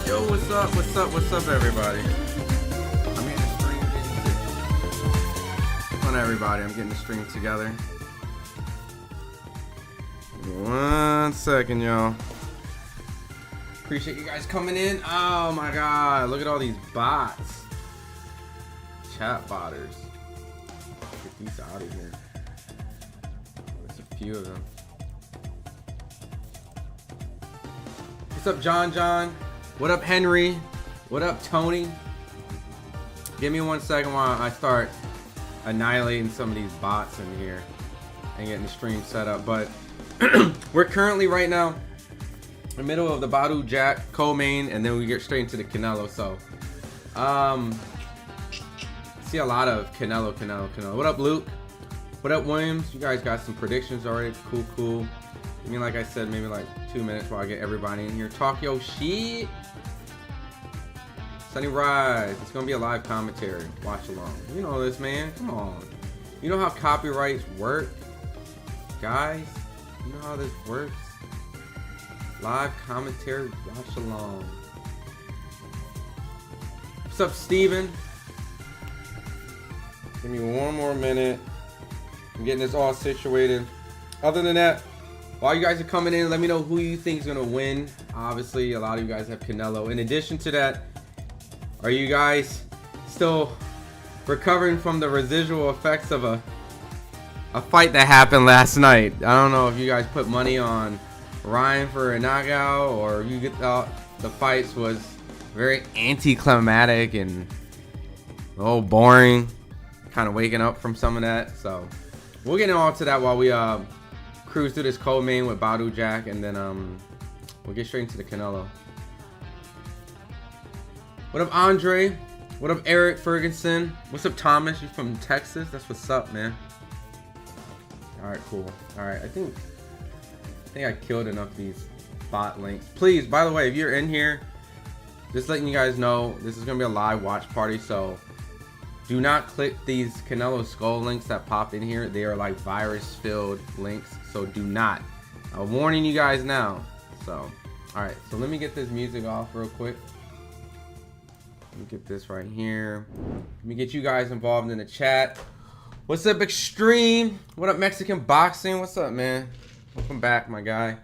Yo, what's up? What's up? What's up, everybody? I'm getting the stream. Come on, everybody. I'm getting the stream together. Give me 1 second, y'all. Appreciate you guys coming in. Oh my god, look at all these bots. Chat botters. Get these out of here. There's a few of them. What's up, John? What up, Henry? What up, Tony? Give me 1 second while I start annihilating some of these bots in here and getting the stream set up. But we're currently right now in the middle of the Badu Jack co-main, and then we get straight into the Canelo. So, see a lot of Canelo. What up, Luke? What up, Williams? You guys got some predictions already? Cool. I mean, like I said, maybe like 2 minutes while I get everybody in here. Talk your shit. Sunny Rise. It's gonna be a live commentary. Watch along. You know this, man. Come on. You know how copyrights work, guys. You know how this works. Live commentary. Watch along. What's up, Steven? Give me 1 more minute. I'm getting this all situated. Other than that, while you guys are coming in, let me know who you think is going to win. Obviously, a lot of you guys have Canelo. In addition to that, are you guys still recovering from the residual effects of a fight that happened last night? I don't know if you guys put money on Ryan for a knockout, or you get thought the fights was very anticlimactic and boring. Kind of waking up from some of that. So we'll get into all to that while we cruise through this co-main with Badu Jack, and then we'll get straight into the Canelo. What up, Andre? What up, Eric Ferguson? What's up, Thomas? You from Texas? That's what's up, man. All right, cool. All right, I think I killed enough of these bot links. Please, by the way, if you're in here, just letting you guys know, this is gonna be a live watch party, so do not click these Canelo Skull links that pop in here. They are like virus-filled links, so do not. I'm warning you guys now. So, all right. So let me get this music off real quick. Let me get this right here. Let me get you guys involved in the chat. What's up, Extreme? What up, Mexican Boxing? What's up, man? Welcome back, my guy.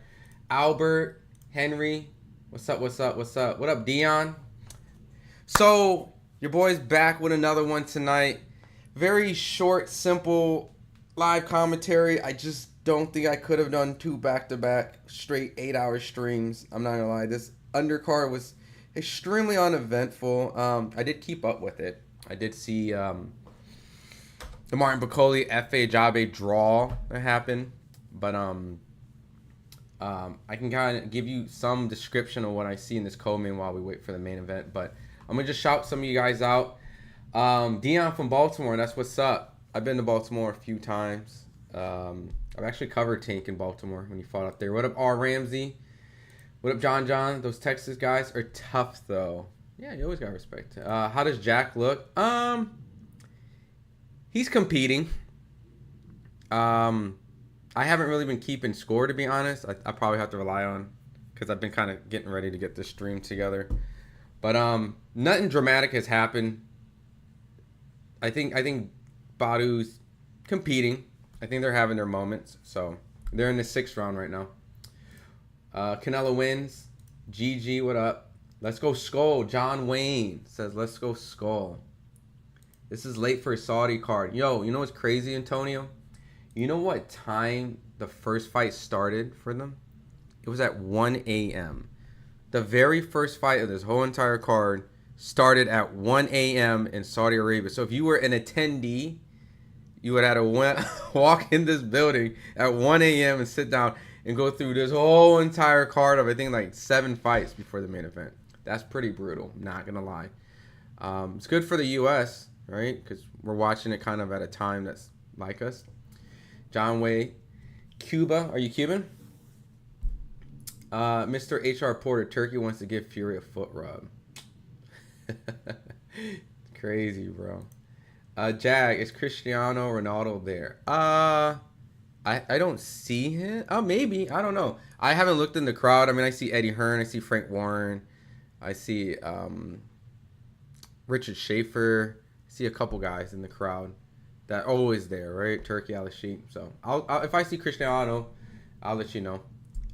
Albert, Henry. What's up? What up, Dion? So your boy's back with another one tonight. Very short, simple live commentary. I just don't think I could have done 2 back-to-back straight 8-hour streams. I'm not gonna lie. This undercard was extremely uneventful. I did keep up with it. I did see the Martin Bakole F.A. Jabe draw that happened. But I can kind of give you some description of what I see in this co-main while we wait for the main event. But I'm going to just shout some of you guys out. Dion from Baltimore, that's what's up. I've been to Baltimore a few times. I've actually covered Tank in Baltimore when he fought up there. What up, R. Ramsey? What up, John? Those Texas guys are tough, though. Yeah, you always got respect. How does Jack look? He's competing. I haven't really been keeping score, to be honest. I probably have to rely on, because I've been kind of getting ready to get this stream together. But nothing dramatic has happened. I think Badu's competing. I think they're having their moments. So they're in the 6th round right now. Canelo wins. GG, what up? Let's go Skull. John Wayne says, let's go Skull. This is late for a Saudi card. Yo, you know what's crazy, Antonio? You know what time the first fight started for them? It was at 1 a.m. The very first fight of this whole entire card started at 1 a.m. in Saudi Arabia. So if you were an attendee, you would have to walk in this building at 1 a.m. and sit down and go through this whole entire card of, I think, like 7 fights before the main event. That's pretty brutal, not going to lie. It's good for the U.S., right? Because we're watching it kind of at a time that's like us. John Way, Cuba. Are you Cuban? Mr. H.R. Porter, Turkey wants to give Fury a foot rub. Crazy, bro. Jag, is Cristiano Ronaldo there? I don't see him. Oh, maybe. I don't know. I haven't looked in the crowd. I mean, I see Eddie Hearn. I see Frank Warren. I see Richard Schaefer. I see a couple guys in the crowd that are always there, right? Turkey Al-Sheikh. So I'll if I see Cristiano, I'll let you know.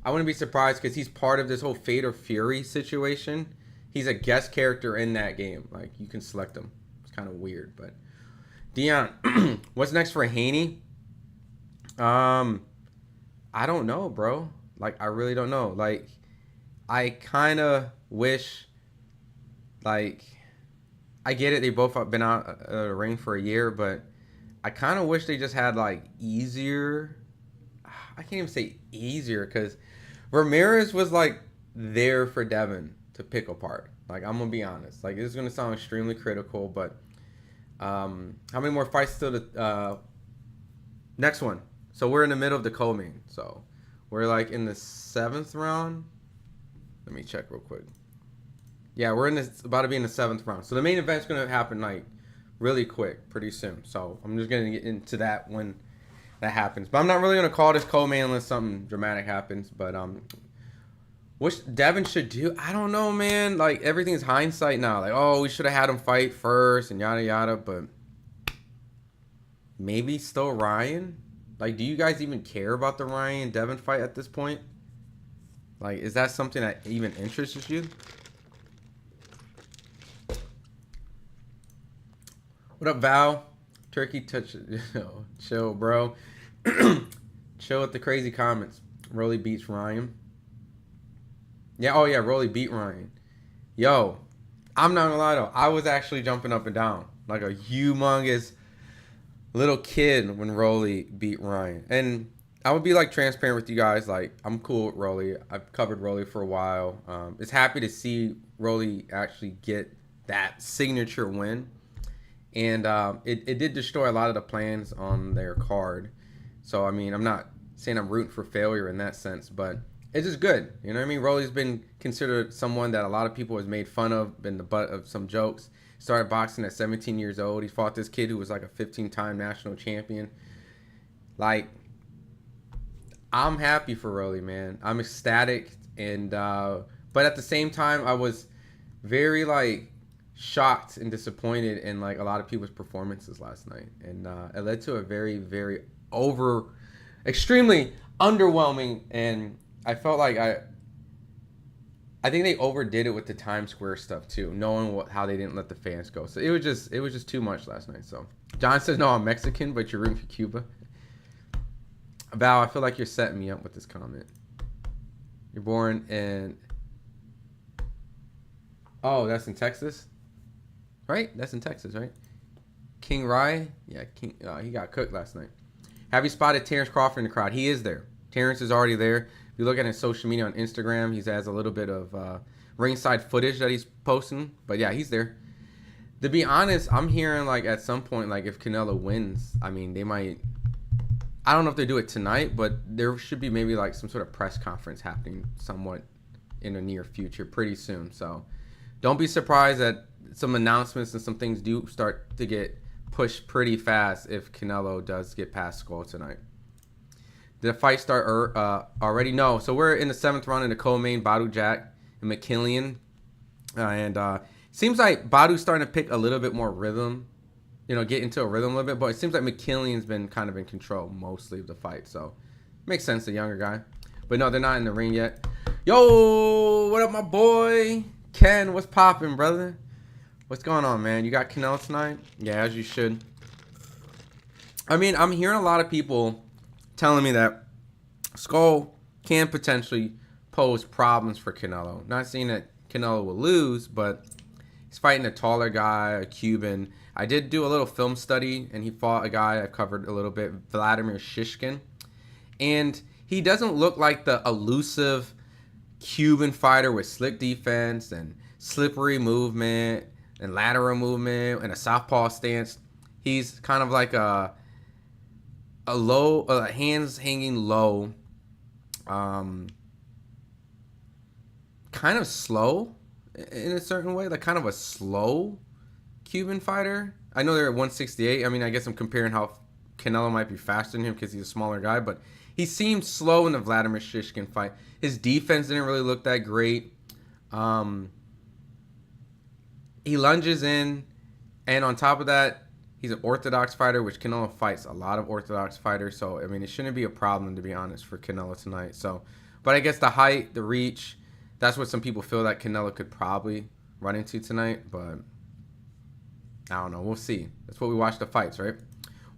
I wouldn't be surprised because he's part of this whole Fate or Fury situation. He's a guest character in that game. Like, you can select him. It's kind of weird, but Dion, what's next for Haney? I don't know, bro. Like, I really don't know. Like, I kind of wish, like, I get it. They both have been out of the ring for a year, but I kind of wish they just had, like, easier. I can't even say easier because Ramirez was, like, there for Devin to pick apart. Like, I'm going to be honest. Like, this is going to sound extremely critical, but how many more fights still to... next one. So we're in the middle of the co-main. So we're like in the 7th round. Let me check real quick. Yeah, we're in this, about to be in the 7th round. So the main event's going to happen like really quick, pretty soon. So I'm just going to get into that when that happens. But I'm not really going to call this co-main unless something dramatic happens. But what Devin should do, I don't know, man. Like, everything's hindsight now. Like, oh, we should have had him fight first and yada yada. But maybe still Ryan. Like, do you guys even care about the Ryan Devin fight at this point? Like, is that something that even interests you? What up, Val? Turkey touch. Chill, bro. Chill with the crazy comments. Rolly beats Ryan. Yeah, oh yeah, Rolly beat Ryan. Yo, I'm not gonna lie though. I was actually jumping up and down like a humongous little kid when Rolly beat Ryan. And I would be like transparent with you guys. Like, I'm cool with Rolly. I've covered Rolly for a while. It's happy to see Rolly actually get that signature win. And it did destroy a lot of the plans on their card. So, I mean, I'm not saying I'm rooting for failure in that sense, but it's just good. You know what I mean? Rolly's been considered someone that a lot of people has made fun of, been the butt of some jokes. Started boxing at 17 years old. He fought this kid who was like a 15-time national champion. Like, I'm happy for Rolly, man. I'm ecstatic. And but at the same time, I was very, like, shocked and disappointed in, like, a lot of people's performances last night. And it led to a very, very extremely underwhelming. And I felt like I think they overdid it with the Times Square stuff too, knowing how they didn't let the fans go. So it was just too much last night. So John says, no, I'm Mexican, but you're rooting for Cuba. Val, I feel like you're setting me up with this comment. You're born in... Oh, that's in Texas? Right? That's in Texas, right? King Rye? Yeah, he got cooked last night. Have you spotted Terrence Crawford in the crowd? He is there. Terrence is already there. If you look at his social media on Instagram, he has a little bit of ringside footage that he's posting. But yeah, he's there. To be honest, I'm hearing like at some point, like if Canelo wins, I mean, they might... I don't know if they do it tonight, but there should be maybe like some sort of press conference happening somewhat in the near future pretty soon. So don't be surprised that some announcements and some things do start to get pushed pretty fast if Canelo does get past Scull tonight. Did the fight start already? No. So we're in the 7th round in the co-main, Badu Jack and McKillian. Seems like Badu's starting to pick a little bit more rhythm, get into a rhythm a little bit. But it seems like McKillian's been kind of in control mostly of the fight. So makes sense, the younger guy. But no, they're not in the ring yet. Yo, what up, my boy? Ken, what's popping, brother? What's going on, man? You got Canelo tonight? Yeah, as you should. I mean, I'm hearing a lot of people telling me that Scull can potentially pose problems for Canelo. Not saying that Canelo will lose, but he's fighting a taller guy, a Cuban. I did do a little film study, and he fought a guy I covered a little bit, Vladimir Shishkin. And he doesn't look like the elusive Cuban fighter with slick defense and slippery movement and lateral movement and a southpaw stance. He's kind of like a low, hands hanging low, kind of slow in a certain way, like kind of a slow Cuban fighter. I know they're at 168. I mean, I guess I'm comparing how Canelo might be faster than him because he's a smaller guy, but he seemed slow in the Vladimir Shishkin fight. His defense didn't really look that great. he lunges in, and on top of that, he's an orthodox fighter, which Canelo fights a lot of orthodox fighters. So, I mean, it shouldn't be a problem, to be honest, for Canelo tonight. So, but I guess the height, the reach, that's what some people feel that Canelo could probably run into tonight. But I don't know. We'll see. That's what we watch the fights, right?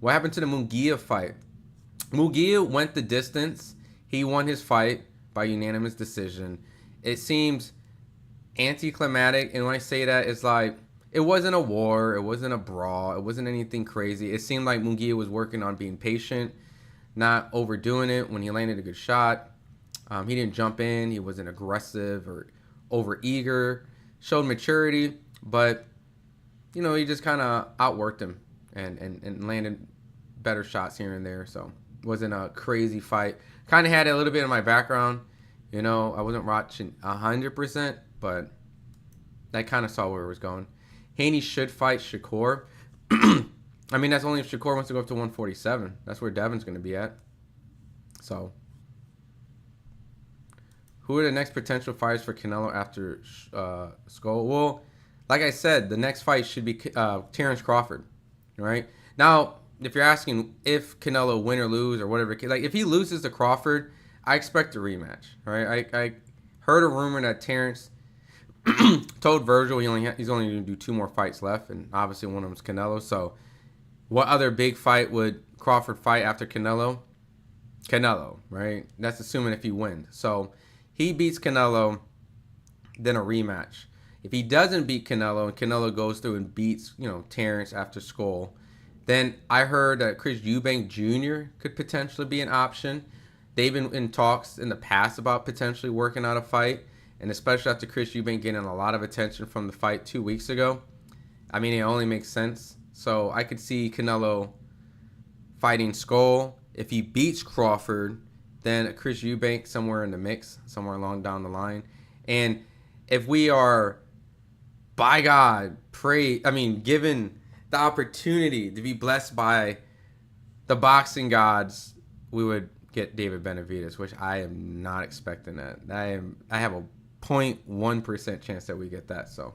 What happened to the Munguia fight? Munguia went the distance. He won his fight by unanimous decision. It seems anticlimactic, and when I say that, it's like it wasn't a war, it wasn't a brawl, it wasn't anything crazy. It seemed like Munguia was working on being patient, not overdoing it. When he landed a good shot, he didn't jump in, he wasn't aggressive or over eager, showed maturity, but you know, he just kind of outworked him and landed better shots here and there. So it wasn't a crazy fight. Kind of had it a little bit in my background, you know, I wasn't watching 100%, but I kind of saw where it was going. Haney should fight Shakur. I mean, that's only if Shakur wants to go up to 147. That's where Devin's going to be at. So, who are the next potential fighters for Canelo after Scull? Well, like I said, the next fight should be Terrence Crawford. Right? Now, if you're asking if Canelo win or lose or whatever, like if he loses to Crawford, I expect a rematch. Right? I heard a rumor that Terrence told Virgil he's only going to do 2 more fights left, and obviously one of them is Canelo. So, what other big fight would Crawford fight after Canelo? Canelo, right? That's assuming if he wins. So, he beats Canelo, then a rematch. If he doesn't beat Canelo and Canelo goes through and beats, you know, Terrence after Skull, then I heard that Chris Eubank Jr. could potentially be an option. They've been in talks in the past about potentially working out a fight. And especially after Chris Eubank getting a lot of attention from the fight 2 weeks ago. I mean, it only makes sense. So I could see Canelo fighting Skull. If he beats Crawford, then Chris Eubank somewhere in the mix, somewhere along down the line. And if we are, by God, given the opportunity to be blessed by the boxing gods, we would get David Benavidez, which I am not expecting that. I have a 0.1% chance that we get that. So,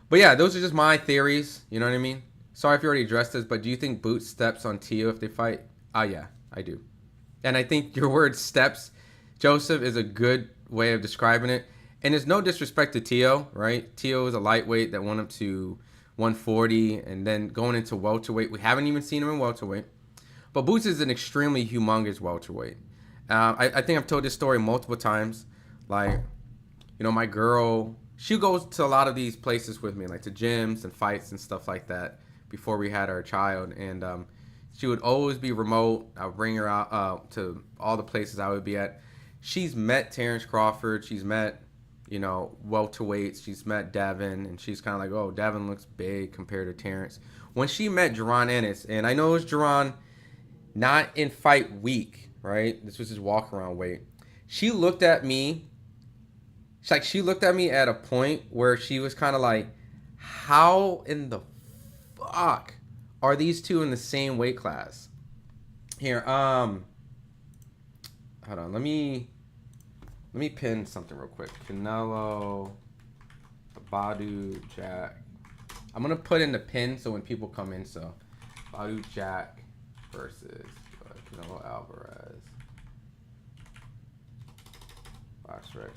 but yeah, those are just my theories. You know what I mean? Sorry if you already addressed this, but do you think Boots steps on Tio if they fight? Yeah, I do. And I think your word steps, Joseph, is a good way of describing it. And there's no disrespect to Tio, right? Tio is a lightweight that went up to 140 and then going into welterweight. We haven't even seen him in welterweight. But Boots is an extremely humongous welterweight. I think I've told this story multiple times. Like, you know, my girl, she goes to a lot of these places with me, like to gyms and fights and stuff like that before we had our child. And she would always be remote. I would bring her out to all the places I would be at. She's met Terrence Crawford. She's met, you know, welterweights. She's met Devin. And she's kind of like, oh, Devin looks big compared to Terrence. When she met Jaron Ennis, and I know it was Jaron not in fight week, right? This was his walk-around weight. She looked at me. She looked at me at a point where she was kind of like, how in the fuck are these two in the same weight class? Here, hold on, let me pin something real quick. Canelo, Badu Jack. I'm gonna put in the pin so when people come in, so Badu Jack versus Canelo Alvarez.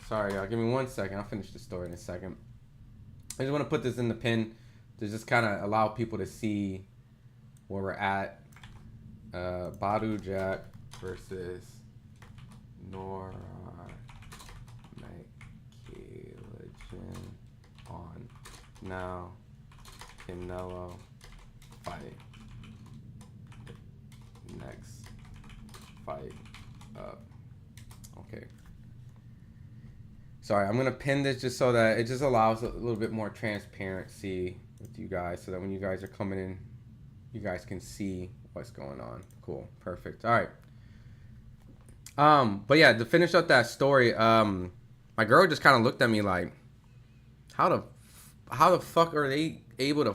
Sorry, y'all. Give me 1 second. I'll finish the story in a second. I just want to put this in the pin to just kind of allow people to see where we're at. Badu Jack versus Nora McKaylagen on now Canelo fight. Next fight up. Okay. Sorry, I'm going to pin this just so that it just allows a little bit more transparency with you guys so that when you guys are coming in, you guys can see what's going on. Cool. Perfect. All right. But yeah, to finish up that story, my girl just kind of looked at me like, how the fuck are they able to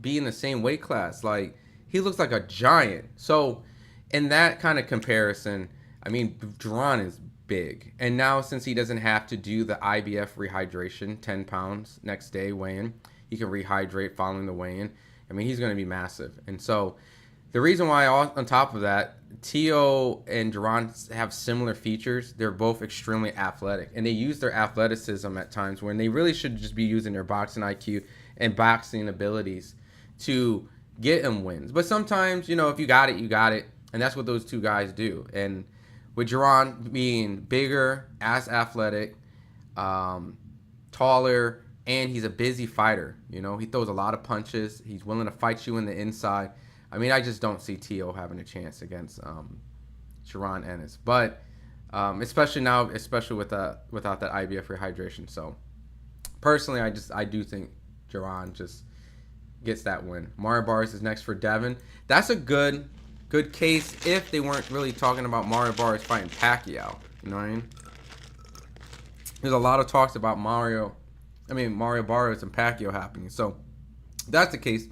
be in the same weight class? Like, he looks like a giant. So, in that kind of comparison, I mean, Duran is big. And now, since he doesn't have to do the IBF rehydration, 10 pounds next day weigh-in, he can rehydrate following the weigh-in. I mean, he's going to be massive. And so the reason why, on top of that, Tio and Duran have similar features. They're both extremely athletic, and they use their athleticism at times when they really should just be using their boxing IQ and boxing abilities to get them wins. But sometimes, you know, if you got it, you got it. And that's what those two guys do. And with Duran being bigger, as athletic, taller, and he's a busy fighter. You know, he throws a lot of punches. He's willing to fight you in the inside. I mean, I just don't see Tio having a chance against Sharon Ennis. But especially now, especially without that IBF rehydration. So personally, I do think Duran just gets that win. Mario Barrios is next for Devin. That's a good case if they weren't really talking about Mario Barrios fighting Pacquiao. You know what I mean? There's a lot of talks about Mario Barrios and Pacquiao happening. So if that's the case,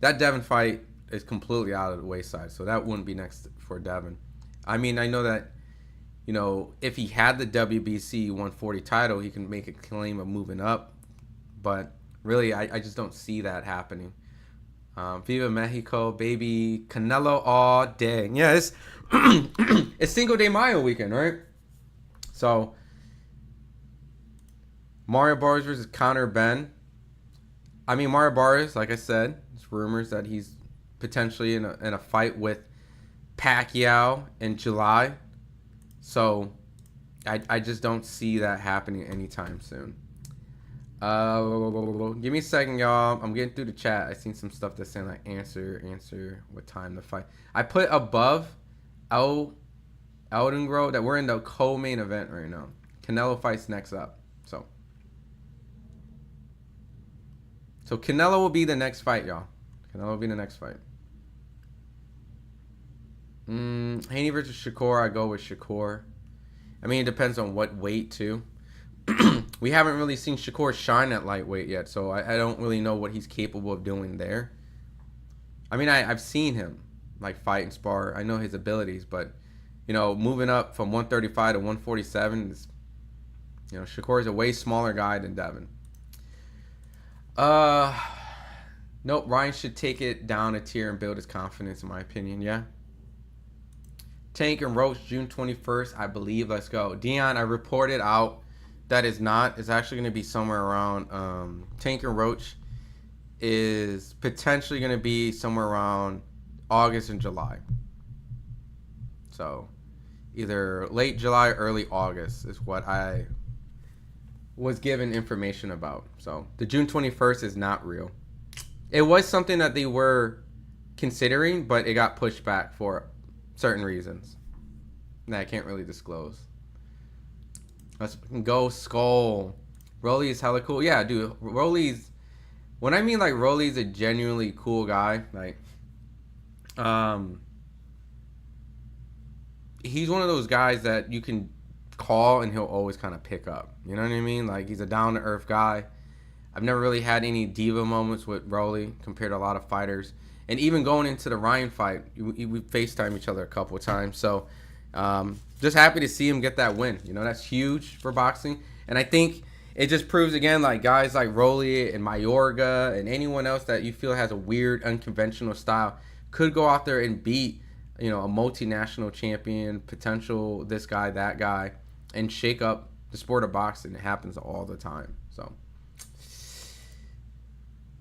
that Devin fight is completely out of the wayside. So that wouldn't be next for Devin. I mean, I know that, you know, if he had the WBC 140 title, he can make a claim of moving up. But really, I just don't see that happening. Viva Mexico, baby. Canelo all day. Yeah, it's, it's Cinco de Mayo weekend, right? So Mario Barrios versus Conor Ben. I mean, Mario Barrios, like I said, there's rumors that he's potentially in a fight with Pacquiao in July. So I just don't see that happening anytime soon. Give me a second, y'all. I'm getting through the chat. I seen some stuff that's saying like answer what time to fight. I put above Elden Grove that we're in the co-main event right now. Canelo fights next up. So Canelo will be the next fight, y'all. Canelo will be the next fight. Haney versus Shakur, I go with Shakur. I mean, it depends on what weight, too. We haven't really seen Shakur shine at lightweight yet, so I don't really know what he's capable of doing there. I mean, I've seen him, like, fight and spar. I know his abilities, but, you know, moving up from 135 to 147, is, you know, Shakur is a way smaller guy than Devin. Nope, Ryan should take it down a tier and build his confidence, in my opinion, yeah. Tank and Roach, June 21st, I believe. Let's go. Dion, I reported out that is not. It's actually going to be somewhere around. Tank and Roach is potentially going to be somewhere around August and July. So either late July or early August is what I was given information about. So the June 21st is not real. It was something that they were considering, but it got pushed back for certain reasons that I can't really disclose. Let's go Skull. Rolly is hella cool. Yeah, dude. Rolly's, when I mean like Rolly's a genuinely cool guy, like he's one of those guys that you can call and he'll always kind of pick up. You know what I mean? Like, he's a down-to-earth guy. I've never really had any diva moments with Rolly compared to a lot of fighters. And even going into the Ryan fight, we FaceTime each other a couple of times. So just happy to see him get that win. You know, that's huge for boxing. And I think it just proves, again, like guys like Rolly and Mayorga and anyone else that you feel has a weird, unconventional style could go out there and beat, you know, a multinational champion, potential this guy, that guy, and shake up the sport of boxing. It happens all the time. So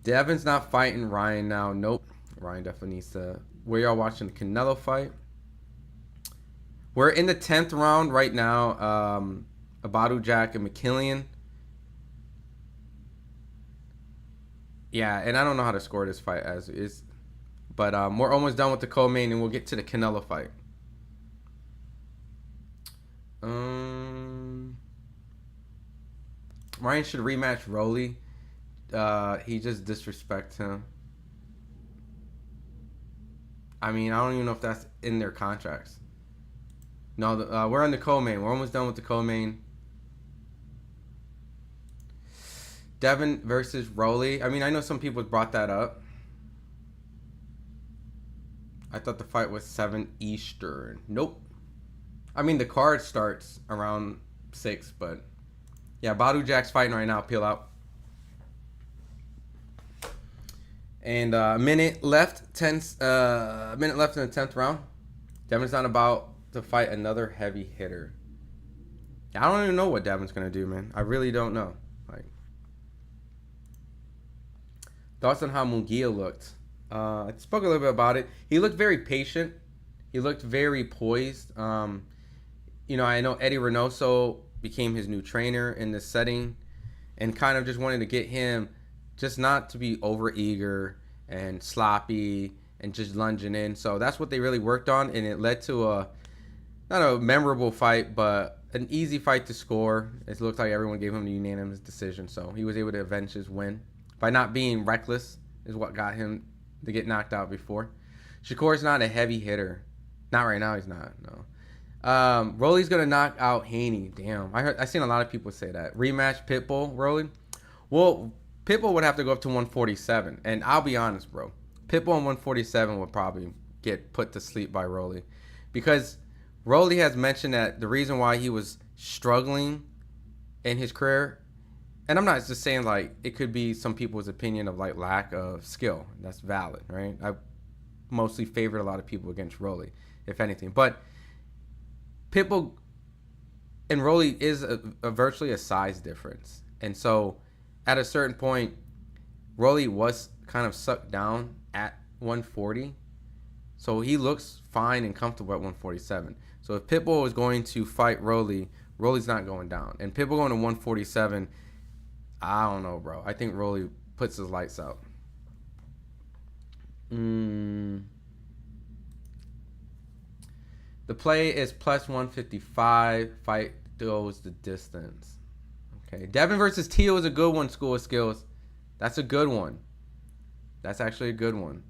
Devin's not fighting Ryan now. Nope. Ryan definitely needs to. Where y'all watching the Canelo fight? We're in the 10th round right now. Badu Jack and McKillian. Yeah, and I don't know how to score this fight as is. But we're almost done with the co-main, and we'll get to the Canelo fight. Ryan should rematch Rolly. He just disrespects him. I mean, I don't even know if that's in their contracts. No, we're on the co-main. We're almost done with the co-main. Devin versus Rolly. I mean, I know some people brought that up. I thought the fight was 7 Eastern. Nope. I mean, the card starts around 6, but yeah, Badu Jack's fighting right now. Peel out. And a minute left, minute left in the 10th round. Devin's not about to fight another heavy hitter. I don't even know what Devin's gonna do, man. I really don't know. Like, thoughts on how Munguia looked? I spoke a little bit about it. He looked very patient. He looked very poised. You know, I know Eddie Reynoso became his new trainer in this setting, and kind of just wanted to get him just not to be over eager and sloppy and just lunging in. So that's what they really worked on, and it led to a not a memorable fight, but an easy fight to score. It looked like everyone gave him a unanimous decision, so he was able to avenge his win by not being reckless. Is what got him to get knocked out before. Shakur's not a heavy hitter. Not right now. He's not. No. Rolly's gonna knock out Haney. Damn. I seen a lot of people say that. Rematch Pitbull Rolly. Well, Pitbull would have to go up to 147, and I'll be honest, bro. Pitbull on 147 would probably get put to sleep by Rolly, because Rolly has mentioned that the reason why he was struggling in his career, and I'm not just saying like it could be some people's opinion of like lack of skill. That's valid, right? I mostly favored a lot of people against Rolly, if anything. But Pitbull and Rolly is a virtually a size difference. And so at a certain point, Rolly was kind of sucked down at 140. So he looks fine and comfortable at 147. So if Pitbull is going to fight Rolly, Rolly's not going down. And Pitbull going to 147, I don't know, bro. I think Rolly puts his lights out. The play is plus 155. Fight goes the distance. Okay. Devin versus Teal is a good one, School of Skills. That's a good one. That's actually a good one.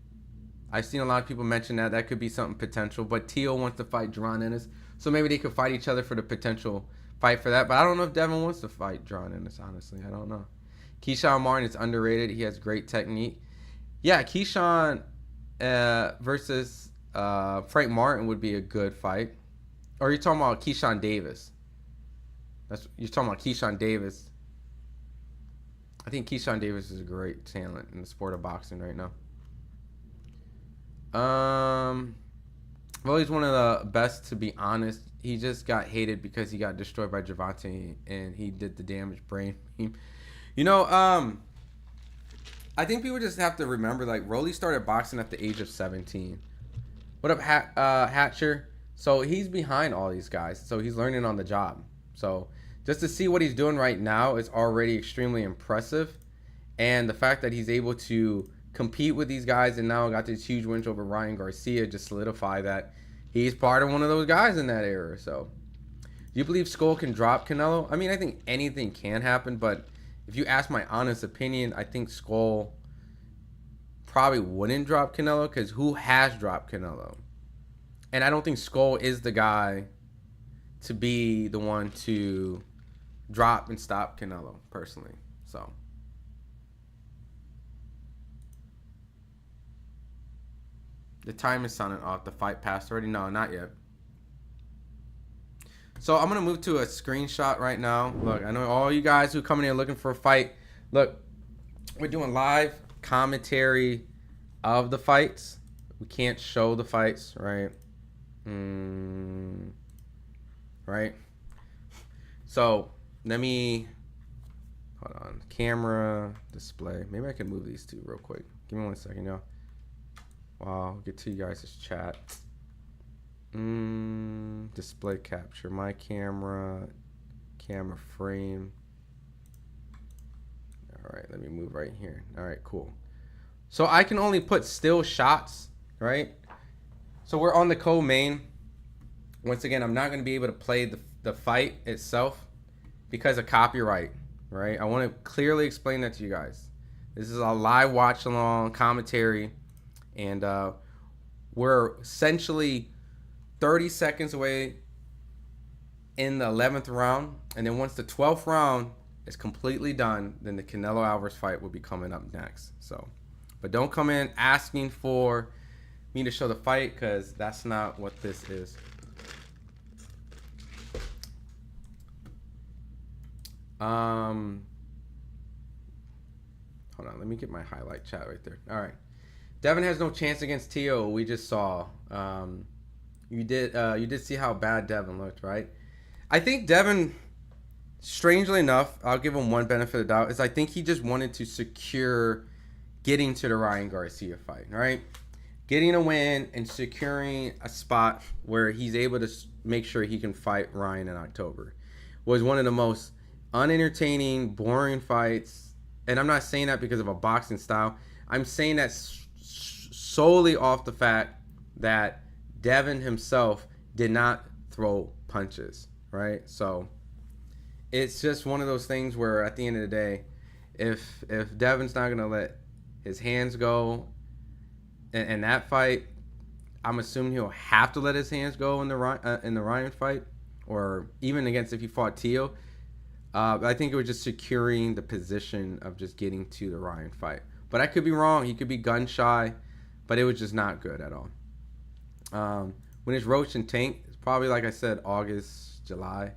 I've seen a lot of people mention that. That could be something potential. But Teal wants to fight John Ennis. So maybe they could fight each other for the potential fight for that. But I don't know if Devin wants to fight John Ennis, honestly. I don't know. Keyshawn Martin is underrated. He has great technique. Yeah, Keyshawn versus Frank Martin would be a good fight. Or you're talking about Keyshawn Davis. You're talking about Keyshawn Davis. I think Keyshawn Davis is a great talent in the sport of boxing right now. Well, he's one of the best, to be honest. He just got hated because he got destroyed by Gervonta and he did the damage brain. You know, I think people just have to remember, like, Rolly started boxing at the age of 17. What up, Hatcher? So he's behind all these guys. So he's learning on the job. So just to see what he's doing right now is already extremely impressive. And the fact that he's able to compete with these guys and now got this huge wins over Ryan Garcia just solidify that he's part of one of those guys in that era. So do you believe Skull can drop Canelo? I mean, I think anything can happen, but if you ask my honest opinion, I think Skull probably wouldn't drop Canelo, because who has dropped Canelo? And I don't think Skull is the guy to be the one to drop and stop Canelo, personally. So the time is sounding off. The fight passed already? No, not yet. So I'm going to move to a screenshot right now. Look, I know all you guys who come in here looking for a fight. Look, we're doing live commentary of the fights. We can't show the fights, right? Right? So let me... Hold on. Camera, display. Maybe I can move these two real quick. Give me 1 second, y'all. Wow, I'll get to you guys' chat. Display capture. My camera. Camera frame. Alright, let me move right here. Alright, cool. So I can only put still shots, right? So we're on the co-main. Once again, I'm not going to be able to play the fight itself because of copyright, right? I want to clearly explain that to you guys. This is a live watch-along commentary. And we're essentially 30 seconds away in the 11th round. And then once the 12th round is completely done, then the Canelo Alvarez fight will be coming up next. So, but don't come in asking for me to show the fight, because that's not what this is. Hold on, let me get my highlight chat right there. All right. Devin has no chance against Tio. We just saw. You did see how bad Devin looked, right? I think Devin, strangely enough, I'll give him one benefit of the doubt, is I think he just wanted to secure getting to the Ryan Garcia fight, right? Getting a win and securing a spot where he's able to make sure he can fight Ryan in October was one of the most unentertaining, boring fights. And I'm not saying that because of a boxing style. I'm saying that solely off the fact that Devin himself did not throw punches, right? So it's just one of those things where at the end of the day, if Devin's not going to let his hands go in that fight, I'm assuming he'll have to let his hands go in the Ryan fight, or even against if he fought Tio. I think it was just securing the position of just getting to the Ryan fight. But I could be wrong. He could be gun shy, but it was just not good at all. When it's Roach and Tank, it's probably, like I said, August, July.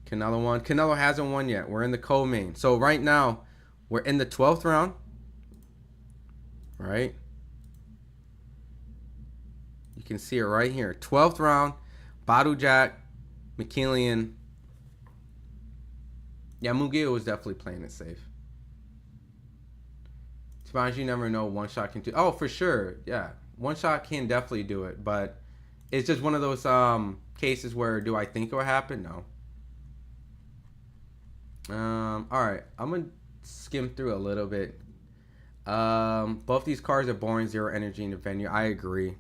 Canelo won. Canelo hasn't won yet. We're in the co-main. So right now, we're in the 12th round. Right? You can see it right here. 12th round. Badu Jack, McKillian. Yeah, Munguia was definitely playing it safe. To be honest, you never know. One shot can do. Oh, for sure. Yeah. One shot can definitely do it. But it's just one of those cases where do I think it will happen? No. All right. I'm going to skim through a little bit. Both these cards are boring, zero energy in the venue. I agree.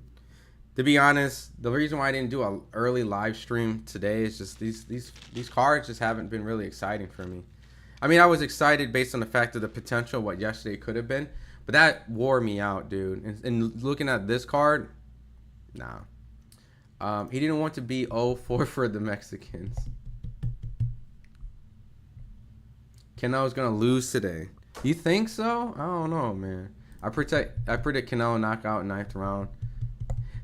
To be honest, the reason why I didn't do an early live stream today is just these cards just haven't been really exciting for me. I mean, I was excited based on the fact of the potential what yesterday could have been, but that wore me out, dude. And looking at this card, nah. He didn't want to be 0-4 for the Mexicans. Canelo's gonna lose today. You think so? I don't know, man. I predict Canelo knockout in 9th round.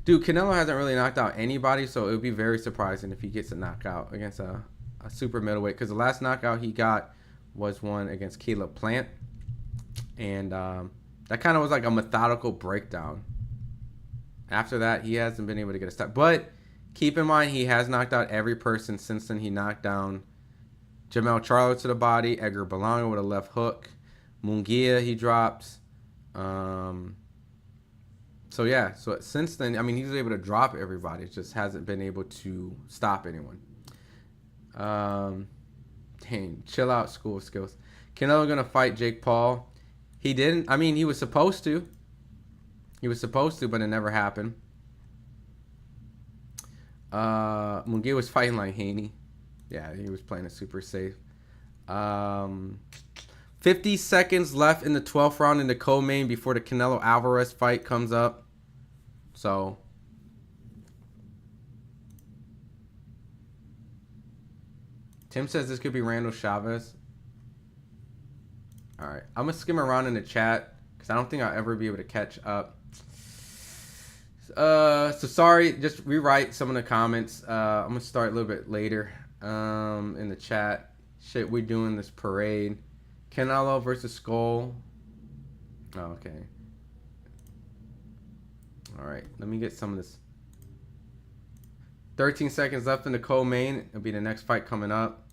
Dude, Canelo hasn't really knocked out anybody, so it would be very surprising if he gets a knockout against a super middleweight. Because the last knockout he got was one against Caleb Plant. And that kind of was like a methodical breakdown. After that, he hasn't been able to get a stop. But keep in mind, he has knocked out every person since then. He knocked down Jamel Charlo to the body, Edgar Berlanga with a left hook, Munguia he dropped. So yeah, so since then, I mean, he was able to drop everybody. It just hasn't been able to stop anyone. Dang, chill out, School of Skills. Canelo gonna fight Jake Paul. He didn't. I mean, he was supposed to. He was supposed to, but it never happened. Munguia was fighting like Haney. Yeah, he was playing it super safe. 50 seconds left in the 12th round in the co-main before the Canelo Alvarez fight comes up. So, Tim says this could be Randall Chavez. All right, I'm going to skim around in the chat because I don't think I'll ever be able to catch up. So sorry, just rewrite some of the comments. I'm going to start a little bit later in the chat. Shit, we're doing this parade. Canelo versus Scull. Oh, okay. All right, let me get some of this. 13 seconds left in the co-main. It'll be the next fight coming up.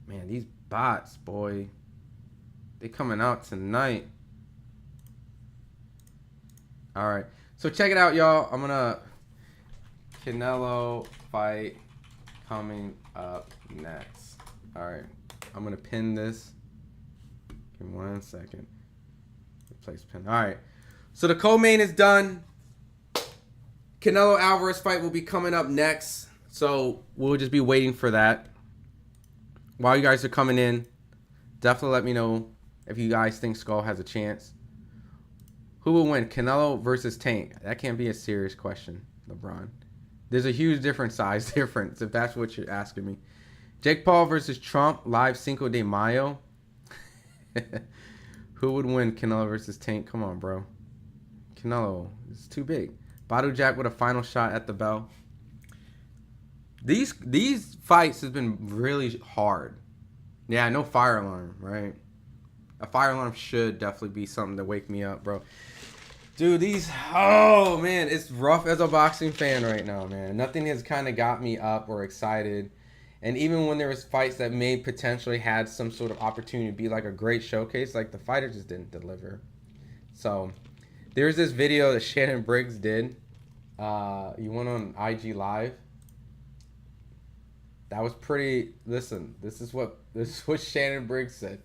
Man, these bots, boy. They coming out tonight. All right. So check it out, y'all. I'm going to... Canelo fight coming up next. All right. I'm going to pin this. Give me 1 second. Replace pin. All right. So the co-main is done. Canelo Alvarez fight will be coming up next. So we'll just be waiting for that. While you guys are coming in, definitely let me know if you guys think Scull has a chance. Who will win? Canelo versus Tank? That can't be a serious question, LeBron. There's a huge size difference if that's what you're asking me. Jake Paul versus Trump, live Cinco de Mayo. Who would win, Canelo versus Tank? Come on, bro. Canelo is too big. Badu Jack with a final shot at the bell. These fights have been really hard. Yeah, no fire alarm, right? A fire alarm should definitely be something to wake me up, bro. Dude, oh man, it's rough as a boxing fan right now, man. Nothing has kind of got me up or excited. And even when there was fights that may potentially had some sort of opportunity to be like a great showcase, like the fighter just didn't deliver. So there's this video that Shannon Briggs did. You went on IG Live. That was pretty. Listen, this is what Shannon Briggs said.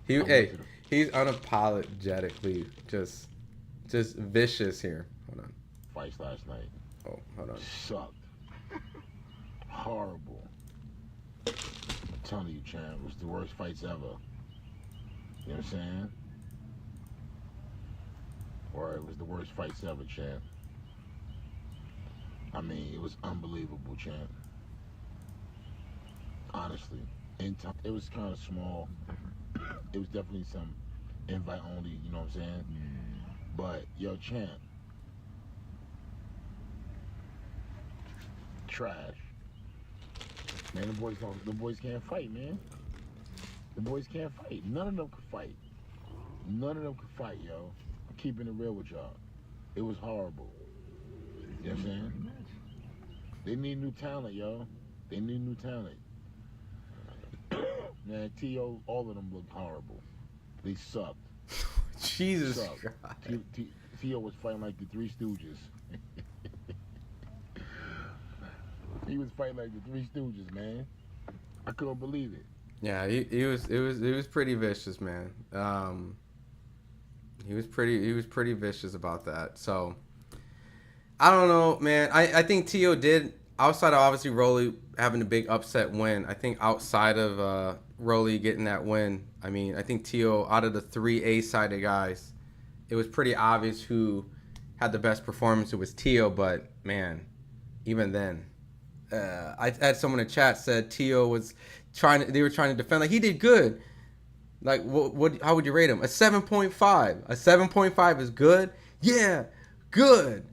He's unapologetically just vicious here. Hold on. Fights last night. Oh, hold on. Sucked. Horrible. I'm telling you, champ, it was the worst fights ever. You know what I'm saying? Or it was the worst fights ever, champ. I mean, it was unbelievable, champ. Honestly. It was kind of small. It was definitely some invite only, you know what I'm saying? But, yo, champ. Trash. Man, the boys can't fight, man. The boys can't fight. None of them could fight. None of them could fight, yo. I'm keeping it real with y'all. It was horrible. You know what I'm saying? They need new talent, yo. They need new talent. Man, T.O., all of them looked horrible. They sucked. Jesus Christ. T.O. was fighting like the Three Stooges. He was fighting like the Three Stooges, man. I couldn't believe it. Yeah, it was pretty vicious, man. He was pretty vicious about that. So I don't know, man. I think T.O. did, outside of obviously Rolly having a big upset win. I think outside of Rolly getting that win, I mean, I think T.O. out of the 3 A-sided guys, it was pretty obvious who had the best performance. It was T.O. But man, even then. I had someone in chat said T.O. was they were trying to defend. Like, he did good. Like, how would you rate him? A 7.5. A 7.5 is good? Yeah, good.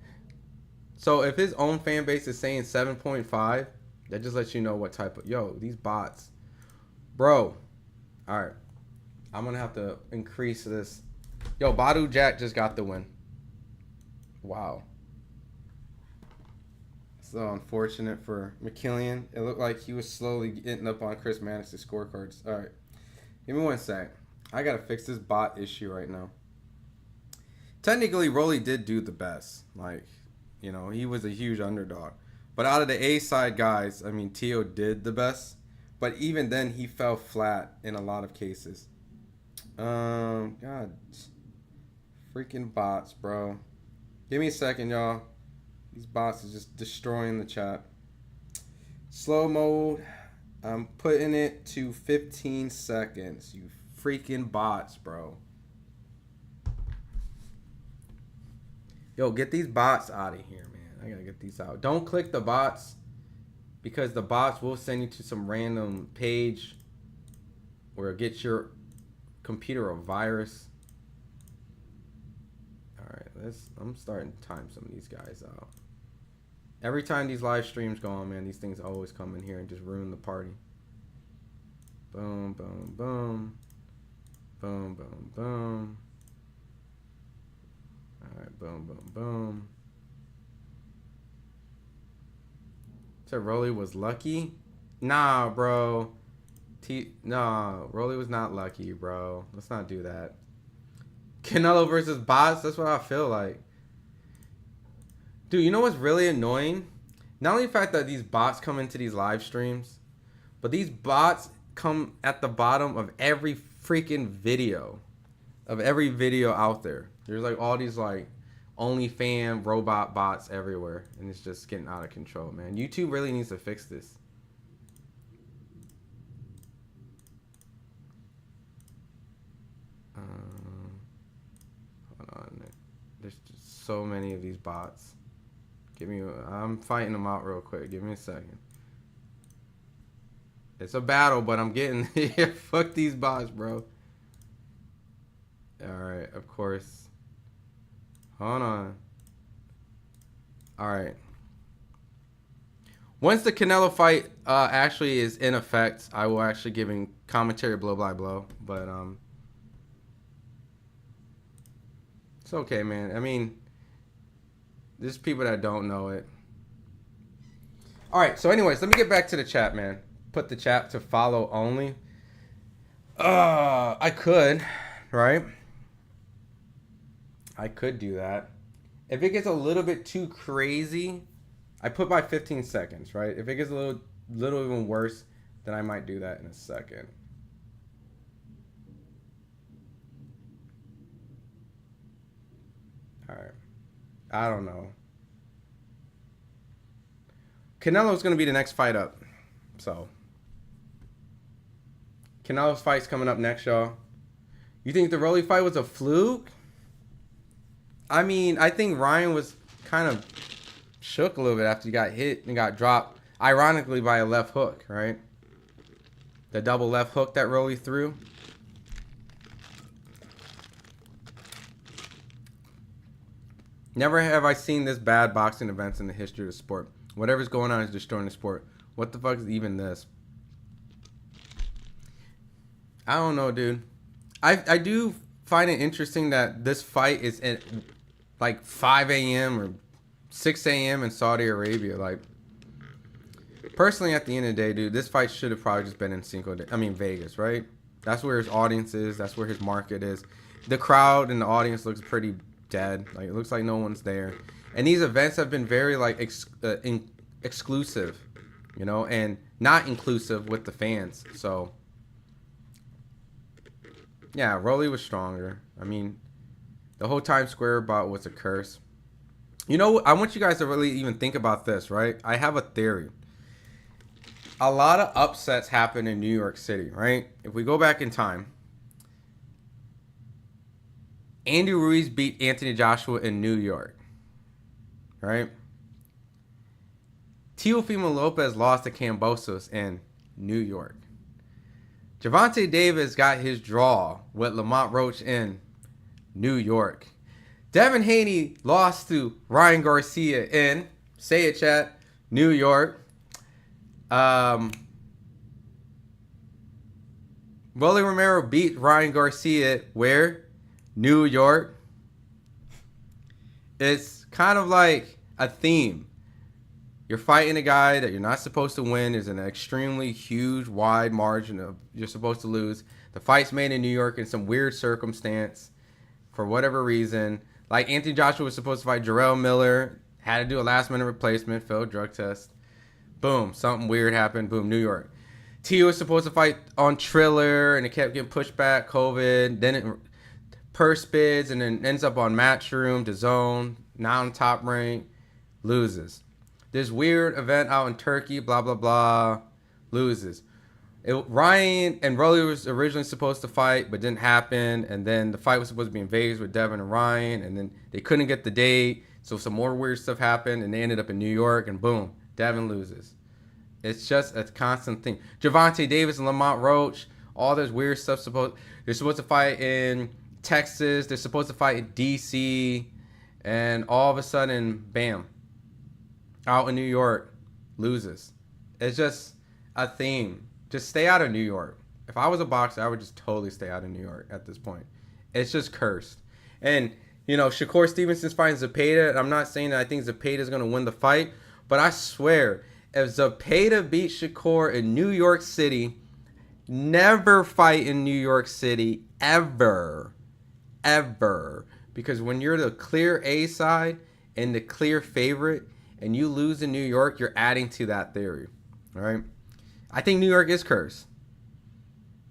So if his own fan base is saying 7.5, that just lets you know what type of, these bots. Bro. All right. I'm going to have to increase this. Badu Jack just got the win. Wow. So unfortunate for McKillian. It looked like he was slowly getting up on Chris Mannix's scorecards. All right. Give me 1 sec. I got to fix this bot issue right now. Technically, Rolly did do the best. Like, he was a huge underdog. But out of the A-side guys, I mean, T.O. did the best. But even then, he fell flat in a lot of cases. God. Freaking bots, bro. Give me a second, y'all. These bots are just destroying the chat. Slow mode. I'm putting it to 15 seconds. You freaking bots, bro. Get these bots out of here, man. I gotta get these out. Don't click the bots, because the bots will send you to some random page or get your computer a virus. Alright, I'm starting to time some of these guys out. Every time these live streams go on, man, these things always come in here and just ruin the party. Boom, boom, boom. Boom, boom, boom. Alright, boom, boom, boom. So Rolly was lucky? Nah, bro. No, Rolly was not lucky, bro. Let's not do that. Canelo versus bots? That's what I feel like. Dude, you know what's really annoying? Not only the fact that these bots come into these live streams, but these bots come at the bottom of every freaking video. Of every video out there. There's like all these like OnlyFans robot bots everywhere. And it's just getting out of control, man. YouTube really needs to fix this. Hold on. There's just so many of these bots. I'm fighting them out real quick. Give me a second. It's a battle, but I'm getting here. Fuck these bots, bro. Alright, of course. Hold on. Alright. Once the Canelo fight actually is in effect, I will actually giving commentary blow by blow. But it's okay, man. I mean, there's people that don't know it. All right. So, anyways, let me get back to the chat, man. Put the chat to follow only. I could, right? I could do that. If it gets a little bit too crazy, I put by 15 seconds, right? If it gets a little even worse, then I might do that in a second. All right. I don't know. Canelo's going to be the next fight up. So, Canelo's fight's coming up next, y'all. You think the Rolly fight was a fluke? I mean, I think Ryan was kind of shook a little bit after he got hit and got dropped, ironically, by a left hook, right? The double left hook that Rolly threw. Never have I seen this bad boxing events in the history of the sport. Whatever's going on is destroying the sport. What the fuck is even this? I don't know, dude. I do find it interesting that this fight is at like 5 a.m. or 6 a.m. in Saudi Arabia. Like, personally, at the end of the day, dude, this fight should have probably just been in Vegas, right? That's where his audience is. That's where his market is. The crowd and the audience looks pretty dead. Like, it looks like no one's there. And these events have been very like exclusive, you know, and not inclusive with the fans. So, yeah, Rolly was stronger. I mean, the whole Times Square bout was a curse. You know, I want you guys to really even think about this, right? I have a theory. A lot of upsets happen in New York City, right? If we go back in time, Andy Ruiz beat Anthony Joshua in New York, right? Teofimo Lopez lost to Kambosos in New York. Gervonta Davis got his draw with Lamont Roach in New York. Devin Haney lost to Ryan Garcia in, say it chat, New York. Rolly Romero beat Ryan Garcia where? New York. It's kind of like a theme. You're fighting a guy that you're not supposed to win. There's an extremely huge, wide margin of you're supposed to lose. The fight's made in New York in some weird circumstance for whatever reason. Like Anthony Joshua was supposed to fight Jarrell Miller, had to do a last-minute replacement, failed drug test. Boom, something weird happened. Boom, New York. Tio was supposed to fight on Triller, and it kept getting pushed back, COVID. Then it purse bids, and then ends up on Matchroom, DAZN, now on Top Rank, loses. This weird event out in Turkey, blah, blah, blah, loses. Ryan and Rolly was originally supposed to fight, but didn't happen. And then the fight was supposed to be in Vegas with Devin and Ryan, and then they couldn't get the date. So some more weird stuff happened, and they ended up in New York, and boom, Devin loses. It's just a constant thing. Gervonta Davis and Lamont Roach, all this weird stuff. They're supposed to fight in Texas. They're supposed to fight in D.C., and all of a sudden, bam, out in New York, loses. It's just a theme. Just stay out of New York. If I was a boxer, I would just totally stay out of New York at this point. It's just cursed. And, you know, Shakur Stevenson's fighting Zepeda. And I'm not saying that I think Zepeda's going to win the fight. But I swear, if Zepeda beats Shakur in New York City, never fight in New York City ever. Ever. Because when you're the clear A side and the clear favorite, and you lose in New York, you're adding to that theory, all right? I think New York is cursed.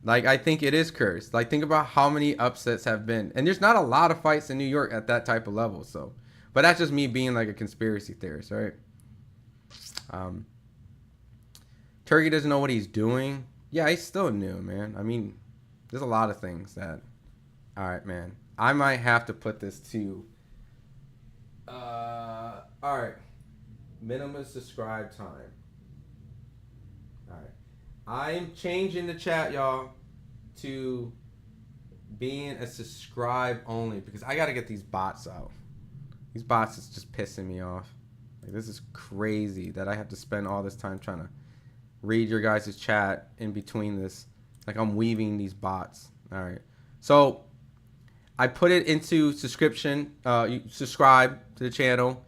Like, I think it is cursed. Like, think about how many upsets have been. And there's not a lot of fights in New York at that type of level, so. But that's just me being like a conspiracy theorist, right? Turkey doesn't know what he's doing. Yeah, he's still new, man. I mean, there's a lot of things that... All right, man. I might have to put this to... all right. Minimum subscribe time. Alright. I'm changing the chat, y'all, to being a subscribe only because I gotta get these bots out. These bots is just pissing me off. Like, this is crazy that I have to spend all this time trying to read your guys' chat in between this. Like, I'm weaving these bots. All right. So I put it into subscription. You subscribe to the channel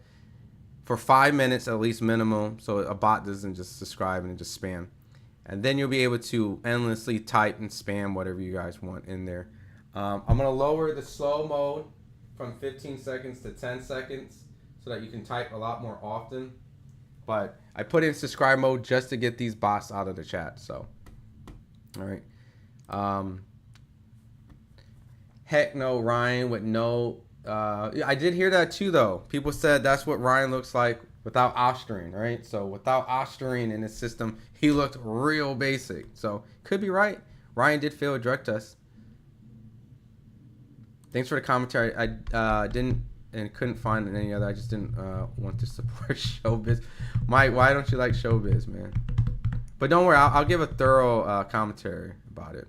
for 5 minutes at least minimum, so a bot doesn't just subscribe and just spam. And then you'll be able to endlessly type and spam whatever you guys want in there. I'm going to lower the slow mode from 15 seconds to 10 seconds so that you can type a lot more often. But I put in subscribe mode just to get these bots out of the chat. So, all right. Heck no, Ryan with no... I did hear that too, though. People said that's what Ryan looks like without Osterine, right? So without Osterine in his system, he looked real basic. So could be right. Ryan did fail a drug test. Thanks for the commentary. I didn't and couldn't find any other. I just didn't want to support Showbiz. Mike, why don't you like Showbiz, man? But don't worry, I'll give a thorough commentary about it.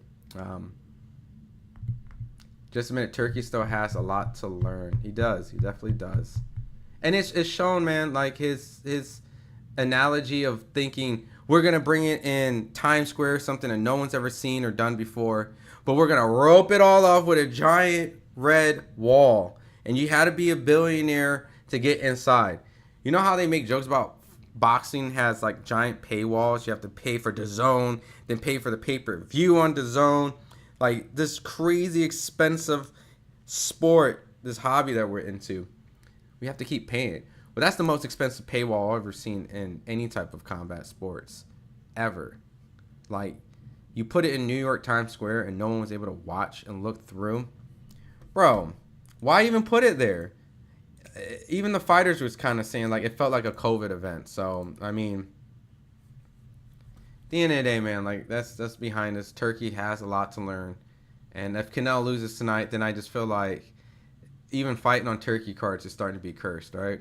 Just a minute. Turkey still has a lot to learn. He does. He definitely does. And it's shown, man, like his analogy of thinking we're going to bring it in Times Square, something that no one's ever seen or done before, but we're going to rope it all off with a giant red wall. And you had to be a billionaire to get inside. You know how they make jokes about boxing has like giant paywalls? You have to pay for DAZN, then pay for the pay-per-view on DAZN. Like this crazy expensive sport, this hobby that we're into, we have to keep paying. But that's the most expensive paywall I've ever seen in any type of combat sports ever. Like, you put it in New York Times Square and no one was able to watch and look through. Bro, why even put it there? Even the fighters was kind of saying like it felt like a COVID event. So, I mean, at the end of the day, man, like that's behind us. Turkey has a lot to learn. And if Canelo loses tonight, then I just feel like even fighting on Turkey cards is starting to be cursed, right?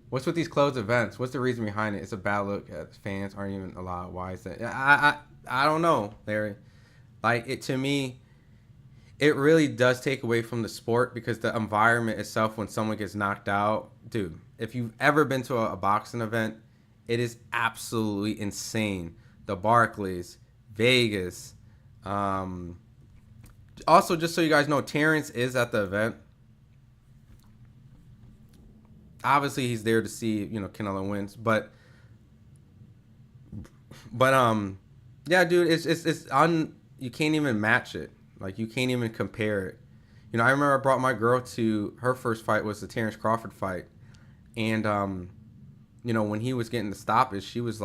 What's with these closed events? What's the reason behind it? It's a bad look at fans aren't even allowed. Why is that? I don't know, Larry. Like, it to me, it really does take away from the sport because the environment itself when someone gets knocked out, dude, if you've ever been to a boxing event, it is absolutely insane. The Barclays, Vegas. Also, just so you guys know, Terrence is at the event. Obviously, he's there to see, Canelo wins. But yeah, dude, it's you can't even match it. Like, you can't even compare it. I remember I brought my girl to her first fight was the Terrence Crawford fight. And, when he was getting the stoppage, she was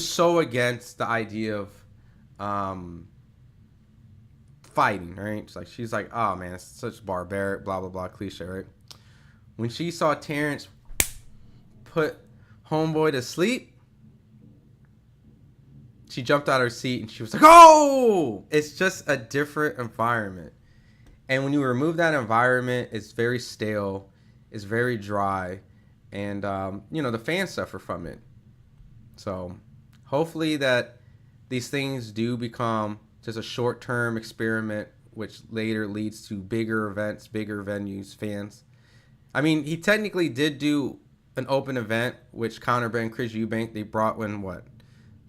so against the idea of fighting, right? She's like, oh man, it's such barbaric, blah, blah, blah, cliche, right? When she saw Terrence put homeboy to sleep, she jumped out of her seat and she was like, oh! It's just a different environment. And when you remove that environment, it's very stale, it's very dry, and, the fans suffer from it. So hopefully that these things do become just a short-term experiment, which later leads to bigger events, bigger venues, fans. I mean, he technically did do an open event, which Conor Ben, Chris Eubank, they brought in,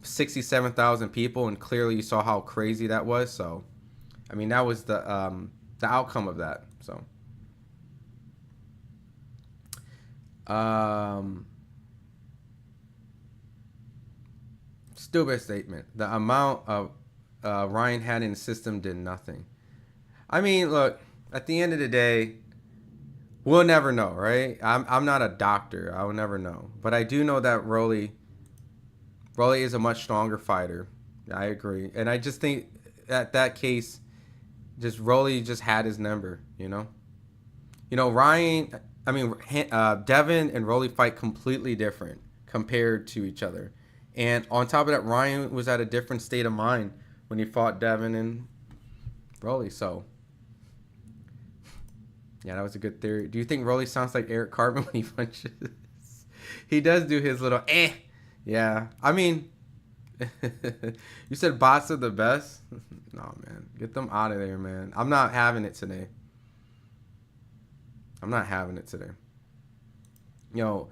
67,000 people, and clearly you saw how crazy that was. So, I mean, that was the outcome of that. So, stupid statement. The amount of Ryan had in the system did nothing. I mean, look, at the end of the day, we'll never know, right? I'm not a doctor. I will never know. But I do know that Rolly is a much stronger fighter. I agree. And I just think at that case, Rolly just had his number, Ryan, Devin and Rolly fight completely different compared to each other. And on top of that, Ryan was at a different state of mind when he fought Devin and Rolly. So, yeah, that was a good theory. Do you think Rolly sounds like Eric Carbon when he punches? He does do his little eh. Yeah. I mean, you said bots are the best? No, man. Get them out of there, man. I'm not having it today. I'm not having it today. Yo,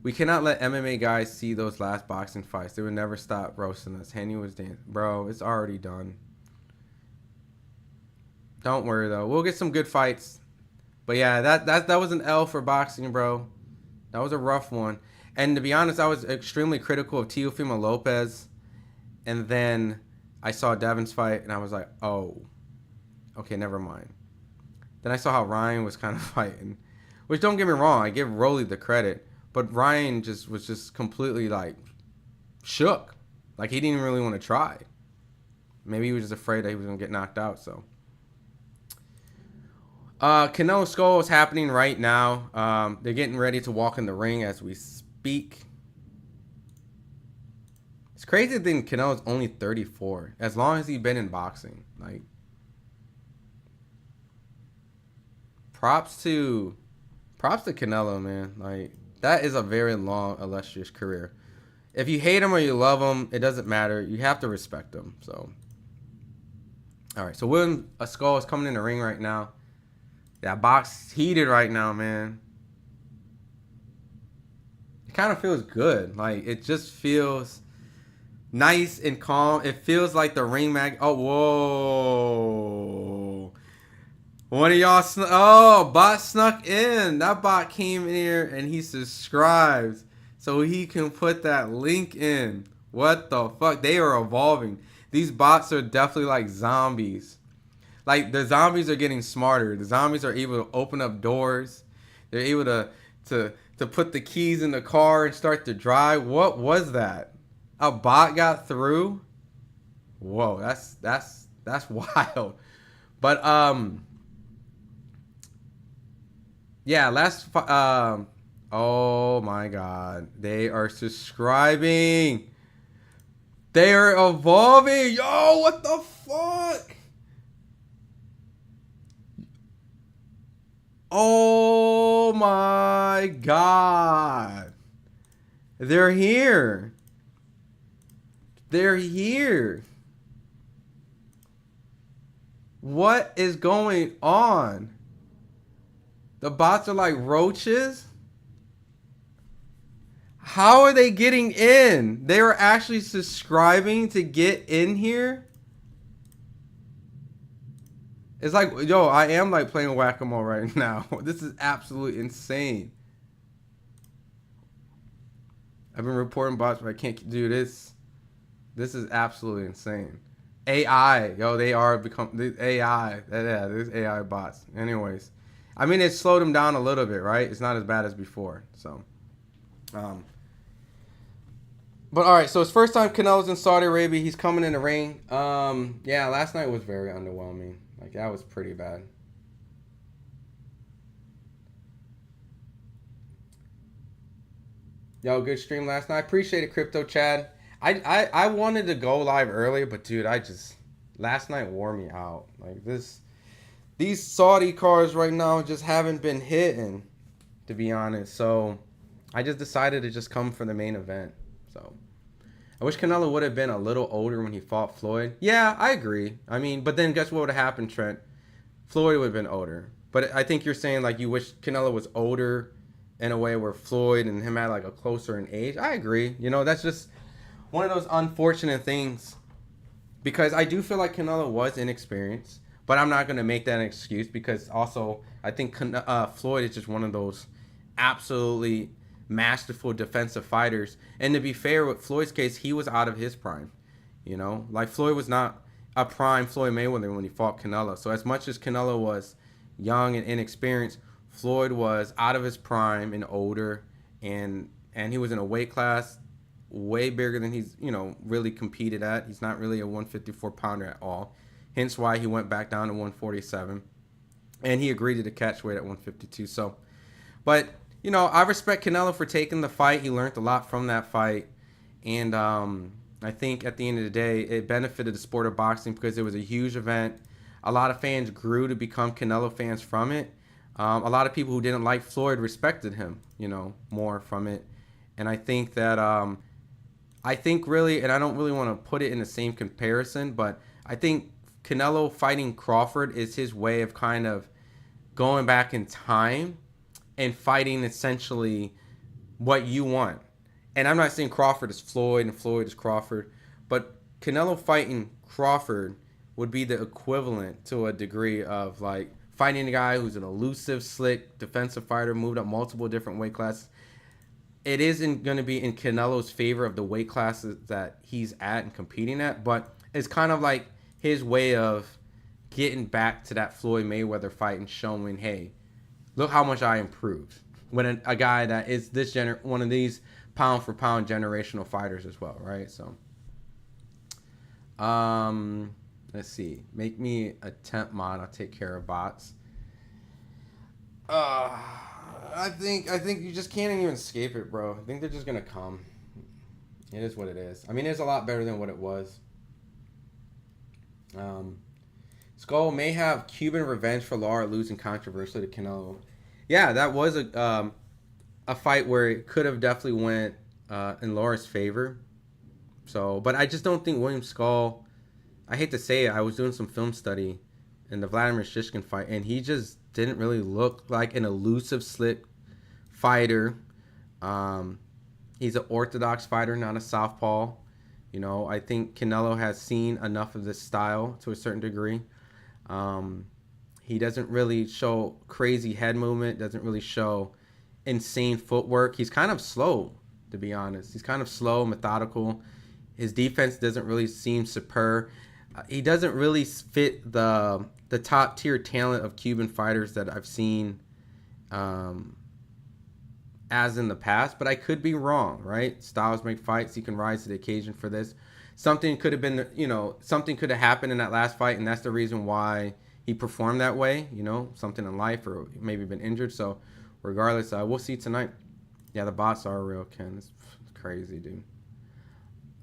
we cannot let MMA guys see those last boxing fights. They would never stop roasting us. Henny was dancing. Bro, it's already done. Don't worry, though. We'll get some good fights. But yeah, that was an L for boxing, bro. That was a rough one. And to be honest, I was extremely critical of Teofimo Lopez. And then I saw Devin's fight, and I was like, oh, okay, never mind. Then I saw how Ryan was kind of fighting. Which, don't get me wrong, I give Rolly the credit. But Ryan was just completely, like, shook. Like, he didn't really want to try. Maybe he was just afraid that he was going to get knocked out, so. Canelo Scull is happening right now. They're getting ready to walk in the ring as we speak. It's crazy to think Canelo's only 34. As long as he's been in boxing. Like, props to Canelo, man. Like, that is a very long, illustrious career. If you hate him or you love him, it doesn't matter. You have to respect him. So, all right. So William Scull is coming in the ring right now. That box heated right now, man. It kind of feels good. Like, it just feels nice and calm. It feels like the ring mag. Oh, whoa. One of y'all. Oh, bot snuck in. That bot came in here and he subscribes so he can put that link in. What the fuck? They are evolving. These bots are definitely like zombies. Like, the zombies are getting smarter. The zombies are able to open up doors. They're able to put the keys in the car and start to drive. What was that? A bot got through? Whoa, that's wild. But yeah, oh my god. They are subscribing. They are evolving. Yo, what the fuck? Oh my god. They're here. They're here. What is going on? The bots are like roaches? How are they getting in? They are actually subscribing to get in here? It's like, yo, I am like playing whack-a-mole right now. This is absolutely insane. I've been reporting bots, but I can't do this. This is absolutely insane. AI, yo, they are become AI. Yeah, there's AI bots. Anyways, I mean, it slowed them down a little bit, right? It's not as bad as before. So, but all right. So it's first time Canelo's in Saudi Arabia. He's coming in the ring. Yeah, last night was very underwhelming. Like, that was pretty bad. Yo, good stream last night. Appreciate it, Crypto Chad. I wanted to go live earlier, but dude, last night wore me out. Like, these Saudi cars right now just haven't been hitting, to be honest. So I just decided to just come for the main event. So I wish Canelo would have been a little older when he fought Floyd. Yeah, I agree. I mean, but then guess what would have happened, Trent? Floyd would have been older. But I think you're saying, like, you wish Canelo was older in a way where Floyd and him had, like, a closer in age. I agree. You know, that's just one of those unfortunate things. Because I do feel like Canelo was inexperienced. But I'm not going to make that an excuse because also I think Floyd is just one of those absolutely masterful defensive fighters. And to be fair, with Floyd's case, he was out of his prime. You know, like, Floyd was not a prime Floyd Mayweather when he fought Canelo. So as much as Canelo was young and inexperienced, Floyd was out of his prime and older, and he was in a weight class way bigger than he's, you know, really competed at. He's not really a 154 pounder at all. Hence why he went back down to 147. And he agreed to the catch weight at 152. So, but, you know, I respect Canelo for taking the fight. He learned a lot from that fight. And I think at the end of the day, it benefited the sport of boxing because it was a huge event. A lot of fans grew to become Canelo fans from it. A lot of people who didn't like Floyd respected him, you know, more from it. And I think that, I think really, and I don't really want to put it in the same comparison, but I think Canelo fighting Crawford is his way of kind of going back in time and fighting essentially what you want. And I'm not saying Crawford is Floyd and Floyd is Crawford, but Canelo fighting Crawford would be the equivalent to a degree of like fighting a guy who's an elusive, slick, defensive fighter, moved up multiple different weight classes. It isn't going to be in Canelo's favor of the weight classes that he's at and competing at, but it's kind of like his way of getting back to that Floyd Mayweather fight and showing, hey, look how much I improved. When a guy that is one of these pound for pound generational fighters as well, right? So, let's see. Make me a temp mod. I'll take care of bots. I think you just can't even escape it, bro. I think they're just gonna come. It is what it is. I mean, it's a lot better than what it was. Skull may have Cuban revenge for Lara losing controversially to Canelo. Yeah, that was a fight where it could have definitely went in Lara's favor. So, but I just don't think William Scull. I hate to say it, I was doing some film study in the Vladimir Shishkin fight, and he just didn't really look like an elusive, slick fighter. He's an orthodox fighter, not a southpaw. You know, I think Canelo has seen enough of this style to a certain degree. He doesn't really show crazy head movement, doesn't really show insane footwork. He's kind of slow, to be honest. He's kind of slow, methodical. His defense doesn't really seem superb. He doesn't really fit the top tier talent of Cuban fighters that I've seen as in the past, but I could be wrong, right? Styles make fights. He can rise to the occasion for this. Something could have been, something could have happened in that last fight, and that's the reason why he performed that way, something in life or maybe been injured. So regardless, we'll see tonight. Yeah, the bots are real, Ken. It's crazy, dude.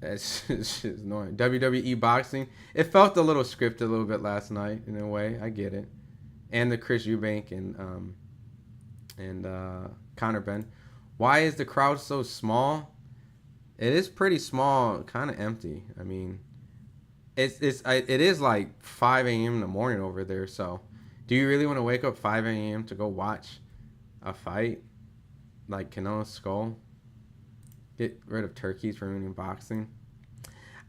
It's just annoying. WWE boxing, it felt a little scripted a little bit last night in a way. I get it. And the Chris Eubank and Conor Ben. Why is the crowd so small? It is pretty small, kind of empty. I mean, it is like 5 a.m. in the morning over there. So, do you really want to wake up 5 a.m. to go watch a fight like Canelo Skull? Get rid of turkeys for ruining boxing.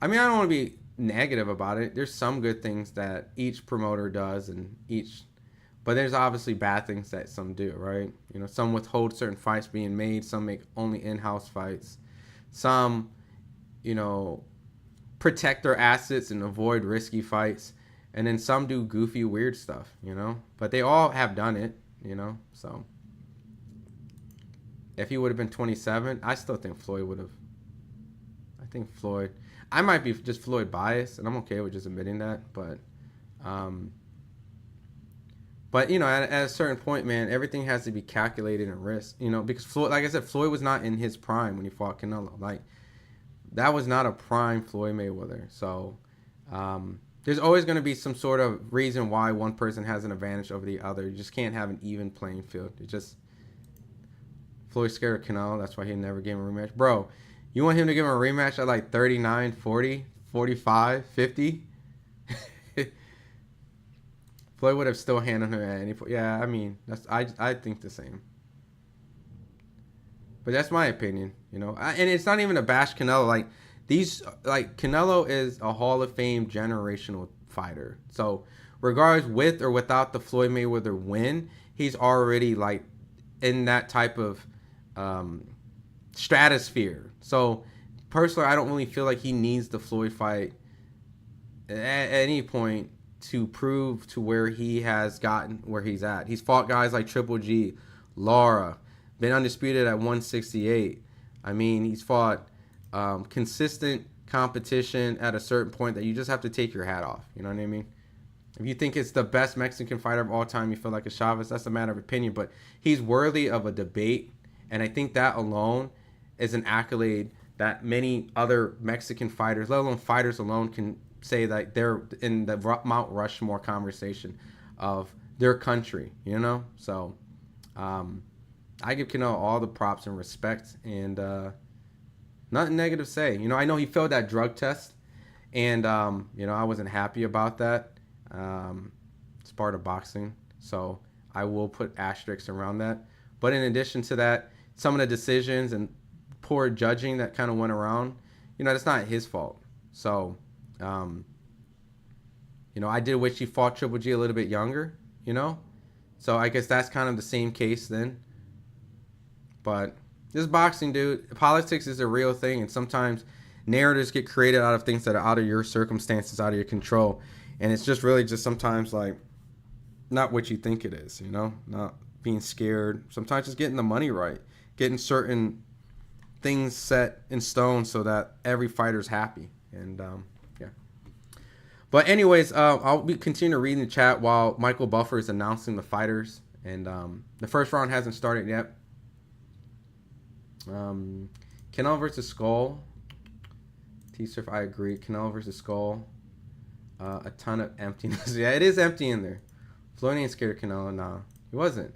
I mean, I don't want to be negative about it. There's some good things that each promoter does but there's obviously bad things that some do, right? Some withhold certain fights being made. Some make only in-house fights. Some, protect their assets and avoid risky fights. And then some do goofy, weird stuff, But they all have done it, So if he would have been 27, I still think Floyd would have. I might be just Floyd biased, and I'm okay with just admitting that. But at a certain point, man, everything has to be calculated and risk. Because Floyd, like I said, Floyd was not in his prime when he fought Canelo. Like, that was not a prime Floyd Mayweather. So there's always going to be some sort of reason why one person has an advantage over the other. You just can't have an even playing field. Floyd's scared of Canelo. That's why he never gave him a rematch. Bro, you want him to give him a rematch at like 39, 40, 45, 50? Floyd would have still handled him at any point. Yeah, I mean, I think the same. But that's my opinion, and it's not even a bash Canelo. Canelo is a Hall of Fame generational fighter. So regardless, with or without the Floyd Mayweather win, he's already in that type of stratosphere. So personally, I don't really feel like he needs the Floyd fight at any point to prove to where he has gotten where he's at. He's fought guys like Triple G, Lara, been undisputed at 168. I mean, he's fought consistent competition at a certain point that you just have to take your hat off. You know what I mean? If you think it's the best Mexican fighter of all time, you feel like a Chavez, that's a matter of opinion. But he's worthy of a debate, and I think that alone is an accolade that many other Mexican fighters, let alone fighters alone, can say that they're in the Mount Rushmore conversation of their country, So I give Canelo all the props and respect, and nothing negative to say. I know he failed that drug test, and I wasn't happy about that. It's part of boxing, so I will put asterisks around that. But in addition to that, some of the decisions and poor judging that kind of went around, you know, that's not his fault. So, you know, I did wish he fought Triple G a little bit younger, you know. So I guess that's kind of the same case then. But this boxing, dude, politics is a real thing, and sometimes narratives get created out of things that are out of your circumstances, out of your control. And it's just really just sometimes like not what you think it is, you know, not being scared. Sometimes just getting the money right, getting certain things set in stone so that every fighter's happy. And yeah. But anyways, I'll be continue reading the chat while Michael Buffer is announcing the fighters. And the first round hasn't started yet. Canelo versus Skull. T-Surf, I agree. Canelo versus Skull. A ton of emptiness. Yeah, it is empty in there. Floyd ain't scared of Canelo. Nah, he wasn't.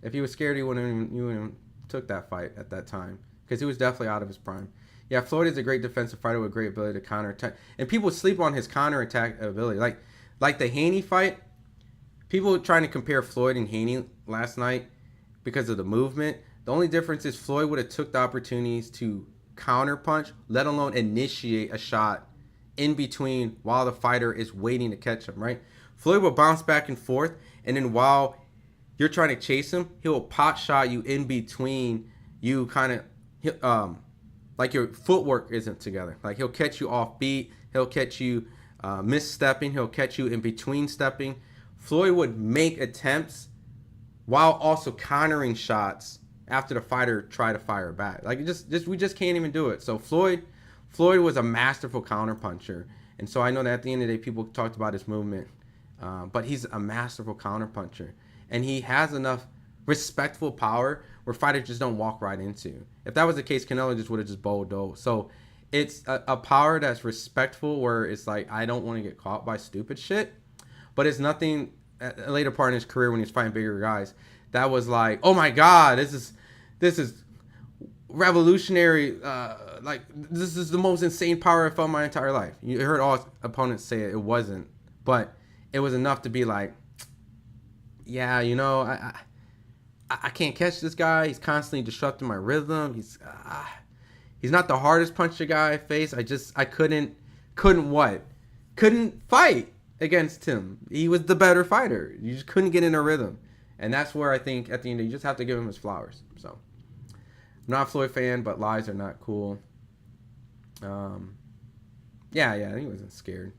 If he was scared, he wouldn't even took that fight at that time, because he was definitely out of his prime. Yeah, Floyd is a great defensive fighter with great ability to counterattack, and people sleep on his counterattack ability. Like the Haney fight, people trying to compare Floyd and Haney last night because of the movement. The only difference is Floyd would have took the opportunities to counter punch, let alone initiate a shot in between while the fighter is waiting to catch him, right? Floyd will bounce back and forth, and then while you're trying to chase him, he'll pot shot you in between. You kind of, like your footwork isn't together. Like he'll catch you off beat, he'll catch you misstepping, he'll catch you in between stepping. Floyd would make attempts while also countering shots after the fighter tried to fire back. Like we just can't even do it. So Floyd was a masterful counterpuncher, and so I know that at the end of the day, people talked about his movement, but he's a masterful counterpuncher, and he has enough respectful power where fighters just don't walk right into. If that was the case, Canelo just would have just bowled. So it's a power that's respectful, where it's like, I don't want to get caught by stupid shit, but it's nothing at a later part in his career when he's fighting bigger guys that was like, oh my God, this is revolutionary. Like, this is the most insane power I felt in my entire life. You heard all opponents say it. It wasn't, but it was enough to be like, yeah, you know, I can't catch this guy. He's constantly disrupting my rhythm. He's not the hardest puncher guy I face. I couldn't fight against him. He was the better fighter. You just couldn't get in a rhythm. And that's where I think at the end, you just have to give him his flowers. So I'm not a Floyd fan, but lies are not cool. Yeah, he wasn't scared.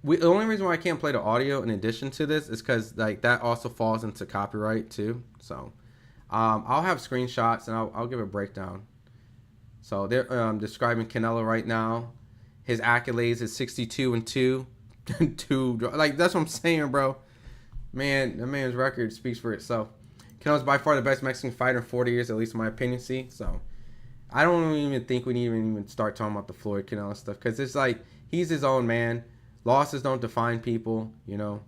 The only reason why I can't play the audio in addition to this is because like that also falls into copyright too. So I'll have screenshots and I'll give a breakdown. So they're describing Canelo right now. His accolades is 62-2. Like, that's what I'm saying, bro. Man, that man's record speaks for itself. Canelo's by far the best Mexican fighter in 40 years, at least in my opinion. See, so I don't even think we need to even start talking about the Floyd Canelo stuff, because it's like he's his own man. Losses don't define people, you know.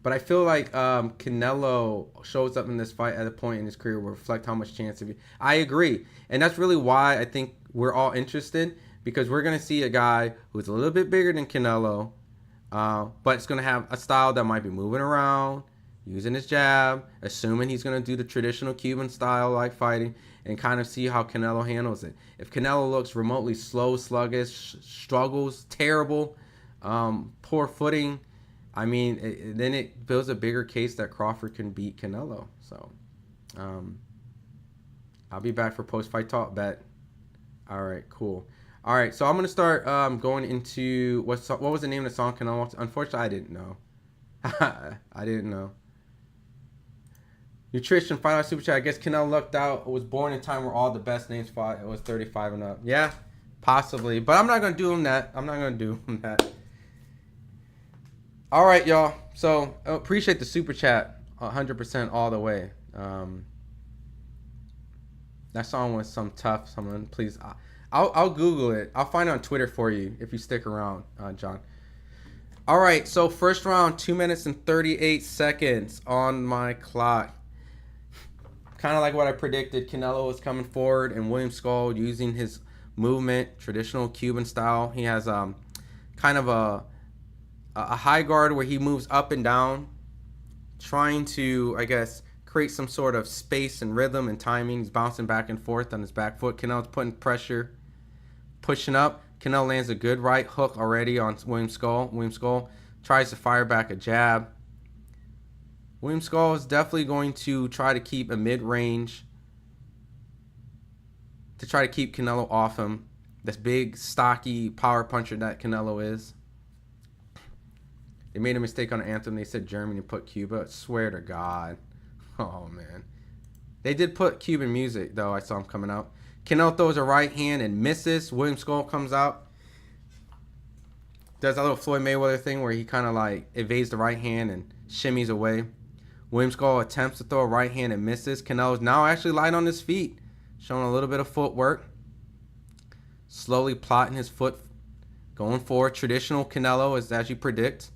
But I feel like Canelo shows up in this fight at a point in his career will reflect how much chance of. I agree, and that's really why I think we're all interested, because we're gonna see a guy who's a little bit bigger than Canelo, but it's gonna have a style that might be moving around, using his jab, assuming he's gonna do the traditional Cuban style like fighting, and kind of see how Canelo handles it. If Canelo looks remotely slow, sluggish, struggles, terrible, poor footing, I mean, then it builds a bigger case that Crawford can beat Canelo. So, I'll be back for post-fight talk, bet. All right, cool. All right, so I'm going to start going into, what was the name of the song Canelo? Unfortunately, I didn't know. I didn't know. Nutrition, final super chat. I guess Canelo lucked out. It was born in time where all the best names fought. It was 35 and up. Yeah, possibly. But I'm not going to do him that. All right, y'all. So, appreciate the super chat 100% all the way. That song was some tough. Someone, please. I'll Google it. I'll find it on Twitter for you if you stick around, John. All right, so first round, 2 minutes and 38 seconds on my clock. Kind of like what I predicted. Canelo was coming forward, and William Scull using his movement, traditional Cuban style. He has kind of a high guard where he moves up and down trying to, I guess, create some sort of space and rhythm and timing. He's bouncing back and forth on his back foot. Canelo's putting pressure, pushing up. Canelo lands a good right hook already on William Scull. William Scull tries to fire back a jab. William Scull is definitely going to try to keep a mid-range to try to keep Canelo off him. This big, stocky power puncher that Canelo is. They made a mistake on the anthem. They said Germany and put Cuba. I swear to God. Oh, man. They did put Cuban music, though. I saw him coming out. Canelo throws a right hand and misses. William Scull comes out. Does a little Floyd Mayweather thing where he kind of like evades the right hand and shimmies away. William Scull attempts to throw a right hand and misses. Canelo's now actually light on his feet, showing a little bit of footwork. Slowly plotting his foot, going forward. Traditional Canelo, as you predict.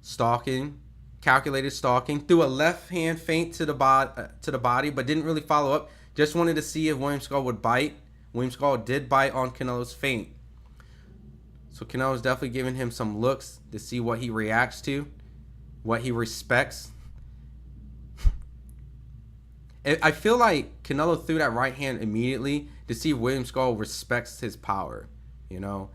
Stalking, calculated stalking. Threw a left hand feint to the body, but didn't really follow up. Just wanted to see if William Scull would bite. William Scull did bite on Canelo's feint. So Canelo's definitely giving him some looks to see what he reacts to, what he respects. I feel like Canelo threw that right hand immediately to see if William Scull respects his power, you know.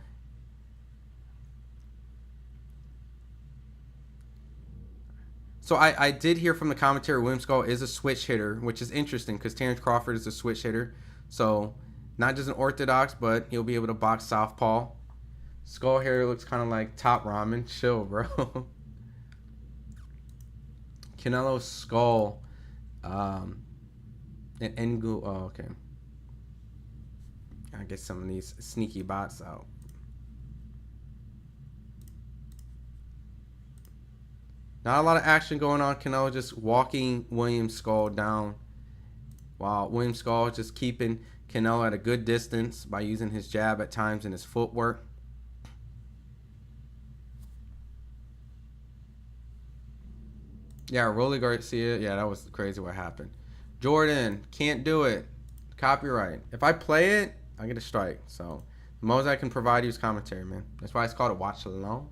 So I did hear from the commentary William Scull is a switch hitter, which is interesting because Terrence Crawford is a switch hitter. So not just an orthodox, but he'll be able to box southpaw. Skull hair looks kind of like Top Ramen. Chill, bro. Canelo Skull. And Ngu. Oh, okay. Gotta get some of these sneaky bots out. Not a lot of action going on. Canelo just walking William Scull down, while William Scull just keeping Canelo at a good distance by using his jab at times and his footwork. Yeah, Rolly Garcia. Yeah, that was crazy what happened. Jordan, can't do it. Copyright. If I play it, I get a strike. So the most I can provide you is commentary, man. That's why it's called a watch along.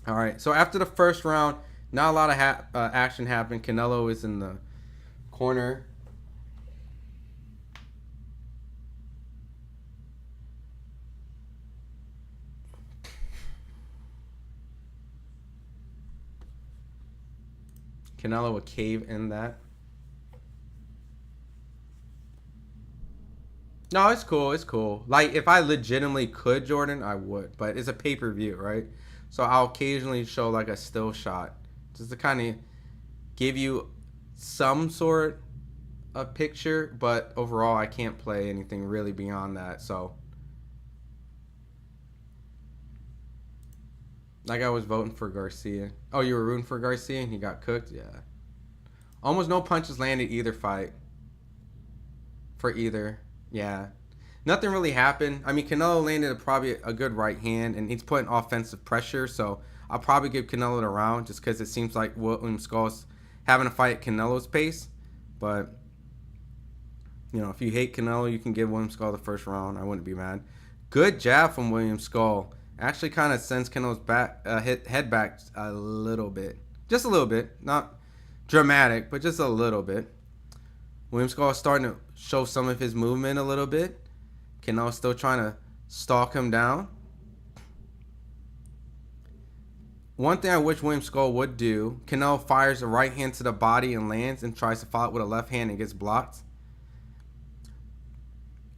All right, so after the first round, not a lot of action happened. Canelo is in the corner. Canelo would cave in that. No, it's cool. It's cool. Like, if I legitimately could, Jordan, I would. But it's a pay-per-view, right? So I'll occasionally show like a still shot just to kind of give you some sort of picture, but overall I can't play anything really beyond that. So like I was voting for Garcia. Oh, you were rooting for Garcia and he got cooked? Yeah. Almost no punches landed either fight. For either. Yeah. Nothing really happened. I mean, Canelo landed probably a good right hand, and he's putting offensive pressure, so I'll probably give Canelo the round just because it seems like William Scull's having a fight at Canelo's pace. But, you know, if you hate Canelo, you can give William Scull the first round. I wouldn't be mad. Good jab from William Scull. Actually kind of sends Canelo's head back a little bit. Just a little bit. Not dramatic, but just a little bit. William Scull is starting to show some of his movement a little bit. Canelo still trying to stalk him down. One thing I wish William Scull would do, Canelo fires a right hand to the body and lands and tries to follow it with a left hand and gets blocked.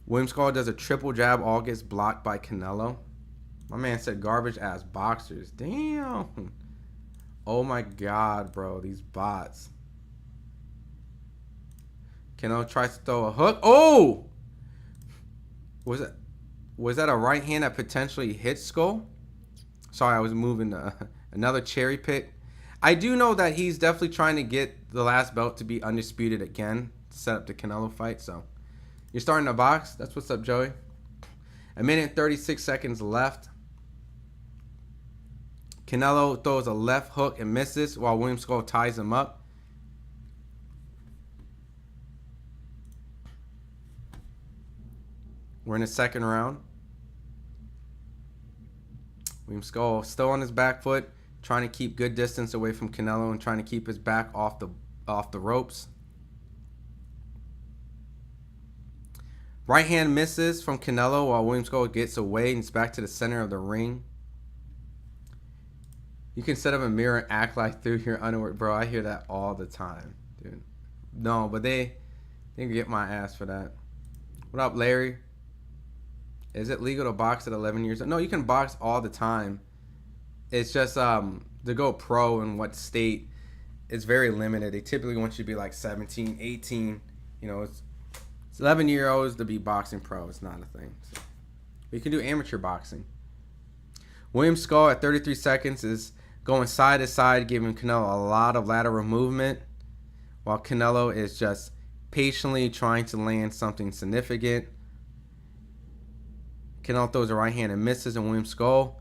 William Scull does a triple jab, all gets blocked by Canelo. My man said garbage ass boxers. Damn. Oh my God, bro. These bots. Canelo tries to throw a hook. Oh! Was that a right hand that potentially hit Skull? Sorry, I was moving another cherry pick. I do know that he's definitely trying to get the last belt to be undisputed again to set up the Canelo fight. So you're starting to box. That's what's up, Joey. A minute and 36 seconds left. Canelo throws a left hook and misses while William Scull ties him up. We're in the second round. William Scull still on his back foot, trying to keep good distance away from Canelo and trying to keep his back off the ropes. Right hand misses from Canelo while William Scull gets away and it's back to the center of the ring. You can set up a mirror and act like through your underwear. Bro, I hear that all the time, dude. No, but they can get my ass for that. What up, Larry? Is it legal to box at 11 years old? No, you can box all the time. It's just to go pro in what state, it's very limited. They typically want you to be like 17, 18. You know, it's 11-year-olds to be boxing pro. It's not a thing. So, you can do amateur boxing. William Scull at 33 seconds is going side to side, giving Canelo a lot of lateral movement, while Canelo is just patiently trying to land something significant. Canelo throws a right hand and misses, and William Scull,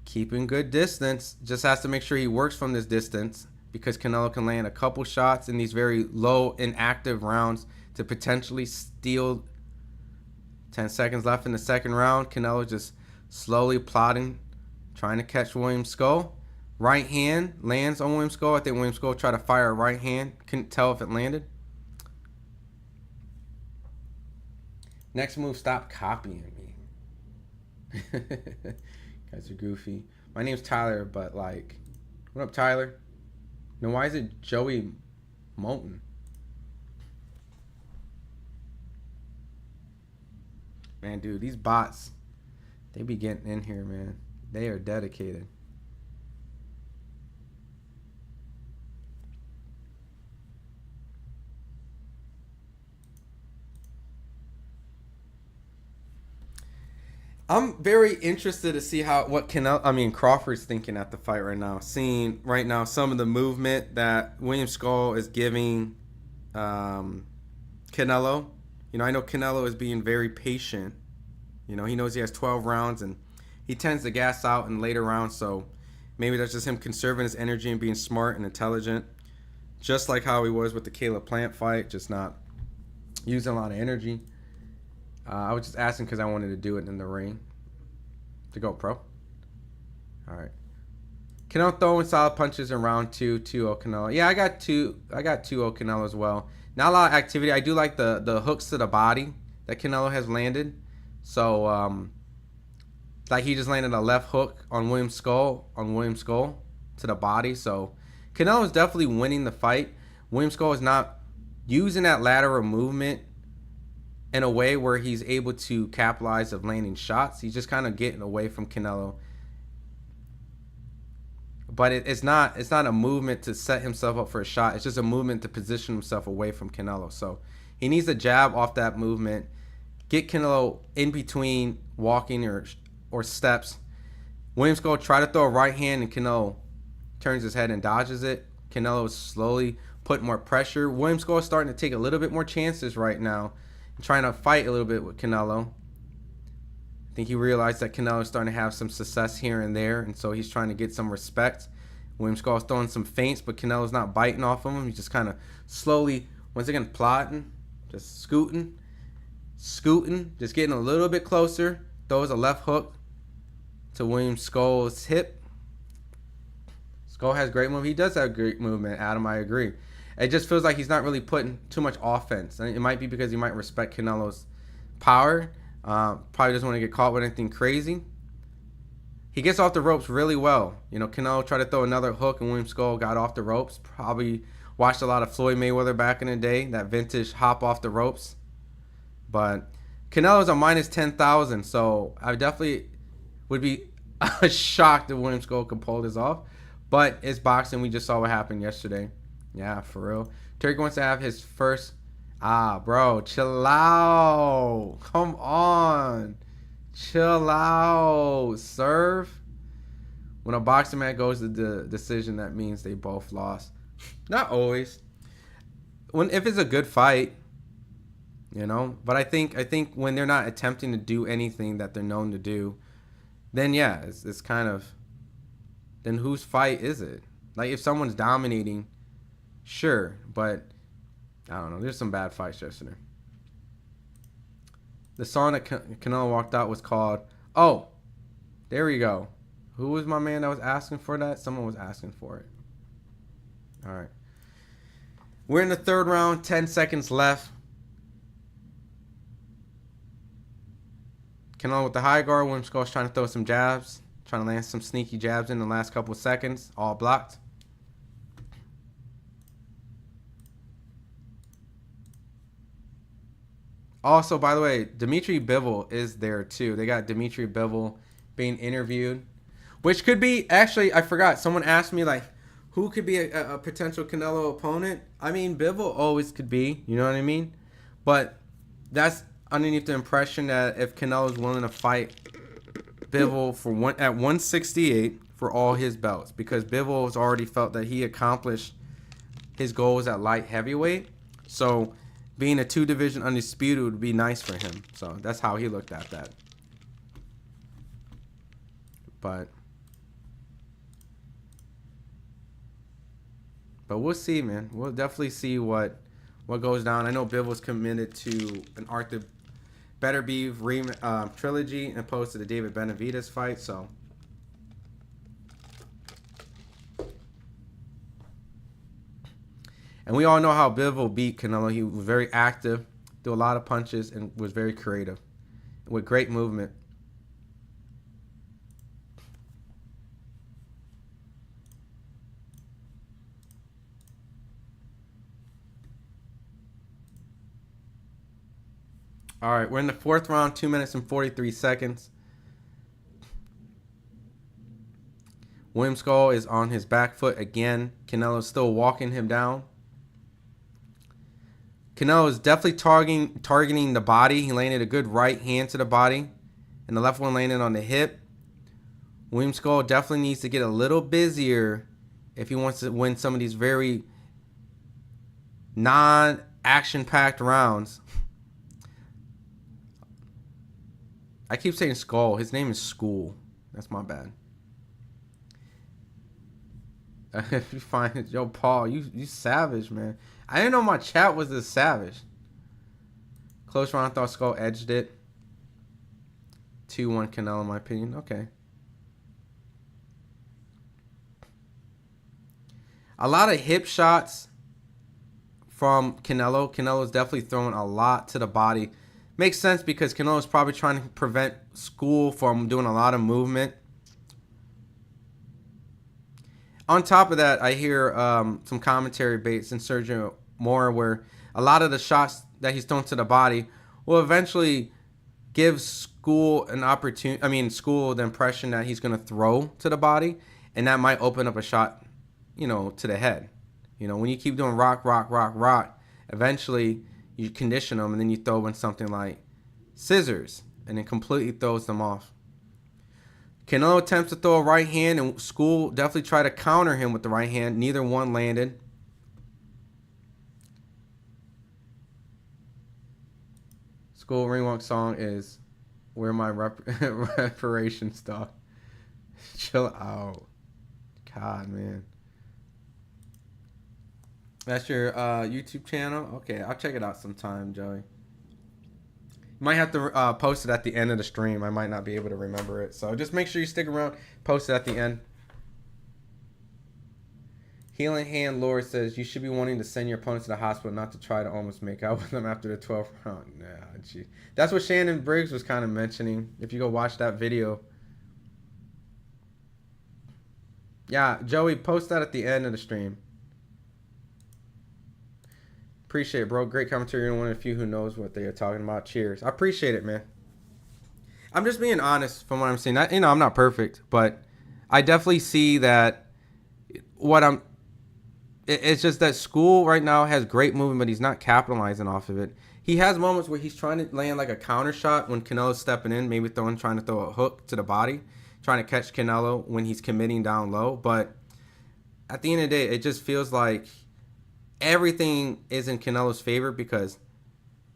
keeping good distance, just has to make sure he works from this distance because Canelo can land a couple shots in these very low inactive rounds to potentially steal. 10 seconds left in the second round. Canelo just slowly plotting, trying to catch William Scull. Right hand lands on William Scull. I think William Scull tried to fire a right hand. Couldn't tell if it landed. Next move, stop copying me. Guys are goofy. My name's Tyler, but like, what up, Tyler? Now, why is it Joey Moulton? Man, dude, these bots, they be getting in here, man. They are dedicated. I'm very interested to see what Crawford's thinking at the fight right now. Seeing right now some of the movement that William Scull is giving Canelo. You know, I know Canelo is being very patient. You know, he knows he has 12 rounds and he tends to gas out in later rounds. So maybe that's just him conserving his energy and being smart and intelligent. Just like how he was with the Caleb Plant fight, just not using a lot of energy. I was just asking because I wanted to do it in the ring to go pro. All right. Canelo throwing solid punches in round 2, 2-0 Canelo. Yeah, I got 2-0 Canelo as well. Not a lot of activity. I do like the hooks to the body that Canelo has landed. So, like he just landed a left hook on William Scull to the body. So, Canelo is definitely winning the fight. William Scull is not using that lateral movement in a way where he's able to capitalize of landing shots. He's just kind of getting away from Canelo. But it's not a movement to set himself up for a shot. It's just a movement to position himself away from Canelo. So he needs to jab off that movement, get Canelo in between walking or steps. William Scull try to throw a right hand and Canelo turns his head and dodges it. Canelo is slowly putting more pressure. William Scull is starting to take a little bit more chances right now, trying to fight a little bit with Canelo. I think he realized that Canelo is starting to have some success here and there, and so he's trying to get some respect. William Scull is throwing some feints, but Canelo's not biting off of him. He's just kind of slowly, once again, plotting, just scooting, just getting a little bit closer. Throws a left hook to William Scull's hip. Scull has great movement. He does have great movement, Adam, I agree. It just feels like he's not really putting too much offense. It might be because he might respect Canelo's power. Probably doesn't want to get caught with anything crazy. He gets off the ropes really well. You know, Canelo tried to throw another hook and William Scull got off the ropes. Probably watched a lot of Floyd Mayweather back in the day, that vintage hop off the ropes. But Canelo's a minus 10,000, so I definitely would be shocked if William Scull could pull this off. But it's boxing. We just saw what happened yesterday. Yeah, for real. Turkey wants to have his first... bro, chill out. Come on. Chill out. Serve. When a boxing man goes to the decision, that means they both lost. Not always. If it's a good fight, you know. But I think when they're not attempting to do anything that they're known to do, then yeah, it's kind of... Then whose fight is it? Like if someone's dominating... Sure, but I don't know. There's some bad fights yesterday. The song that Canelo walked out was called, There we go. Who was my man that was asking for that? Someone was asking for it. All right. We're in the third round. 10 seconds left. Canelo with the high guard. William Scull trying to throw some jabs. Trying to land some sneaky jabs in the last couple of seconds. All blocked. Also, by the way, Dimitri Bivol is there too. They got Dimitri Bivol being interviewed. Which could be, actually, I forgot. Someone asked me, like, who could be a potential Canelo opponent? I mean, Bivol always could be. You know what I mean? But that's underneath the impression that if Canelo's willing to fight Bivol at 168 for all his belts, because Bivol has already felt that he accomplished his goals at light heavyweight. So being a 2-division undisputed would be nice for him. So that's how he looked at that. But we'll see, man. We'll definitely see what goes down. I know Bivol's committed to an Arthur Beterbiev trilogy opposed to the David Benavidez fight. So and we all know how Bivol beat Canelo. He was very active, threw a lot of punches, and was very creative with great movement. All right, we're in the fourth round, 2 minutes and 43 seconds. William Scull is on his back foot again. Canelo's still walking him down. Canelo is definitely targeting the body. He landed a good right hand to the body, and the left one landed on the hip. William Scull definitely needs to get a little busier if he wants to win some of these very non-action-packed rounds. I keep saying Skull. His name is School. That's my bad. If you find it, yo, Paul, you savage, man. I didn't know my chat was this savage. Close round, I thought Skull edged it. 2-1 Canelo, in my opinion. Okay. A lot of hip shots from Canelo. Canelo's definitely throwing a lot to the body. Makes sense because Canelo's probably trying to prevent School from doing a lot of movement. On top of that, I hear some commentary baits in Sergio Mora where a lot of the shots that he's thrown to the body will eventually give School an opportunity. I mean, School the impression that he's going to throw to the body, and that might open up a shot, you know, to the head. You know, when you keep doing rock, eventually you condition them, and then you throw in something like scissors, and it completely throws them off. Canelo attempts to throw a right hand, and School definitely tried to counter him with the right hand. Neither one landed. School ringwalk song is "Where My Reparations Dog." Chill out. God, man. That's your YouTube channel? Okay, I'll check it out sometime, Joey. You might have to post it at the end of the stream. I might not be able to remember it. So just make sure you stick around. Post it at the end. Healing Hand Lord says, you should be wanting to send your opponent to the hospital, not to try to almost make out with them after the 12th round. Nah, gee. That's what Shannon Briggs was kind of mentioning. If you go watch that video. Yeah, Joey, post that at the end of the stream. Appreciate it, bro. Great commentary. You're one of the few who knows what they are talking about. Cheers. I appreciate it, man. I'm just being honest from what I'm seeing. I'm not perfect, but I definitely see that it's just that School right now has great movement, but he's not capitalizing off of it. He has moments where he's trying to land like a counter shot when Canelo's stepping in, maybe trying to throw a hook to the body, trying to catch Canelo when he's committing down low. But at the end of the day, it just feels like everything is in Canelo's favor because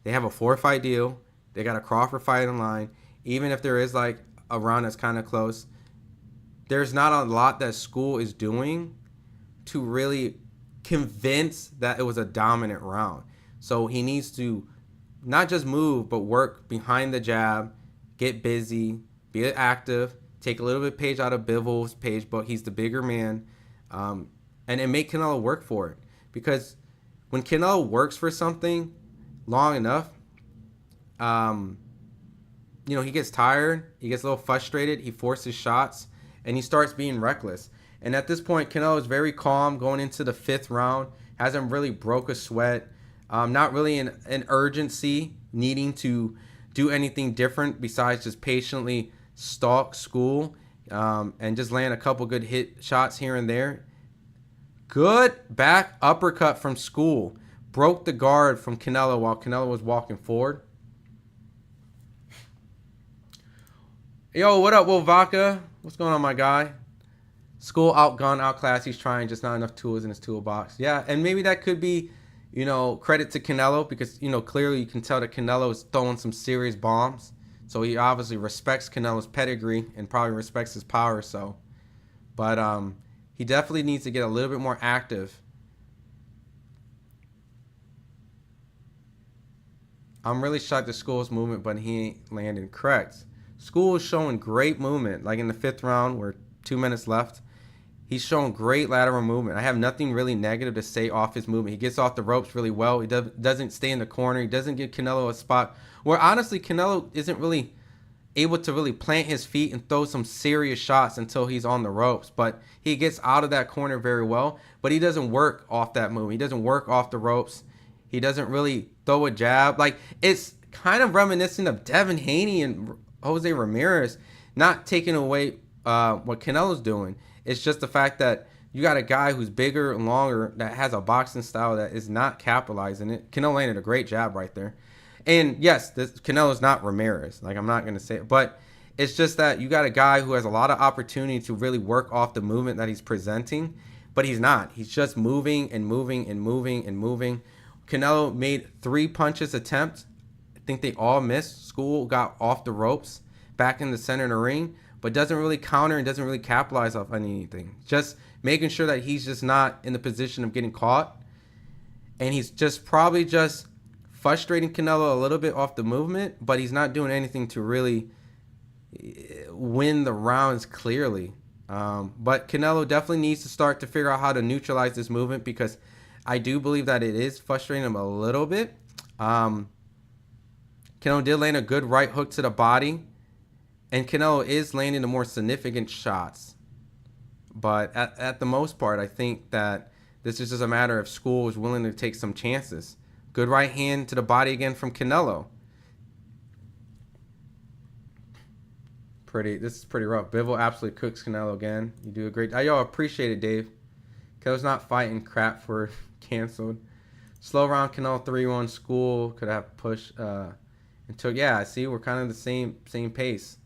they have a 4-fight deal. They got a Crawford fight in line. Even if there is like a round that's kind of close, there's not a lot that School is doing to really convince that it was a dominant round. So he needs to not just move, but work behind the jab, get busy, be active, take a little bit page out of Bivol's page, but he's the bigger man, and make Canelo work for it. Because when Canelo works for something long enough, he gets tired, he gets a little frustrated, he forces shots, and he starts being reckless. And at this point, Canelo is very calm going into the 5th round, hasn't really broke a sweat, not really an urgency, needing to do anything different besides just patiently stalk Scull, and just land a couple good hit shots here and there. Good back uppercut from Scull. Broke the guard from Canelo while Canelo was walking forward. Yo, what up, Wolvaka? What's going on, my guy? Scull outgunned, outclassed. He's trying, just not enough tools in his toolbox. Yeah, and maybe that could be, credit to Canelo, because, clearly you can tell that Canelo is throwing some serious bombs. So he obviously respects Canelo's pedigree and probably respects his power. But he definitely needs to get a little bit more active. I'm really shocked at Scull's movement, but he ain't landing correct. Scull is showing great movement, like in the 5th round where 2 minutes left. He's showing great lateral movement. I have nothing really negative to say off his movement. He gets off the ropes really well. He doesn't stay in the corner. He doesn't give Canelo a spot where, honestly, Canelo isn't really able to really plant his feet and throw some serious shots until he's on the ropes. But he gets out of that corner very well. But he doesn't work off that movement. He doesn't work off the ropes. He doesn't really throw a jab. Like, it's kind of reminiscent of Devin Haney and Jose Ramirez, not taking away what Canelo's doing. It's just the fact that you got a guy who's bigger and longer that has a boxing style that is not capitalizing it. Canelo landed a great jab right there. And yes, Canelo's not Ramirez. Like, I'm not going to say it. But it's just that you got a guy who has a lot of opportunity to really work off the movement that he's presenting. But he's not. He's just moving and moving and moving and moving. Canelo made 3 punches attempt. I think they all missed. Scull got off the ropes back in the center of the ring, but doesn't really counter and doesn't really capitalize off anything. Just making sure that he's just not in the position of getting caught. And he's just probably just frustrating Canelo a little bit off the movement, but he's not doing anything to really win the rounds clearly. But Canelo definitely needs to start to figure out how to neutralize this movement, because I do believe that it is frustrating him a little bit. Canelo did land a good right hook to the body, and Canelo is landing the more significant shots. But at the most part, I think that this is just a matter of Scull is willing to take some chances. Good right hand to the body again from Canelo. This is pretty rough. Bivol absolutely cooks Canelo again. You do a great... Yo, appreciate it, Dave. Canelo's not fighting crap for canceled. Slow round, Canelo 3-1. Scull could have pushed and took... Yeah, see, we're kind of the same pace.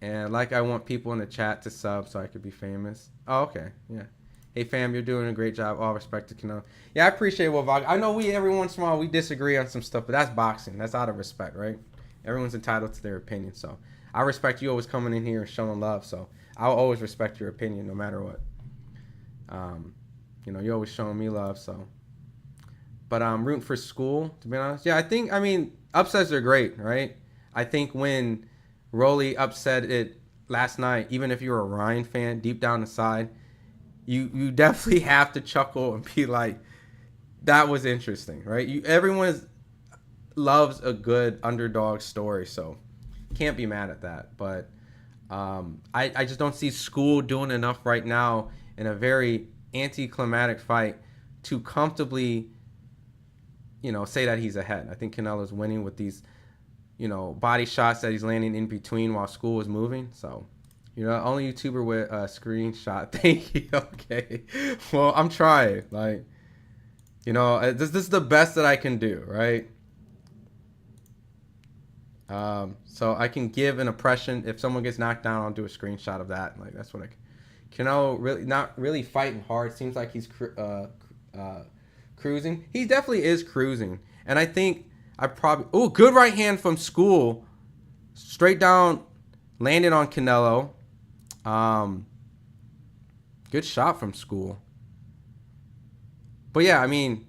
And like, I want people in the chat to sub so I could be famous. Oh, okay. Yeah. Hey, fam, you're doing a great job. All respect to Canelo. Yeah, I appreciate what Vog. I know every once in a while we disagree on some stuff, but that's boxing. That's out of respect, right? Everyone's entitled to their opinion. So I respect you always coming in here and showing love. So I'll always respect your opinion no matter what. You're always showing me love. So, but I'm rooting for Scull, to be honest. Yeah, I mean, upsets are great, right? I think when Rolly upset it last night, even if you're a Ryan fan, deep down inside, you definitely have to chuckle and be like, that was interesting, right? Everyone loves a good underdog story, so can't be mad at that. But I just don't see Scull doing enough right now in a very anticlimactic fight to comfortably, say that he's ahead. I think Canelo's winning with these, body shots that he's landing in between while Scull is moving. So, only YouTuber with a screenshot. Thank you. Okay. Well, I'm trying. Like, this is the best that I can do, right? So I can give an impression. If someone gets knocked down, I'll do a screenshot of that. Like, that's what Canelo really not really fighting hard. Seems like he's cruising. He definitely is cruising. And I think good right hand from Scull, straight down, landed on Canelo. Good shot from Scull. But yeah, I mean,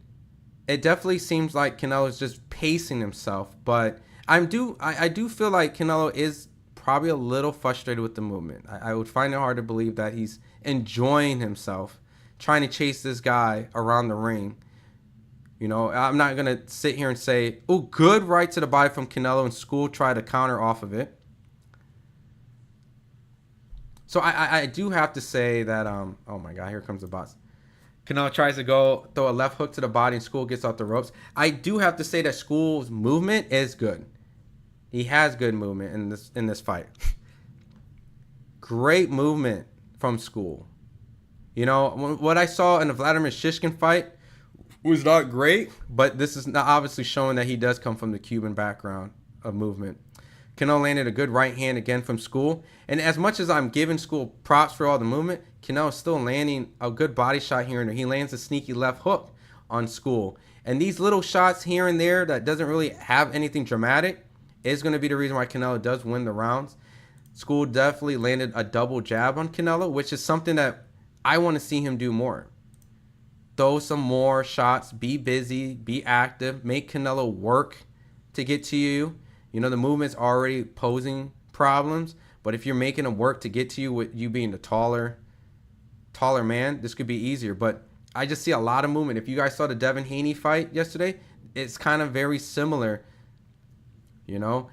it definitely seems like Canelo's just pacing himself. But I do feel like Canelo is probably a little frustrated with the movement. I would find it hard to believe that he's enjoying himself trying to chase this guy around the ring. You know, I'm not going to sit here and say, oh, good right to the body from Canelo, and Scull try to counter off of it. So I do have to say that, oh my God, here comes the boss. Canelo tries to go throw a left hook to the body and Scull gets off the ropes. I do have to say that Scull's movement is good. He has good movement in this fight. Great movement from Scull. You know, what I saw in the Vladimir Shishkin fight was not great, but this is not obviously showing that he does come from the Cuban background of movement. Canelo landed a good right hand again from Scull. And as much as I'm giving Scull props for all the movement, Canelo's still landing a good body shot here and there. He lands a sneaky left hook on Scull. And these little shots here and there that doesn't really have anything dramatic is going to be the reason why Canelo does win the rounds. Scull definitely landed a double jab on Canelo, which is something that I want to see him do more. Throw some more shots, be busy, be active, make Canelo work to get to you. You know, the movement's already posing problems, but if you're making him work to get to you with you being the taller man, this could be easier. But I just see a lot of movement. If you guys saw the Devin Haney fight yesterday, it's kind of very similar. You know,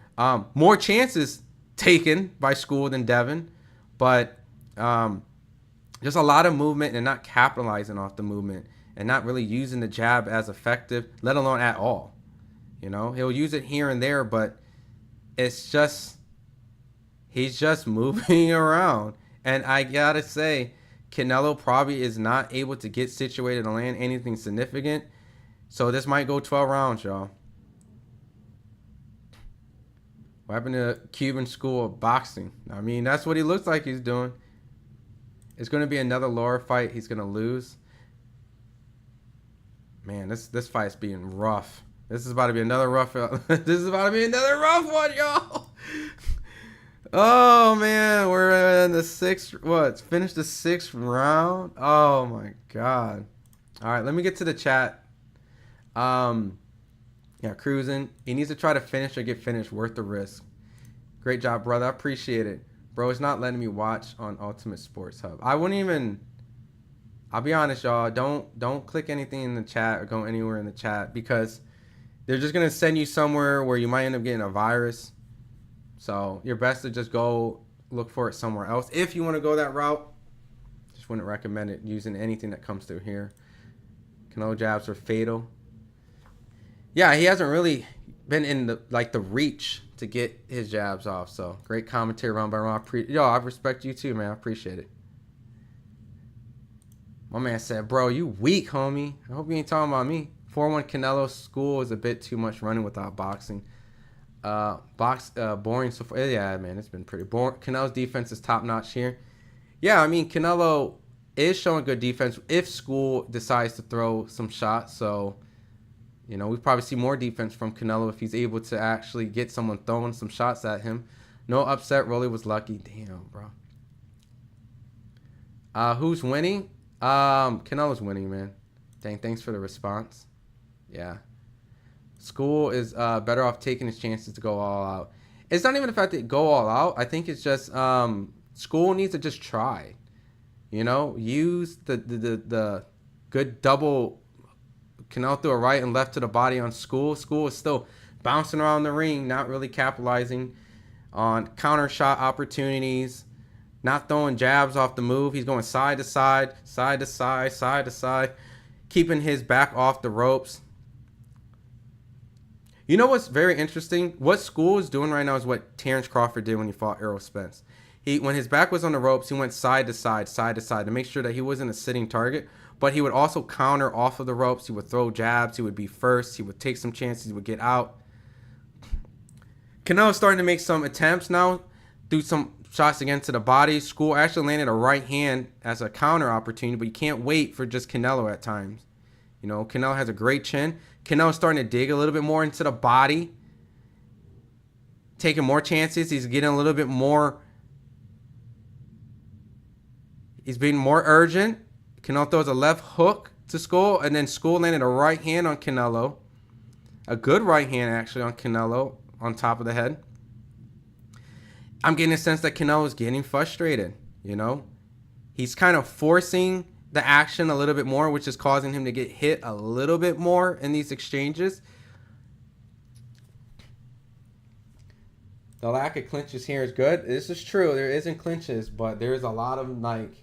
more chances taken by Scull than Devin, but there's a lot of movement and not capitalizing off the movement and not really using the jab as effective, let alone at all. You know, he'll use it here and there, but it's just, he's just moving around. And I gotta say, Canelo probably is not able to get situated to land anything significant. So this might go 12 rounds, y'all. What happened to Cuban school of boxing? I mean, that's what he looks like he's doing. It's going to be another lower fight. He's going to lose. Man, this fight's being rough. This is about to be another rough. This is about to be another rough one, y'all. Oh man, we're in the sixth. What? Finished the sixth round. Oh my God. All right, let me get to the chat. Yeah, cruising. He needs to try to finish or get finished. Worth the risk. Great job, brother. I appreciate it. Bro, it's not letting me watch on Ultimate Sports Hub. I wouldn't even... I'll be honest, y'all. Don't click anything in the chat or go anywhere in the chat because they're just going to send you somewhere where you might end up getting a virus. So you're best to just go look for it somewhere else. If you want to go that route, just wouldn't recommend it using anything that comes through here. Canelo jabs are fatal. Yeah, he hasn't really been in the reach to get his jabs off. So great commentary round by round. Yo, I respect you too, man. I appreciate it. My man said, bro, you weak, homie. I hope you ain't talking about me. 4-1 Canelo Scull is a bit too much running without boxing. Boring so far. Yeah, man, it's been pretty boring. Canelo's defense is top notch here. Yeah, I mean, Canelo is showing good defense if Scull decides to throw some shots. So, you know, we probably see more defense from Canelo if he's able to actually get someone throwing some shots at him. No upset. Rolly was lucky. Damn, bro. Who's winning? Canelo's winning, man. Dang, thanks for the response. Yeah. Scull is better off taking his chances to go all out. It's not even the fact that go all out. I think it's just Scull needs to just try. You know, use the good double. Canelo threw a right and left to the body on Scull. Scull is still bouncing around the ring, not really capitalizing on counter shot opportunities, not throwing jabs off the move. He's going side to side, side to side, side to side, keeping his back off the ropes. You know what's very interesting? What Scull is doing right now is what Terrence Crawford did when he fought Errol Spence. When his back was on the ropes, he went side to side to make sure that he wasn't a sitting target. But he would also counter off of the ropes. He would throw jabs. He would be first. He would take some chances. He would get out. Canelo's starting to make some attempts now. Do some shots again to the body. Scull actually landed a right hand as a counter opportunity, but you can't wait for just Canelo at times. You know, Canelo has a great chin. Canelo's starting to dig a little bit more into the body. Taking more chances. He's getting a little bit more... He's being more urgent. Canelo throws a left hook to Scull, and then Scull landed a right hand on Canelo. A good right hand, actually, on Canelo. on top of the head. I'm getting a sense that Canelo is getting frustrated, you know. He's kind of forcing the action a little bit more, which is causing him to get hit a little bit more in these exchanges. The lack of clinches here is good. This is true. There isn't clinches, but there's a lot of, like,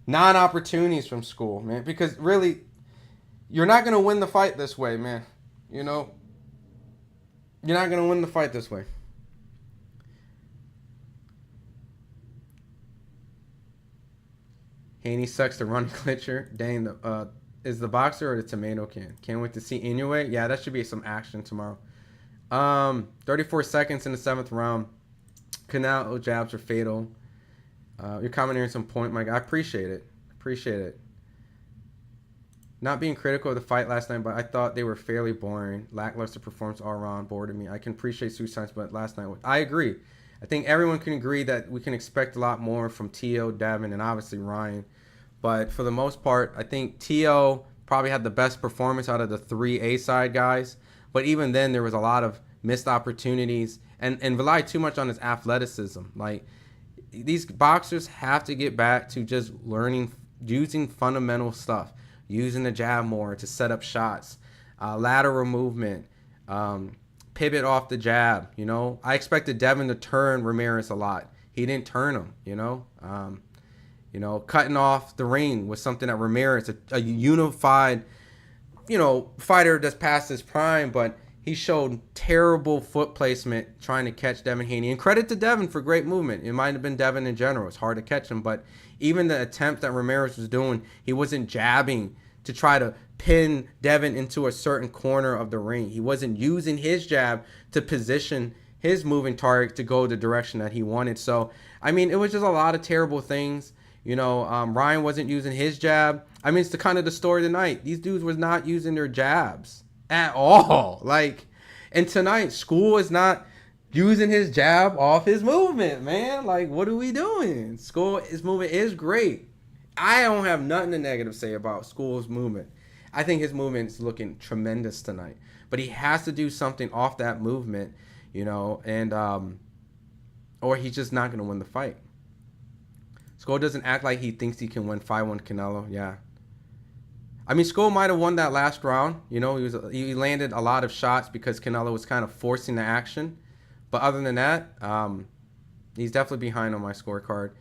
non-opportunities from Scull, man. Because, really, you're not going to win the fight this way, man. You know? You're not going to win the fight this way. Haney sucks the running clincher. Dang, is the boxer or the tomato can? Can't wait to see Inoue. Yeah, that should be some action tomorrow. 34 seconds in the 7th round. Canelo jabs are fatal. You're commenting some point, Mike. I appreciate it. Appreciate it. Not being critical of the fight last night, but I thought they were fairly boring. Lackluster performance all around, bored me. I can appreciate suicides, but last night, I agree. I think everyone can agree that we can expect a lot more from T.O., Devin, and obviously Ryan. But for the most part, I think T.O. probably had the best performance out of the 3 A-side guys. But even then, there was a lot of missed opportunities and relied too much on his athleticism. Like, these boxers have to get back to just learning, using fundamental stuff, using the jab more to set up shots, lateral movement, pivot off the jab, you know. I expected Devin to turn Ramirez a lot. He didn't turn him, you know. Cutting off the ring was something that Ramirez, a unified, fighter that's past his prime, but he showed terrible foot placement trying to catch Devin Haney. And credit to Devin for great movement. It might have been Devin in general. It's hard to catch him, but even the attempt that Ramirez was doing, he wasn't jabbing to try to pin Devin into a certain corner of the ring. He wasn't using his jab to position his moving target to go the direction that he wanted. So, I mean, it was just a lot of terrible things. Ryan wasn't using his jab. I mean, it's kind of the story of the night. These dudes was not using their jabs at all. And tonight, Scull is not using his jab off his movement, man. Like, what are we doing? His movement is great. I don't have nothing to say about Scull's movement. I think his movement is looking tremendous tonight. But he has to do something off that movement, or he's just not going to win the fight. Scull doesn't act like he thinks he can win 5-1 Canelo. Yeah. I mean, Scull might have won that last round. He landed a lot of shots because Canelo was kind of forcing the action. But other than that, he's definitely behind on my scorecard.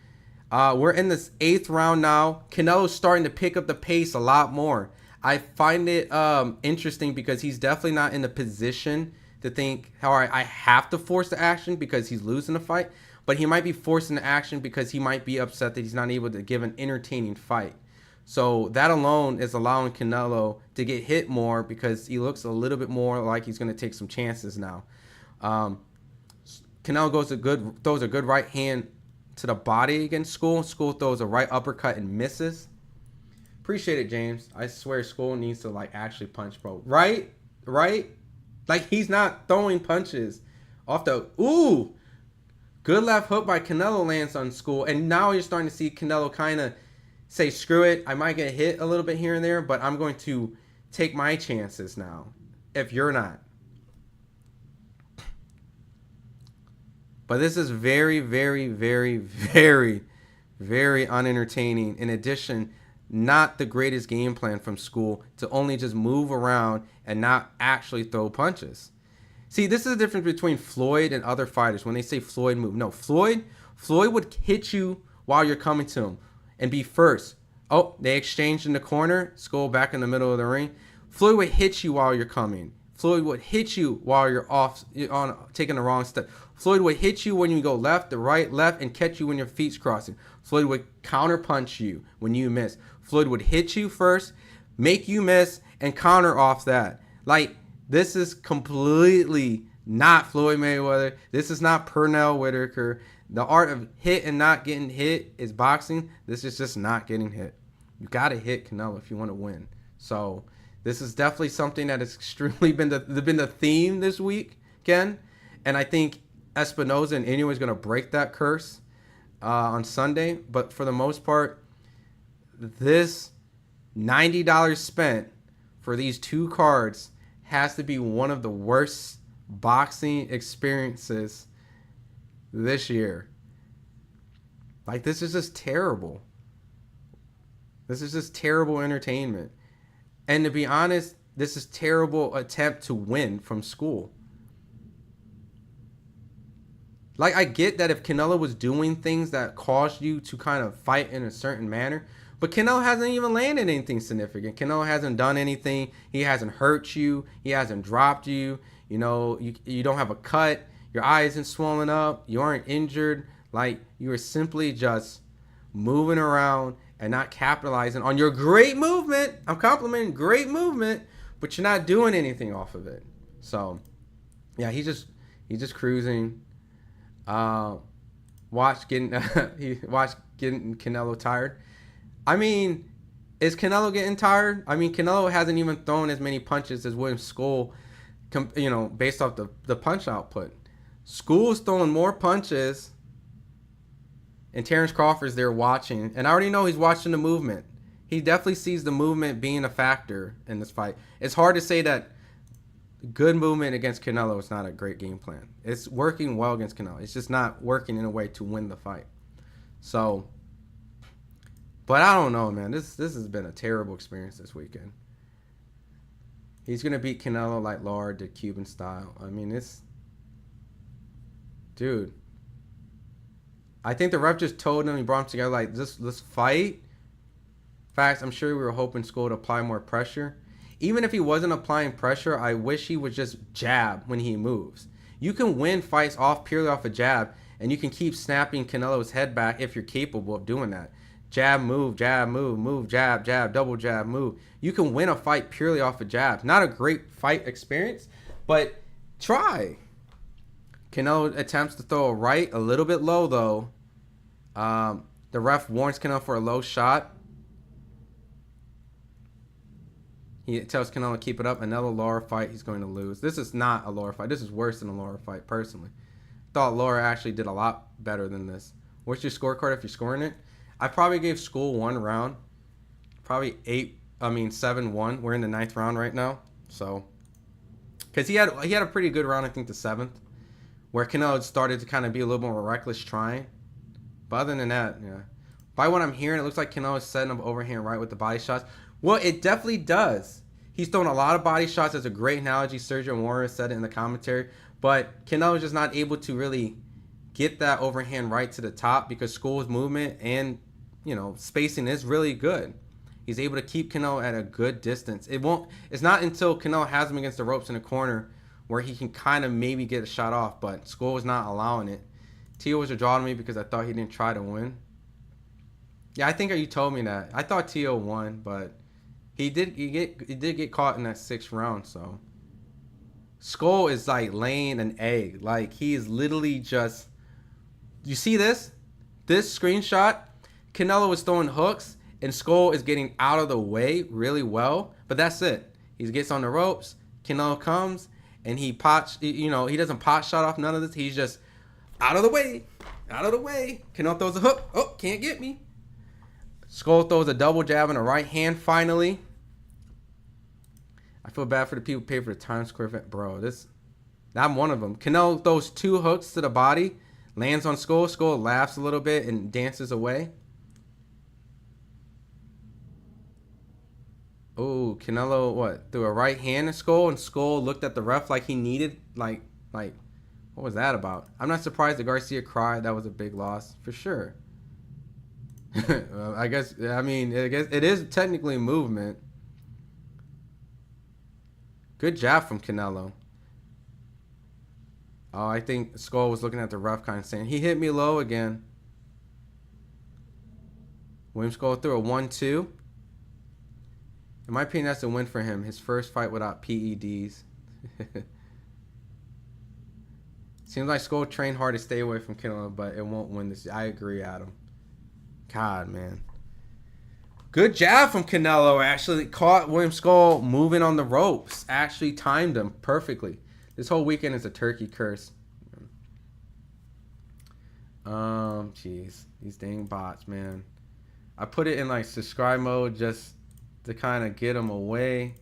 We're in this 8th round now. Canelo's starting to pick up the pace a lot more. I find it interesting because he's definitely not in the position to think, all right, I have to force the action because he's losing the fight. But he might be forcing the action because he might be upset that he's not able to give an entertaining fight. So that alone is allowing Canelo to get hit more because he looks a little bit more like he's going to take some chances now. Canelo throws a good right hand to the body against Scull. Scull throws a right uppercut and misses. Appreciate it, James. I swear Scull needs to actually punch, bro. Right? Like, he's not throwing punches off the... Ooh! Good left hook by Canelo lands on Scull. And now you're starting to see Canelo kind of say, screw it. I might get hit a little bit here and there, but I'm going to take my chances now. If you're not. But this is very, very, very, very, very unentertaining. In addition, not the greatest game plan from Scull to only just move around and not actually throw punches. See, this is the difference between Floyd and other fighters. When they say Floyd move, no, Floyd would hit you while you're coming to him and be first. Oh, they exchanged in the corner. Scull back in the middle of the ring. Floyd would hit you while you're coming. Floyd would hit you while you're taking the wrong step. Floyd would hit you when you go left, the right, left, and catch you when your feet's crossing. Floyd would counter punch you when you miss. Floyd would hit you first, make you miss, and counter off that. This is completely not Floyd Mayweather. This is not Pernell Whitaker. The art of hit and not getting hit is boxing. This is just not getting hit. You got to hit Canelo if you want to win. So this is definitely something that has extremely been the theme this week, Ken. And I think Espinoza and Inoue is going to break that curse on Sunday. But for the most part, this $90 spent for these 2 cards has to be one of the worst boxing experiences this year. Like, this is just terrible. This is just terrible entertainment. And to be honest, this is terrible attempt to win from Scull. Like, I get that if Canelo was doing things that caused you to kind of fight in a certain manner, but Canelo hasn't even landed anything significant. Canelo hasn't done anything. He hasn't hurt you. He hasn't dropped you. You know, you don't have a cut. Your eye isn't swollen up. You aren't injured. Like, you are simply just moving around and not capitalizing on your great movement. I'm complimenting great movement, but you're not doing anything off of it. So, yeah, he's just cruising. Watch getting Canelo tired. I mean, is Canelo getting tired? I mean, Canelo hasn't even thrown as many punches as William Scull, you know, based off the punch output. Skull's throwing more punches, and Terrence Crawford's there watching. And I already know he's watching the movement. He definitely sees the movement being a factor in this fight. It's hard to say that good movement against Canelo is not a great game plan. It's working well against Canelo. It's just not working in a way to win the fight. So, but I don't know, man. This has been a terrible experience this weekend. He's going to beat Canelo like Lard did Cuban style. I mean, dude. I think the ref just told him, he brought him together like, let's fight. In fact, I'm sure we were hoping Scull to apply more pressure. Even if he wasn't applying pressure, I wish he would just jab when he moves. You can win fights purely off a jab, and you can keep snapping Canelo's head back if you're capable of doing that. Jab, move, move, jab, double jab, move. You can win a fight purely off a jab. Not a great fight experience, but try. Canelo attempts to throw a right, a little bit low though. The ref warns Canelo for a low shot. He tells Canelo to keep it up. Another lower fight, he's going to lose. This is not a lower fight. This is worse than a lower fight, personally. Thought Laura actually did a lot better than this. What's your scorecard if you're scoring it? I probably gave Scull one round. Probably 7-1. We're in the 9th round right now. So, because he had a pretty good round, I think the 7th, where Canelo started to kind of be a little more reckless trying. But other than that, yeah. By what I'm hearing, it looks like Canelo is setting up overhand right with the body shots. Well, it definitely does. He's throwing a lot of body shots. That's a great analogy. Sergio Mora said it in the commentary. But Canelo's just not able to really get that overhand right to the top because Skull's movement and, you know, spacing is really good. He's able to keep Canelo at a good distance. It's not until Canelo has him against the ropes in the corner where he can kind of maybe get a shot off, but Scull was not allowing it. Tio was a draw to me because I thought he didn't try to win. Yeah, I think you told me that. I thought Tio won, but he did get caught in that 6th round, so. Scull is like laying an egg. Like, he is literally just, you see this? This screenshot, Canelo is throwing hooks, and Scull is getting out of the way really well, but that's it. He gets on the ropes, Canelo comes, and he doesn't pot shot off none of this. He's just out of the way. Canelo throws a hook. Oh, can't get me. Scull throws a double jab and a right hand finally. I feel bad for the people who pay for the Times Square event. Bro, I'm one of them. Canelo throws 2 hooks to the body, lands on Scull. Scull laughs a little bit and dances away. Oh, Canelo, threw a right hand to Scull, and Scull looked at the ref like he needed, like, what was that about? I'm not surprised that Garcia cried. That was a big loss, for sure. I guess it is technically movement. Good jab from Canelo. Oh, I think Scull was looking at the ref kind of saying, he hit me low again. William Scull threw a 1-2. In my opinion, that's a win for him. His first fight without PEDs. Seems like Scull trained hard to stay away from Canelo, but it won't win this. I agree, Adam. God, man. Good jab from Canelo. Actually caught William Scull moving on the ropes. Actually timed him perfectly. This whole weekend is a turkey curse. Jeez. These dang bots, man. I put it in like subscribe mode just to kind of get them away.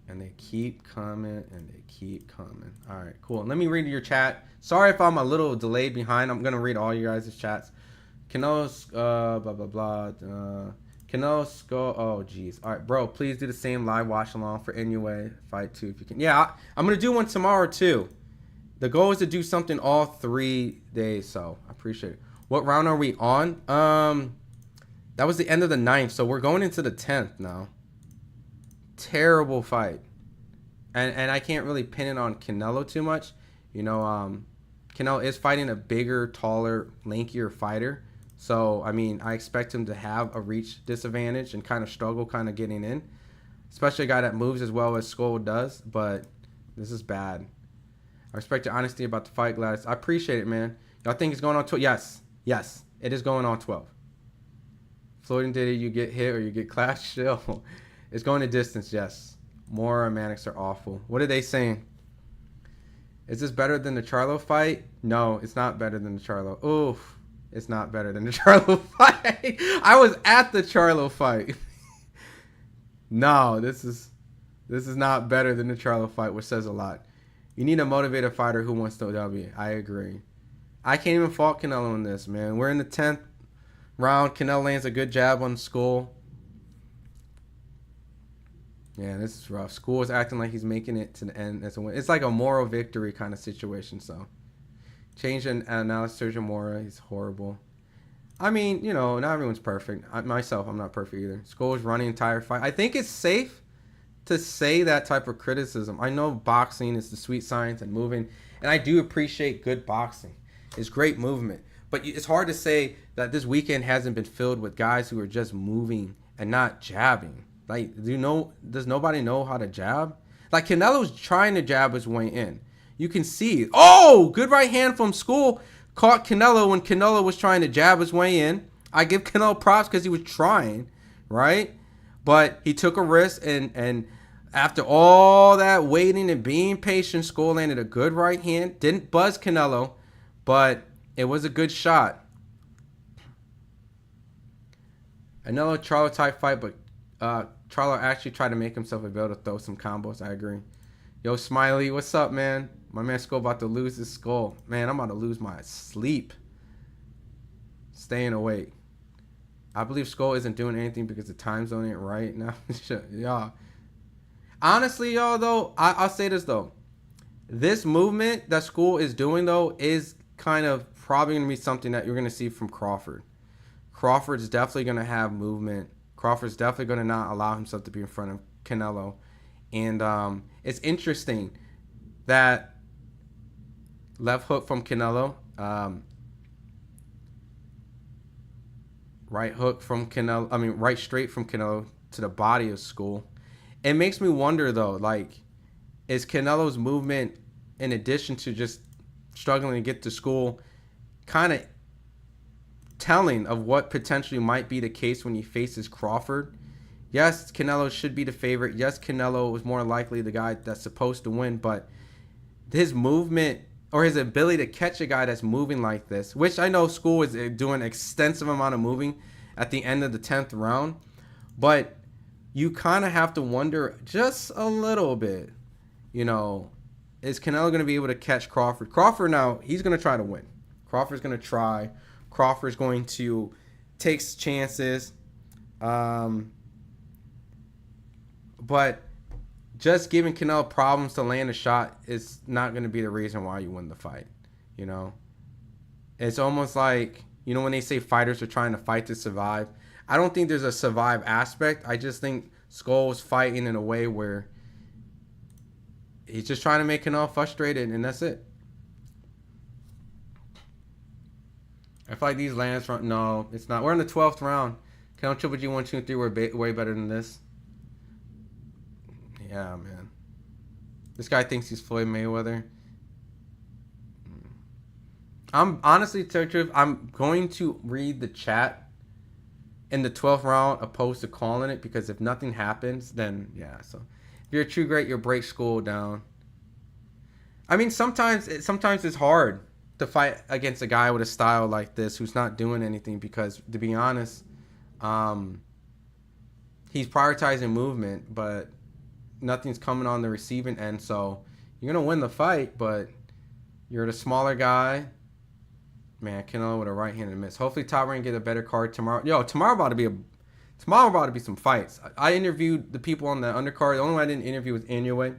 And they keep coming, and they keep coming. All right, cool. Let me read your chat. Sorry if I'm a little delayed behind. I'm going to read all you guys' chats. Canelo's, blah, blah, blah. Canelo Scull. Oh, jeez. All right, bro, please do the same live watch along for NUA Fight 2 if you can. Yeah, I'm going to do one tomorrow, too. The goal is to do something all 3 days, so I appreciate it. What round are we on? That was the end of the 9th, so we're going into the 10th now. Terrible fight. And I can't really pin it on Canelo too much. You know, Canelo is fighting a bigger, taller, lankier fighter. So, I mean, I expect him to have a reach disadvantage and kind of struggle kind of getting in. Especially a guy that moves as well as Scull does. But this is bad. I respect your honesty about the fight, Gladys. I appreciate it, man. Y'all think it's going on 12? Yes. Yes. It is going on 12. Floyd and Diddy, you get hit or you get clashed? Chill. It's going to distance, yes. Mora and Mannix are awful. What are they saying? Is this better than the Charlo fight? No, it's not better than the Charlo. Oof. It's not better than the Charlo fight. I was at the Charlo fight. No, this is not better than the Charlo fight, which says a lot. You need a motivated fighter who wants to W. I agree. I can't even fault Canelo in this, man. We're in the 10th round. Canelo lands a good jab on Scull. Yeah, this is rough. Scull is acting like he's making it to the end as a win. It's like a moral victory kind of situation, so. Change an analysis, Sergio Mora. He's horrible. I mean, you know, not everyone's perfect. Myself, I'm not perfect either. Scull is running the entire fight. I think it's safe to say that type of criticism. I know boxing is the sweet science and moving, and I do appreciate good boxing. It's great movement. But it's hard to say that this weekend hasn't been filled with guys who are just moving and not jabbing. Like, does nobody know how to jab? Like, Canelo's trying to jab his way in. You can see. Oh, good right hand from Scull. Caught Canelo when Canelo was trying to jab his way in. I give Canelo props because he was trying, right? But he took a risk, and after all that waiting and being patient, Scull landed a good right hand. Didn't buzz Canelo, but it was a good shot. Another Charlo type fight, but Charlo actually tried to make himself available to throw some combos. I agree. Yo, Smiley, what's up, man? My man Scull about to lose his skull. Man, I'm about to lose my sleep. Staying awake. I believe Scull isn't doing anything because the time zone ain't right now. Y'all. Honestly, y'all, though, I'll say this, though. This movement that Scull is doing, though, is kind of probably going to be something that you're going to see from Crawford. Crawford's definitely going to have movement. Crawford's definitely going to not allow himself to be in front of Canelo. And it's interesting that left hook from Canelo, right hook from Canelo, right straight from Canelo to the body of Scull. It makes me wonder, though, like, is Canelo's movement, in addition to just struggling to get to Scull, kind of telling of what potentially might be the case when he faces Crawford? Yes, Canelo should be the favorite. Yes, Canelo was more likely the guy that's supposed to win, but his movement or his ability to catch a guy that's moving like this, which I know Scull is doing extensive amount of moving at the end of the 10th round, but you kind of have to wonder just a little bit, you know, is Canelo going to be able to catch Crawford? Crawford now, he's going to try to win. Crawford's going to try. Crawford's going to take chances. But just giving Canelo problems to land a shot is not going to be the reason why you win the fight, you know? It's almost like, you know, when they say fighters are trying to fight to survive, I don't think there's a survive aspect. I just think Scull was fighting in a way where he's just trying to make Canelo frustrated, and that's it. I feel like these lands from... No, it's not. We're in the 12th round. Canelo Triple G 1, 2, and 3 were way better than this. Yeah, man. This guy thinks he's Floyd Mayweather. I'm honestly, to tell you the truth, I'm going to read the chat in the 12th round opposed to calling it, because if nothing happens, then yeah. So if you're a true great, you'll break Scull down. I mean, sometimes it's hard to fight against a guy with a style like this who's not doing anything, because to be honest, he's prioritizing movement, but nothing's coming on the receiving end. So you're gonna win the fight, but you're the smaller guy. Man, Canelo with a right-handed miss. Hopefully, Top Rank get a better card tomorrow. Yo, tomorrow about to be some fights. I interviewed the people on the undercard. The only one I didn't interview was Inoue,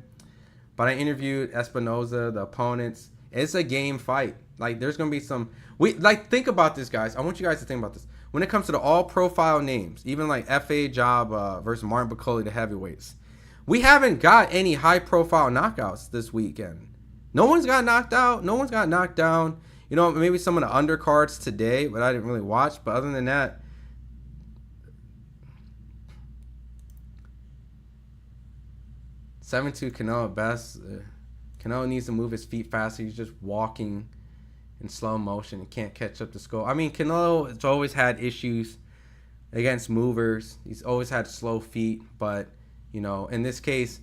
but I interviewed Espinoza, the opponents. It's a game fight. Like, there's gonna be some. Think about this, guys. I want you guys to think about this. When it comes to the all-profile names, even like F.A. Job versus Martin Bakole, the heavyweights, we haven't got any high-profile knockouts this weekend. No one's got knocked out. No one's got knocked down. You know, maybe some of the undercards today, but I didn't really watch. But other than that, 7-2 Canelo best. Canelo needs to move his feet faster. He's just walking in slow motion and can't catch up to Scull. I mean, Canelo has always had issues against movers. He's always had slow feet. But, you know, in this case,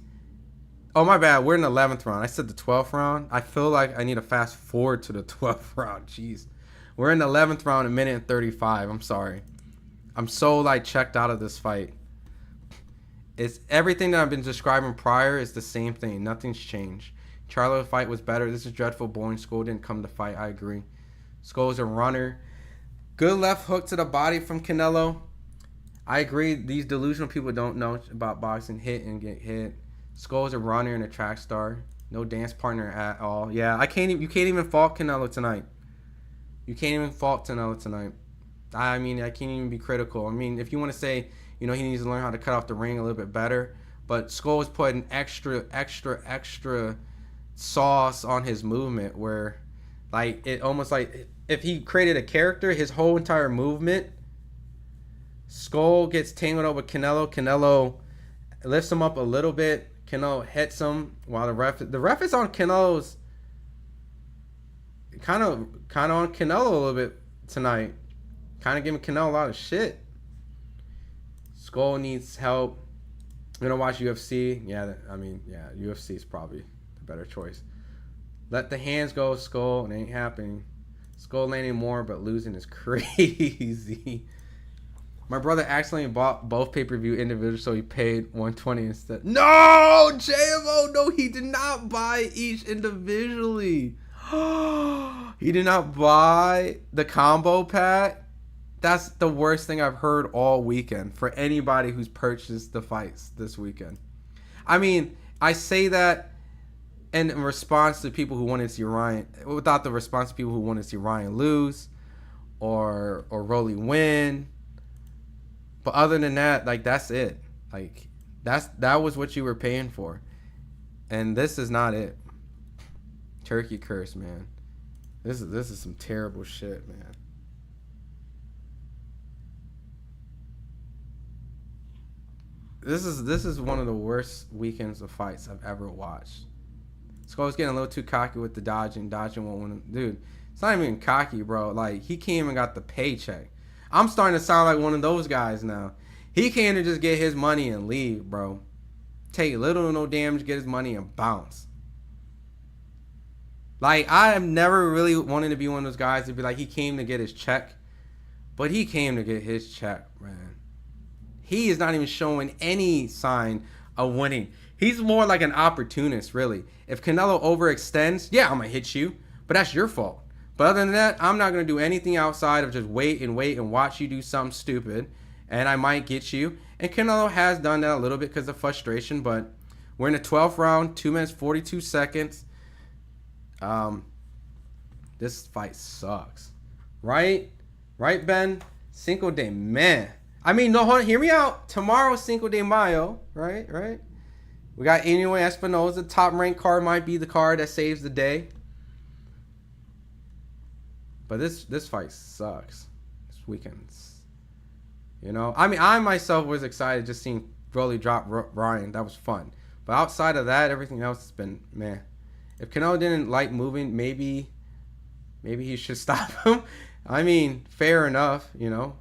oh, my bad. We're in the 11th round. I said the 12th round. I feel like I need to fast forward to the 12th round. Jeez. We're in the 11th round, a minute and 35. I'm sorry. I'm so, like, checked out of this fight. It's everything that I've been describing prior is the same thing. Nothing's changed. Charlo's fight was better. This is dreadful. Boring. Scull didn't come to fight. I agree. Scull is a runner. Good left hook to the body from Canelo. I agree. These delusional people don't know about boxing. Hit and get hit. Scull is a runner and a track star. No dance partner at all. Yeah, you can't even fault Canelo tonight. You can't even fault Canelo tonight. I mean, I can't even be critical. I mean, if you want to say, you know, he needs to learn how to cut off the ring a little bit better, but Scull is putting extra sauce on his movement where, like, it almost like if he created a character, his whole entire movement, Scull gets tangled up with Canelo. Canelo lifts him up a little bit. Canelo hits him while the ref is on Canelo's kind of on Canelo a little bit tonight. Kind of giving Canelo a lot of shit. Scull needs help. I'm gonna watch UFC. Yeah, UFC is probably the better choice. Let the hands go, Scull. It ain't happening. Scull landing more, but losing is crazy. My brother accidentally bought both pay-per-view individually, so he paid $120 instead. No, JMO, no, he did not buy each individually. He did not buy the combo pack. That's the worst thing I've heard all weekend for anybody who's purchased the fights this weekend. I mean, I say that in response to people who wanted to see Ryan, without the response to people who wanted to see Ryan lose or Rolly win. But other than that, like, that's it. Like, that was what you were paying for. And this is not it. Turkey curse, man. This is some terrible shit, man. This is one of the worst weekends of fights I've ever watched. Skull's getting a little too cocky with the dodging won't win. Dude, it's not even cocky, bro. Like, he came and got the paycheck. I'm starting to sound like one of those guys now. He came to just get his money and leave, bro. Take little or no damage, get his money and bounce. Like, I have never really wanted to be one of those guys to be like, he came to get his check. But he came to get his check, man. He is not even showing any sign of winning. He's more like an opportunist, really. If Canelo overextends, yeah, I'm going to hit you. But that's your fault. But other than that, I'm not going to do anything outside of just wait and watch you do something stupid. And I might get you. And Canelo has done that a little bit because of frustration. But we're in the 12th round, 2 minutes, 42 seconds. This fight sucks. Right? Right, Ben? Cinco de Mayo. I mean, no, hold on, hear me out. Tomorrow's Cinco de Mayo, right? We got Inoue Espinoza. Top ranked card might be the card that saves the day. But this fight sucks. This weekend's, you know. I mean, I myself was excited just seeing Broly drop Ryan. That was fun. But outside of that, everything else has been meh. If Canelo didn't like moving, maybe he should stop him. I mean, fair enough, you know.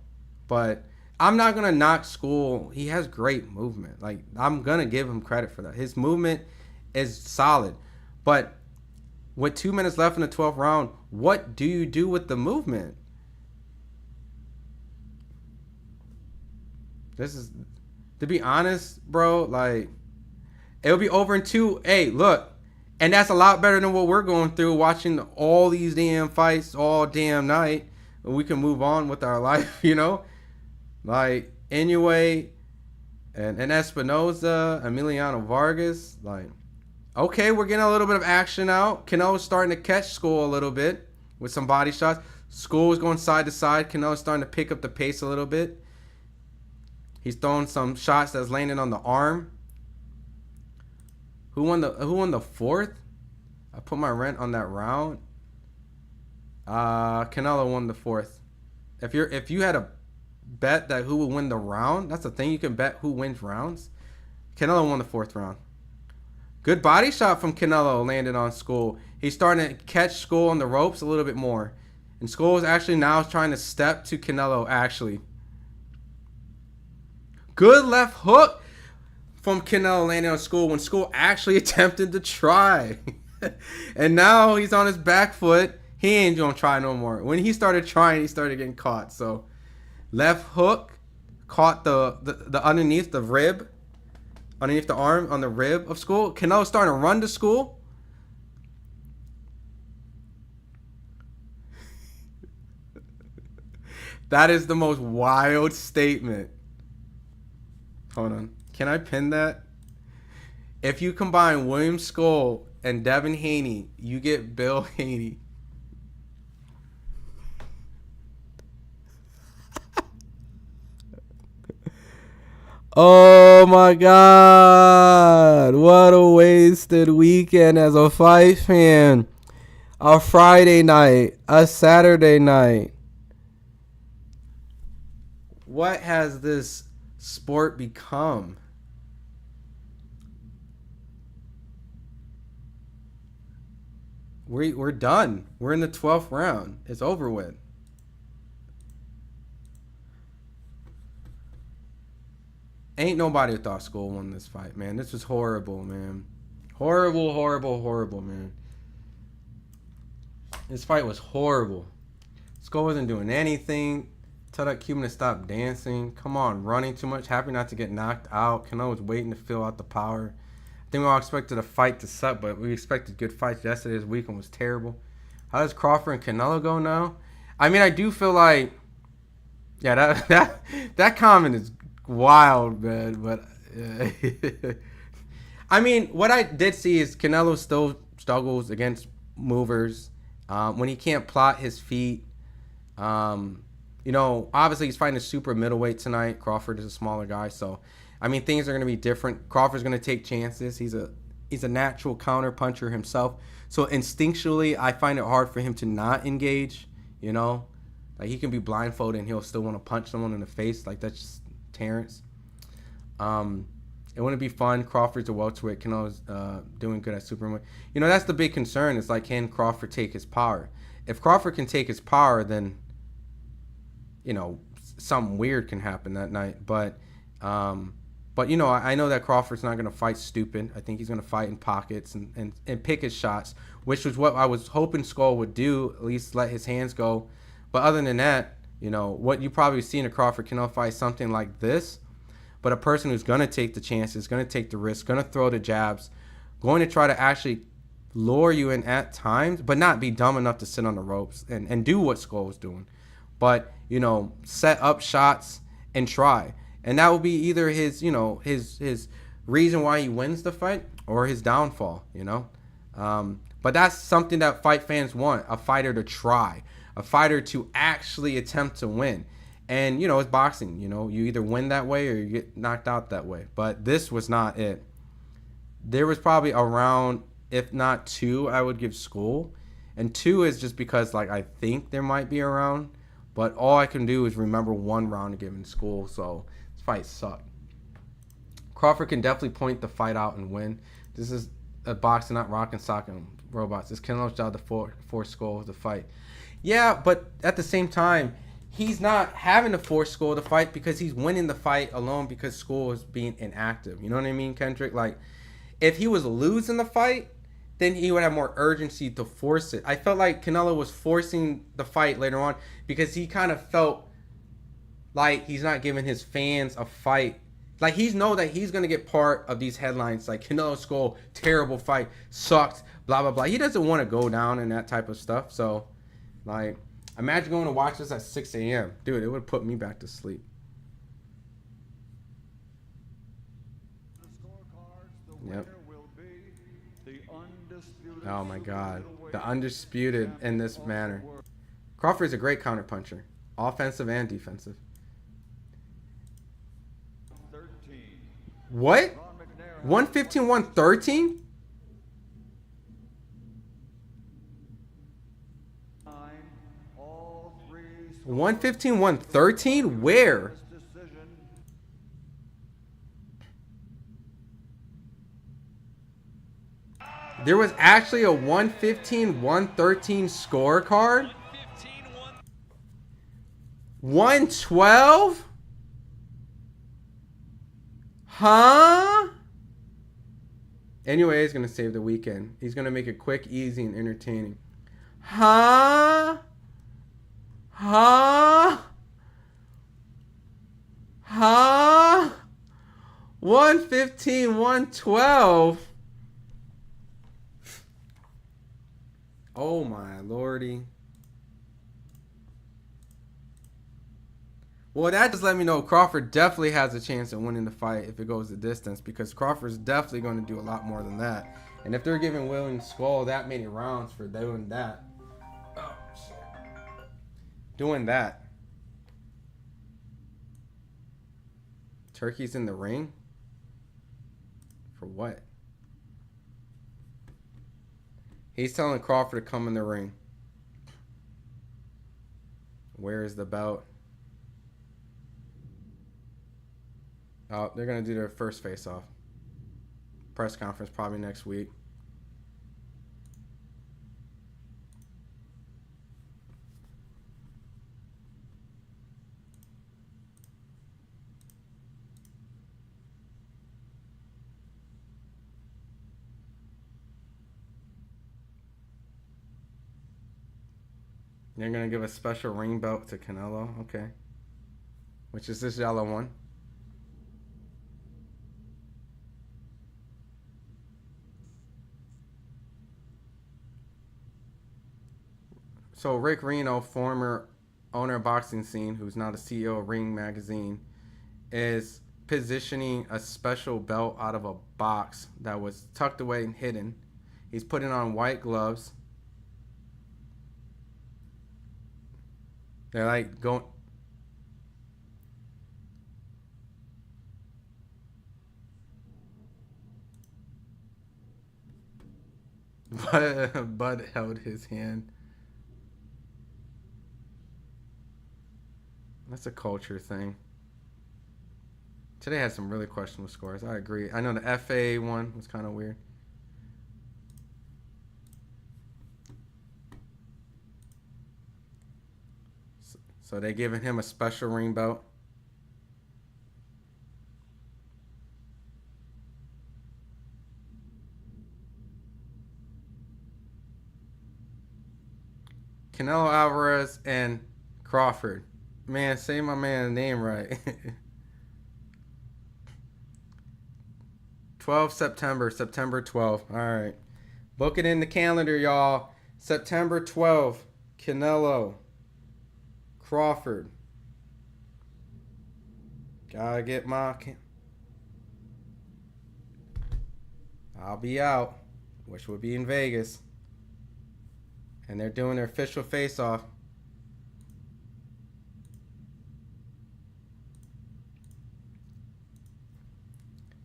But I'm not going to knock Scull. He has great movement. Like, I'm going to give him credit for that. His movement is solid. But with 2 minutes left in the 12th round, what do you do with the movement? This is, to be honest, bro, like, It'll be over in 2. Hey, look. And that's a lot better than what we're going through, watching all these damn fights all damn night. We can move on with our life, you know? Like, anyway, and Espinoza, Emiliano Vargas, like, okay, we're getting a little bit of action out. Canelo's starting to catch Scull a little bit with some body shots. Scull is going side to side. Canelo's starting to pick up the pace a little bit. He's throwing some shots that's landing on the arm. Who won the fourth? I put my rent on that round. Canelo won the fourth. If you had a bet that who will win the round, that's the thing, you can bet who wins rounds. Canelo won the fourth round. Good body shot from Canelo landed on Scull. He's starting to catch Scull on the ropes a little bit more. And Scull is actually now trying to step to Canelo, actually. Good left hook from Canelo landing on Scull when Scull actually attempted to try. And now he's on his back foot. He ain't gonna try no more. When he started trying, he started getting caught. So left hook caught the underneath the rib, underneath the arm on the rib of Scull. Canelo's starting to run to Scull. That is the most wild statement. Hold on. Can I pin that? If you combine William Scull and Devin Haney, you get Bill Haney. Oh my God. What a wasted weekend as a fight fan. A Friday night, a Saturday night. What has this sport become? We're done. We're in the 12th round. It's over with. Ain't nobody thought Scull won this fight, man. This was horrible, man. Horrible, horrible, horrible, man. This fight was horrible. Scull wasn't doing anything. Tell that Cuban to stop dancing. Come on, running too much. Happy not to get knocked out. Canelo was waiting to fill out the power. I think we all expected a fight to suck, but we expected good fights. Yesterday's weekend was terrible. How does Crawford and Canelo go now? I mean, I do feel like, yeah, that comment is wild, man. But I mean, what I did see is Canelo still struggles against movers when he can't plot his feet. You know, obviously he's fighting a super middleweight tonight. Crawford is a smaller guy, so I mean things are going to be different. Crawford's going to take chances. He's a natural counter puncher himself. So instinctually, I find it hard for him to not engage. You know, like he can be blindfolded and he'll still want to punch someone in the face. Like that's just Terrence. It wouldn't be fun. Crawford's a welterweight. Canelo's doing good at supermiddleweight. You know, that's the big concern. It's like, can Crawford take his power? If Crawford can take his power, then you know, something weird can happen that night. But you know, I know that Crawford's not going to fight stupid. I think he's going to fight in pockets and pick his shots, which was what I was hoping Scull would do, at least let his hands go. But other than that, you know, what you probably see in a Crawford-Canelo fight is something like this. But a person who's going to take the chances, going to take the risk, going to throw the jabs, going to try to actually lure you in at times, but not be dumb enough to sit on the ropes and do what Scull was doing. But, you know, set up shots and try. And that will be either his, you know, his reason why he wins the fight or his downfall, you know. But that's something that fight fans want, a fighter to try, a fighter to actually attempt to win. And, you know, it's boxing, you know. You either win that way or you get knocked out that way. But this was not it. There was probably a round, if not two, I would give Scull. And two is just because, like, I think there might be a round. But all I can do is remember one round to give in Scull, so this fight sucked. Crawford can definitely point the fight out and win. This is a boxing, not rock and sock and robots. It's Canelo's job to force Scull to fight. Yeah, but at the same time, he's not having to force Scull to fight because he's winning the fight alone because Scull is being inactive. You know what I mean, Kendrick? Like, if he was losing the fight, then he would have more urgency to force it. I felt like Canelo was forcing the fight later on because he kind of felt like he's not giving his fans a fight Like, he's know that he's going to get part of these headlines. Like, Canelo Scull, terrible fight, sucked, blah, blah, blah. He doesn't want to go down in that type of stuff. So, like, imagine going to watch this at 6 a.m. Dude, it would put me back to sleep. Yep. Oh, my God. The undisputed in this manner. Crawford's a great counterpuncher. Offensive and defensive. What? 115, 113? $115, 113? Where? There was actually a 115, 113 scorecard? 112? Huh? Anyway, he's going to save the weekend. He's going to make it quick, easy, and entertaining. Huh? Huh? Huh? 115, 112? Oh my lordy. Well, that just let me know Crawford definitely has a chance of winning the fight if it goes the distance, because Crawford's definitely going to do a lot more than that. And if they're giving William Scull that many rounds for doing that, oh shit, doing that. Turkey's in the ring? For what? He's telling Crawford to come in the ring. Where is the belt? Oh, they're going to do their first face-off. Press conference probably next week. They're going to give a special ring belt to Canelo. Okay. Which is this yellow one. So Rick Reno, former owner of Boxing Scene, who's now the CEO of Ring Magazine, is positioning a special belt out of a box that was tucked away and hidden. He's putting on white gloves. They're like going... Bud held his hand. That's a culture thing. Today had some really questionable scores. I agree. I know the FA one was kind of weird. So they giving him a special ring belt. Canelo Alvarez and Crawford. Man, say my man's name right. 12 September 12th. All right. Book it in the calendar, y'all. September 12th. Canelo. Crawford. Gotta get my... I'll be out. Which will be in Vegas. And they're doing their official face-off.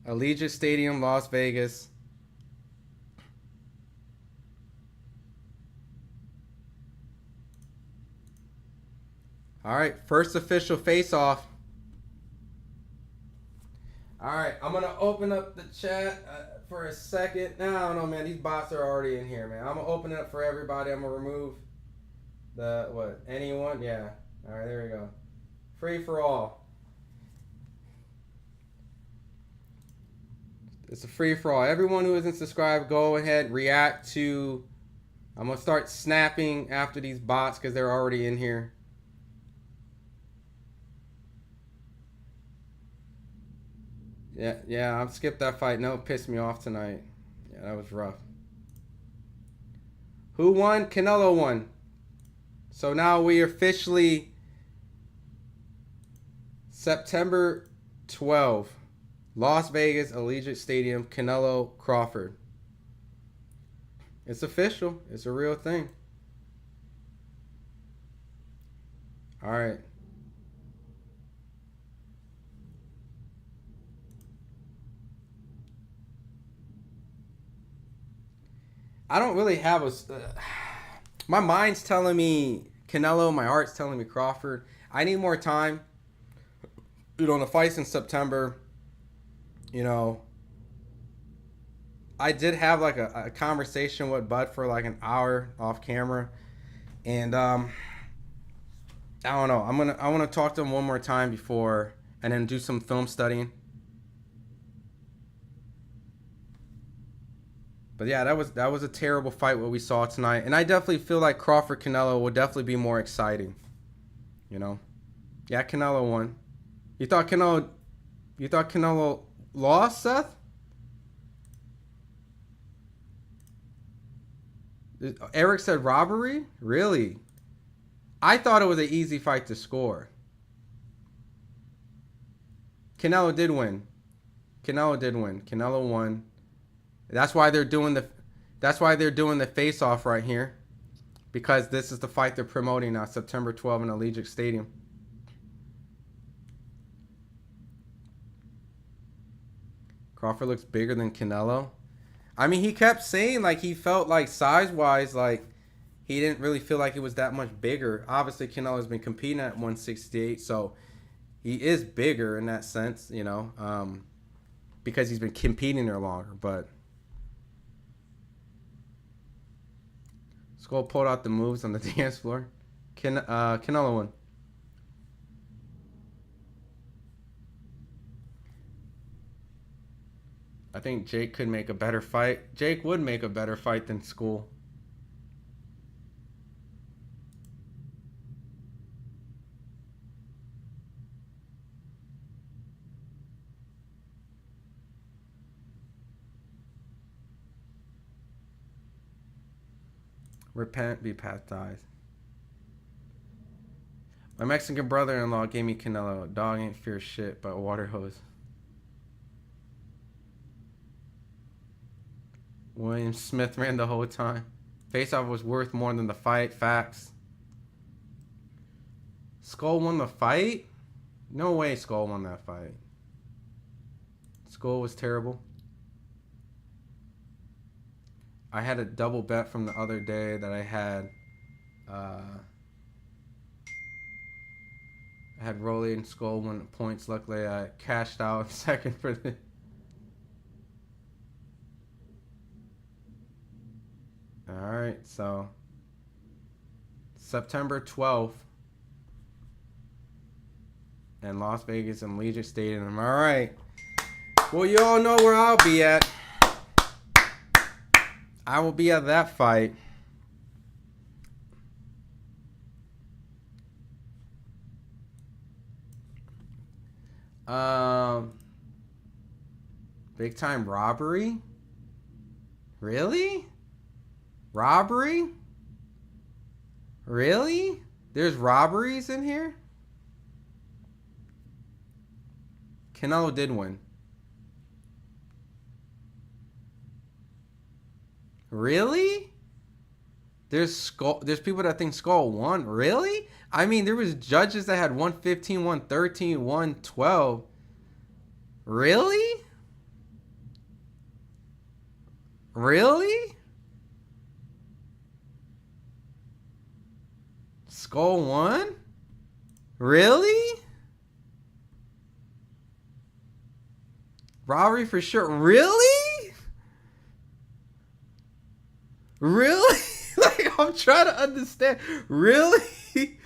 Allegiant Stadium, Las Vegas. All right, first official face-off. All right, I'm going to open up the chat for a second. No, I don't know, man. These bots are already in here, man. I'm going to open it up for everybody. I'm going to remove the, what, anyone? Yeah. All right, there we go. Free for all. It's a free-for-all. Everyone who isn't subscribed, go ahead, react to... I'm going to start snapping after these bots because they're already in here. Yeah, I've skipped that fight. No, it pissed me off tonight. Yeah, that was rough. Who won? Canelo won. So now we officially September 12th, Las Vegas, Allegiant Stadium, Canelo Crawford. It's official. It's a real thing. All right. I don't really have a... my mind's telling me Canelo. My heart's telling me Crawford. I need more time. You know, the fight's in September. You know, I did have like a conversation with Bud for like an hour off camera. And I don't know. I want to talk to him one more time before, and then do some film studying. But yeah, that was a terrible fight what we saw tonight, and I definitely feel like Crawford Canelo will definitely be more exciting. You know, yeah, Canelo won. You thought Canelo lost, Seth? Eric said robbery? Really? I thought it was an easy fight to score. Canelo did win. Canelo won. That's why they're doing the face-off right here, because this is the fight they're promoting now, September 12th in Allegiant Stadium. Crawford looks bigger than Canelo. I mean, he kept saying like he felt like size-wise, like he didn't really feel like he was that much bigger. Obviously, Canelo's been competing at 168, so he is bigger in that sense, you know, because he's been competing there longer. But Skull pulled out the moves on the dance floor. Canelo won. I think Jake could make a better fight. Jake would make a better fight than Skull. Repent, be baptized. My Mexican brother-in-law gave me Canelo. Dog ain't fear shit but a water hose. William Smith ran the whole time. Face-off was worth more than the fight. Facts. Skull won the fight? No way Skull won that fight. Skull was terrible. I had a double bet from the other day that I had Rolly and Skull win points. Luckily, I cashed out in second for the... Alright, so September 12th in Las Vegas and Allegiant Stadium. Alright. Well, you all know where I'll be at. I will be at that fight. Big time robbery? Really? Robbery? Really? There's robberies in here? Canelo did win. Really? There's people that think Skull won. Really? I mean, there was judges that had 115, 113, 112. Really? Really? Skull won? Really? Robbery for sure. Really? Really? Like, I'm trying to understand. Really?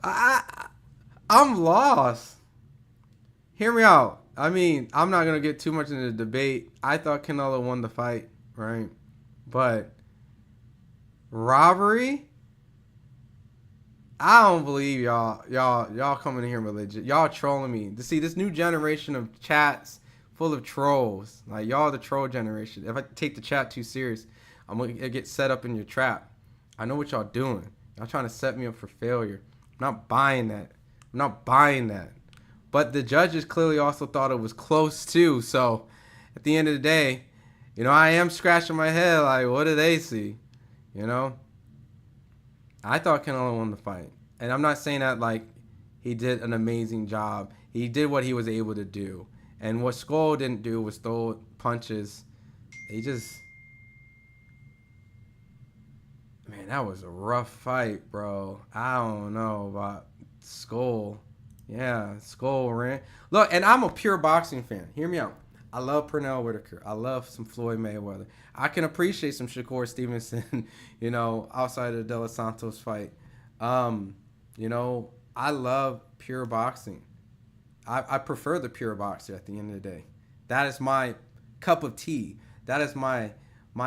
I'm lost. Hear me out. I mean, I'm not going to get too much into the debate. I thought Canelo won the fight, right? But robbery? I don't believe y'all coming in here religious. Y'all trolling me. To see this new generation of chats full of trolls. Like, y'all the troll generation. If I take the chat too serious, I'm gonna get set up in your trap. I know what y'all doing. Y'all trying to set me up for failure. I'm not buying that. I'm not buying that. But the judges clearly also thought it was close too. So at the end of the day, you know, I am scratching my head like, what do they see? You know? I thought Canelo won the fight. And I'm not saying that like he did an amazing job. He did what he was able to do. And what Scull didn't do was throw punches. He just... Man, that was a rough fight, bro. I don't know about Scull. Yeah, Scull ran. Look, and I'm a pure boxing fan. Hear me out. I love Pernell Whitaker. I love some Floyd Mayweather. I can appreciate some Shakur Stevenson, you know, outside of the De Los Santos fight. You know, I love pure boxing. I prefer the pure boxer at the end of the day. That is my cup of tea. That is my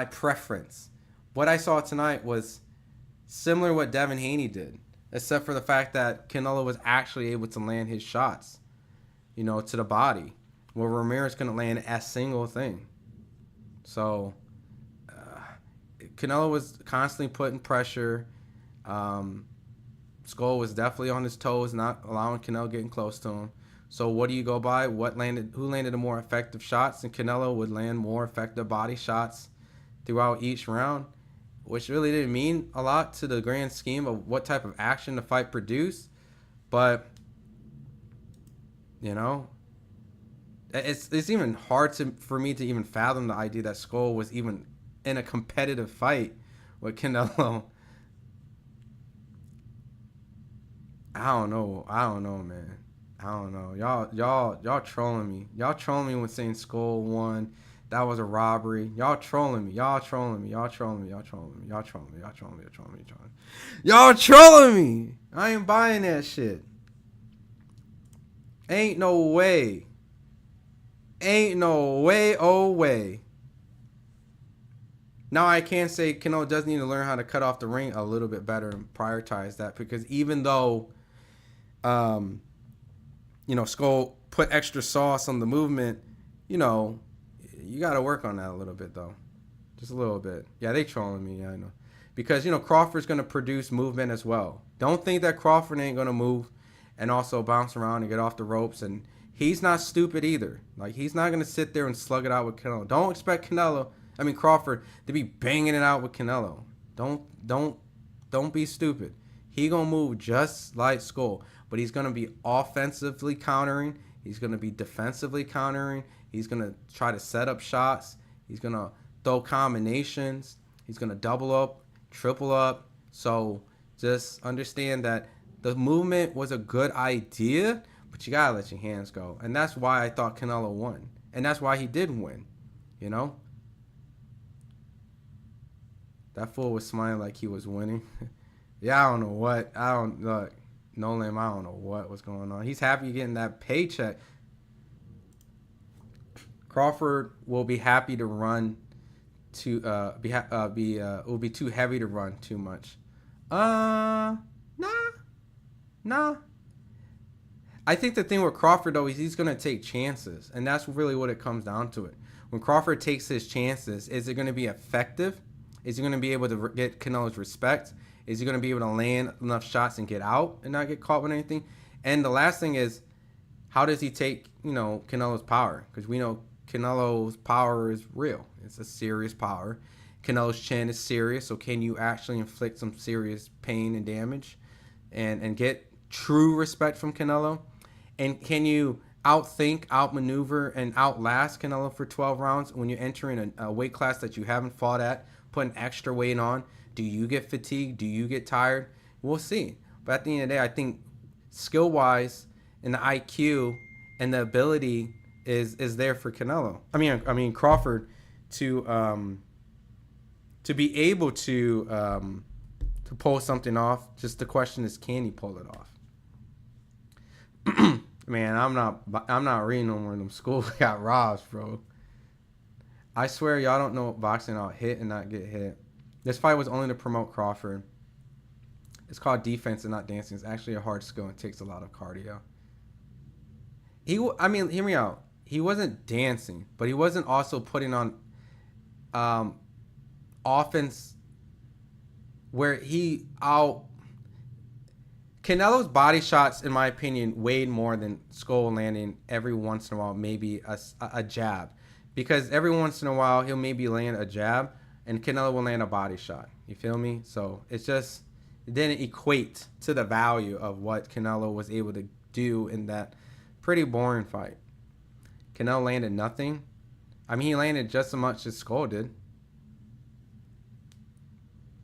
preference. What I saw tonight was similar to what Devin Haney did, except for the fact that Canelo was actually able to land his shots, you know, to the body, where Ramirez couldn't land a single thing. So Canelo was constantly putting pressure. Scull was definitely on his toes, not allowing Canelo getting close to him. So what do you go by? Who landed the more effective shots? And Canelo would land more effective body shots throughout each round, which really didn't mean a lot to the grand scheme of what type of action the fight produced. But, you know, it's even hard for me to even fathom the idea that Scull was even in a competitive fight with Canelo. I don't know, man. I don't know. Y'all trolling me. Y'all trolling me when saying Scull won. That was a robbery. Y'all trolling me. Y'all trolling me. Y'all trolling me. Y'all trolling me. Y'all trolling me. Y'all trolling me. Y'all trolling me. Y'all trolling me. I ain't buying that shit. Ain't no way. Ain't no way. Oh way. Now I can say Canelo does need to learn how to cut off the ring a little bit better and prioritize that, because even though, you know, Scull put extra sauce on the movement, you know, you got to work on that a little bit, though. Just a little bit. Yeah, they trolling me. Yeah, I know. Because, you know, Crawford's going to produce movement as well. Don't think that Crawford ain't going to move and also bounce around and get off the ropes. And he's not stupid either. Like, he's not going to sit there and slug it out with Canelo. Don't expect Crawford to be banging it out with Canelo. Don't be stupid. He going to move just like Scull. But he's going to be offensively countering. He's going to be defensively countering. He's going to try to set up shots. He's going to throw combinations. He's going to double up, triple up. So just understand that the movement was a good idea, but you got to let your hands go. And that's why I thought Canelo won. And that's why he did win, you know? That fool was smiling like he was winning. Yeah, I don't know what. Look, no limb, I don't know what was going on. He's happy getting that paycheck. Crawford will be happy to run it will be too heavy to run too much. Nah. I think the thing with Crawford, though, is he's going to take chances. And that's really what it comes down to it. When Crawford takes his chances, is it going to be effective? Is he going to be able to get Canelo's respect? Is he going to be able to land enough shots and get out and not get caught with anything? And the last thing is, how does he take, you know, Canelo's power? Because we know Canelo's power is real. It's a serious power. Canelo's chin is serious. So can you actually inflict some serious pain and damage and get true respect from Canelo? And can you outthink, outmaneuver, and outlast Canelo for 12 rounds when you're entering a weight class that you haven't fought at, putting extra weight on? Do you get fatigued? Do you get tired? We'll see. But at the end of the day, I think skill-wise and the IQ and the ability is there for Canelo. I mean Crawford to be able to pull something off. Just the question is, can he pull it off? Man, I'm not reading no more of them. School got robbed, bro. I swear y'all don't know boxing out hit and not get hit. This fight was only to promote Crawford. It's called defense and not dancing. It's actually a hard skill and takes a lot of cardio. I mean, hear me out. He wasn't dancing, but he wasn't also putting on offense where Canelo's body shots, in my opinion, weighed more than Skull landing every once in a while, maybe a jab. Because every once in a while, he'll maybe land a jab, and Canelo will land a body shot. You feel me? So it didn't equate to the value of what Canelo was able to do in that pretty boring fight. Canelo landed nothing. I mean, he landed just as much as Skull did.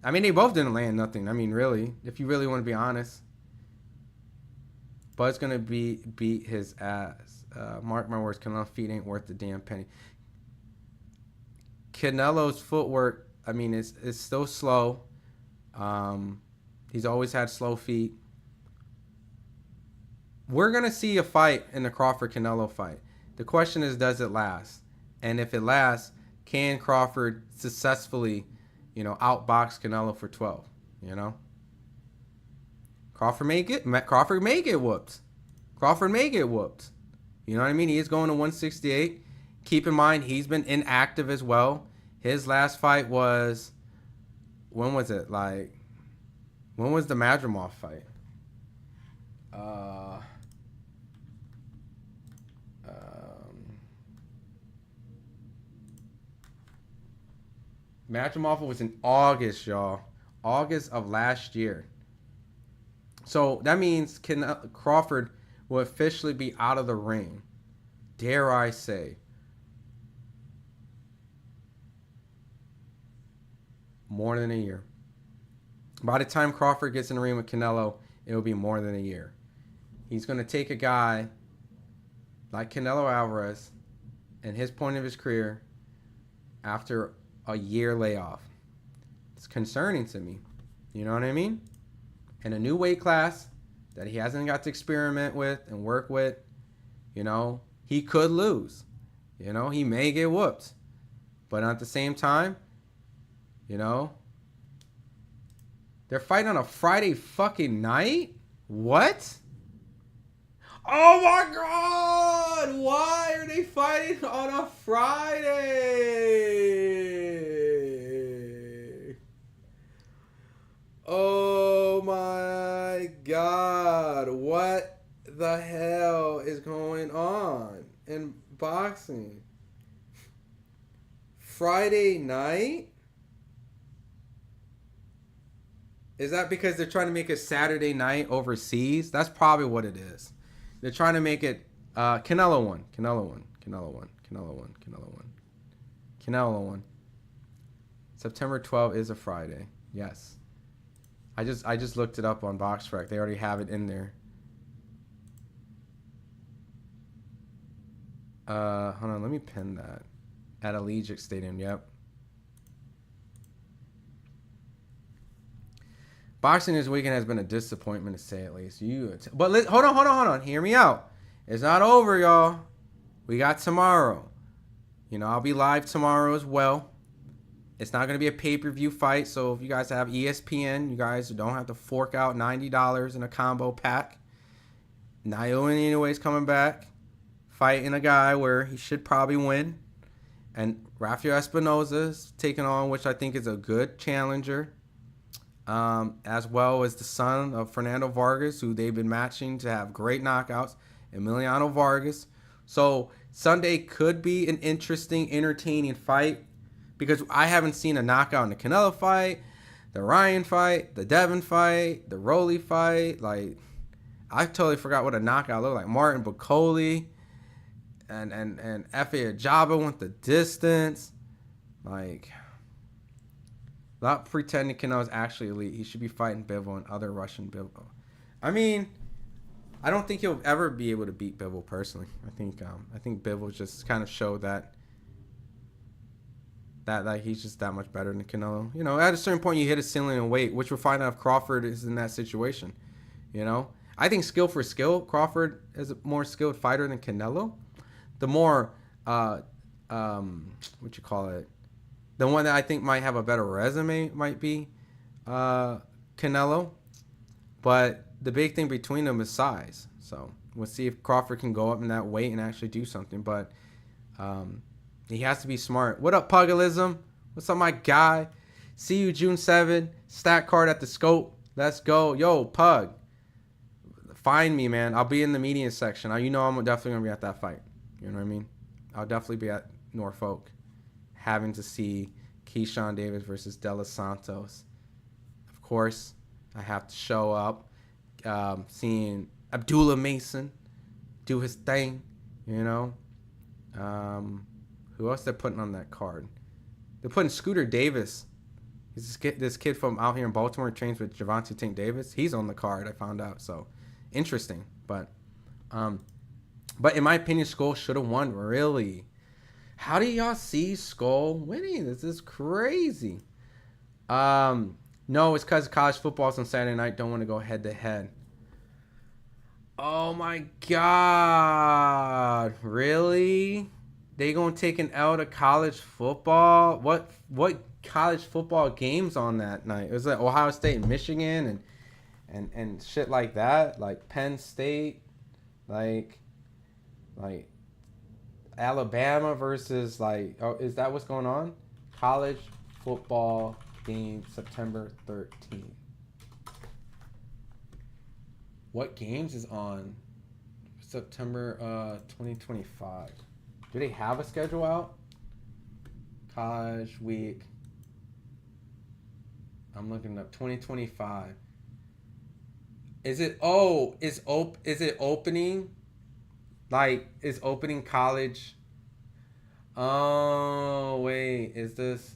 I mean, they both didn't land nothing. I mean, really, if you really want to be honest. Bud's going to beat his ass. Mark my words, Canelo's feet ain't worth the damn penny. Canelo's footwork, I mean, it's still slow. He's always had slow feet. We're going to see a fight in the Crawford-Canelo fight. The question is, does it last? And if it lasts, can Crawford successfully, outbox Canelo for 12, Crawford may get whooped. Crawford may get whooped. You know what I mean? He is going to 168. Keep in mind, he's been inactive as well. His last fight was, when was it? When was the Madrimov fight? Madrimov was in August, y'all. August of last year. So that means Crawford will officially be out of the ring. Dare I say. More than a year. By the time Crawford gets in the ring with Canelo, it will be more than a year. He's going to take a guy like Canelo Alvarez and his point of his career after a year layoff. It's concerning to me. You know what I mean? In a new weight class that he hasn't got to experiment with and work with, he could lose. He may get whooped. But at the same time, they're fighting on a Friday fucking night? What? Oh my God! Why are they fighting on a Friday? Oh my God. What the hell is going on in boxing? Friday night? Is that because they're trying to make it Saturday night overseas? That's probably what it is. They're trying to make it Canelo won. September 12th is a Friday. Yes. I just looked it up on BoxRec. They already have it in there. Hold on, let me pin that. At Allegiant Stadium, yep. Boxing this weekend has been a disappointment, to say at least. But hold on. Hear me out. It's not over, y'all. We got tomorrow. I'll be live tomorrow as well. It's not going to be a pay-per-view fight, so if you guys have ESPN, you guys don't have to fork out $90 in a combo pack. Naoya Inoue's coming back, fighting a guy where he should probably win. And Rafael Espinosa's taking on, which I think is a good challenger. As well as the son of Fernando Vargas, who they've been matching to have great knockouts, Emiliano Vargas. So Sunday could be an interesting, entertaining fight because I haven't seen a knockout in the Canelo fight, the Ryan fight, the Devin fight, the Rolly fight. I totally forgot what a knockout looked like. Martin Bacoli and Efe Ajaba went the distance. Not pretending Canelo's actually elite. He should be fighting Bivol and other Russian Bivol. I mean, I don't think he'll ever be able to beat Bivol personally. I think Bivol just kind of showed that he's just that much better than Canelo. At a certain point you hit a ceiling in weight, which we'll find out if Crawford is in that situation. I think skill for skill, Crawford is a more skilled fighter than Canelo. The more the one that I think might have a better resume might be Canelo. But the big thing between them is size. So we'll see if Crawford can go up in that weight and actually do something. But he has to be smart. What up, Pugilism? What's up, my guy? See you June 7. Stat card at the Scope. Let's go. Yo, Pug. Find me, man. I'll be in the media section. You know I'm definitely going to be at that fight. You know what I mean? I'll definitely be at Norfolk having to see Keyshawn Davis versus De Los Santos. Of course, I have to show up. Seeing Abdullah Mason do his thing, you know. Who else they're putting on that card? They're putting Scooter Davis. He's this kid from out here in Baltimore, trains with Javante Tank Davis. He's on the card, I found out. So, interesting. But in my opinion, Skull should have won, really. How do y'all see Skull winning? This is crazy. No, it's because college football's on Saturday night. Don't want to go head-to-head. Oh, my God. Really? They going to take an L to college football? What college football games on that night? It was like Ohio State and Michigan and shit like that. Like Penn State. Like Alabama versus is that what's going on? College football game September 13th. What games is on September 2025? Do they have a schedule out? College week. I'm looking up 2025. Is it opening? Like, is opening college? Oh, wait. Is this?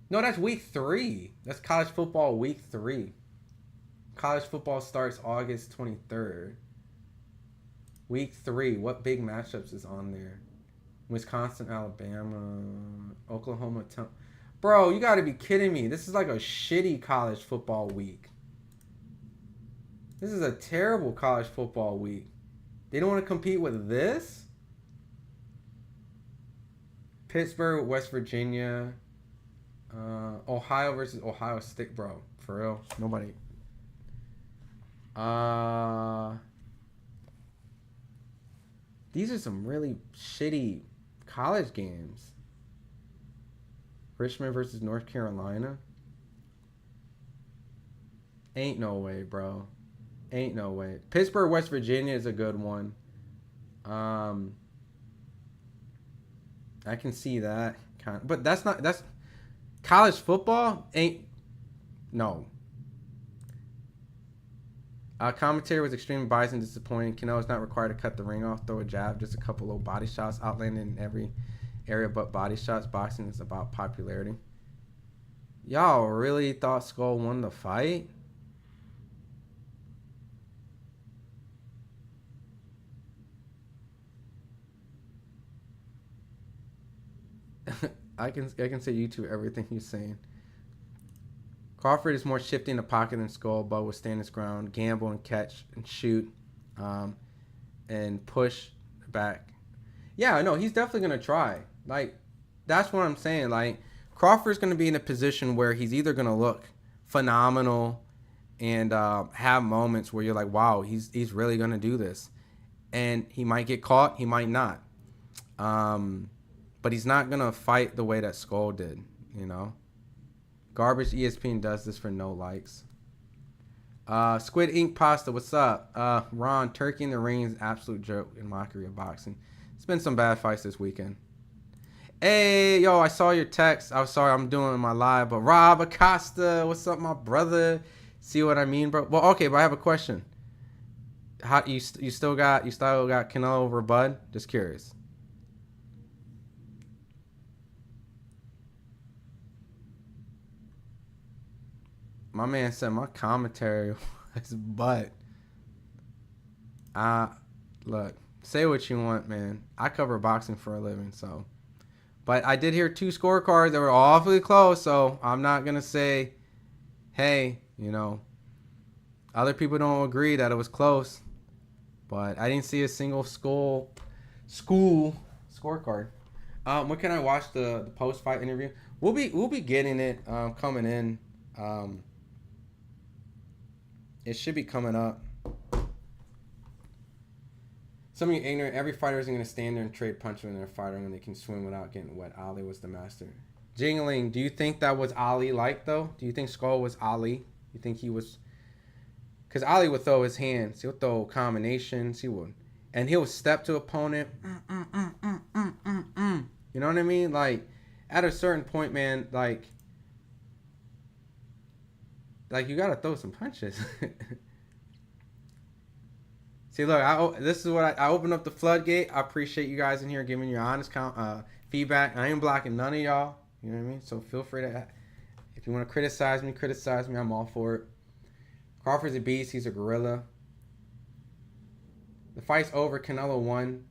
No, that's week 3. That's college football week 3. College football starts August 23rd. Week 3. What big matchups is on there? Wisconsin, Alabama, Oklahoma. Bro, you got to be kidding me. This is like a shitty college football week. This is a terrible college football week. They don't want to compete with this? Pittsburgh, West Virginia. Ohio versus Ohio State. Bro, for real. Nobody. These are some really shitty college games. Richmond versus North Carolina. Ain't no way, bro. Ain't no way. Pittsburgh, West Virginia is a good one. I can see that. But that's college football ain't. No. Commentary was extremely biased and disappointing. Canelo is not required to cut the ring off, throw a jab, just a couple little body shots, outlanding in every area but body shots. Boxing is about popularity. Y'all really thought Skull won the fight? I can say YouTube everything he's saying. Crawford is more shifty in the pocket than Skull, but will stand his ground, gamble and catch and shoot, and push back. Yeah, no, he's definitely gonna try. Like, that's what I'm saying. Like, Crawford's gonna be in a position where he's either gonna look phenomenal and have moments where you're like, wow, he's really gonna do this, and he might get caught, he might not. But he's not gonna fight the way that Skull did, you know. Garbage ESPN does this for no likes. Squid Ink Pasta, what's up? Ron, Turkey in the Ring is an absolute joke and mockery of boxing. It's been some bad fights this weekend. Hey, yo, I saw your text. I'm sorry I'm doing my live, but Rob Acosta, what's up, my brother? See what I mean, bro? Well, okay, but I have a question. How you still got Canelo over Bud? Just curious. My man said my commentary was butt. Look, say what you want, man. I cover boxing for a living, so. But I did hear 2 scorecards that were awfully close, so I'm not going to say, hey, you know, other people don't agree that it was close. But I didn't see a single school scorecard. When can I watch the post-fight interview? We'll be getting it coming in. It should be coming up. Some of you ignorant. Every fighter isn't going to stand there and trade punches when they're fighting when they can swing without getting wet. Ali was the master. Jingling, do you think that was Ali like, though? Do you think Scull was Ali? You think he was... Because Ali would throw his hands. He'll throw combinations. He would. And he'll step to opponent. You know what I mean? Like, at a certain point, man, like you got to throw some punches. See, look, this is what I opened up the floodgate. I appreciate you guys in here giving your honest feedback. I ain't blocking none of y'all. You know what I mean? So feel free to, if you want to criticize me. I'm all for it. Crawford's a beast. He's a gorilla. The fight's over. Canelo won.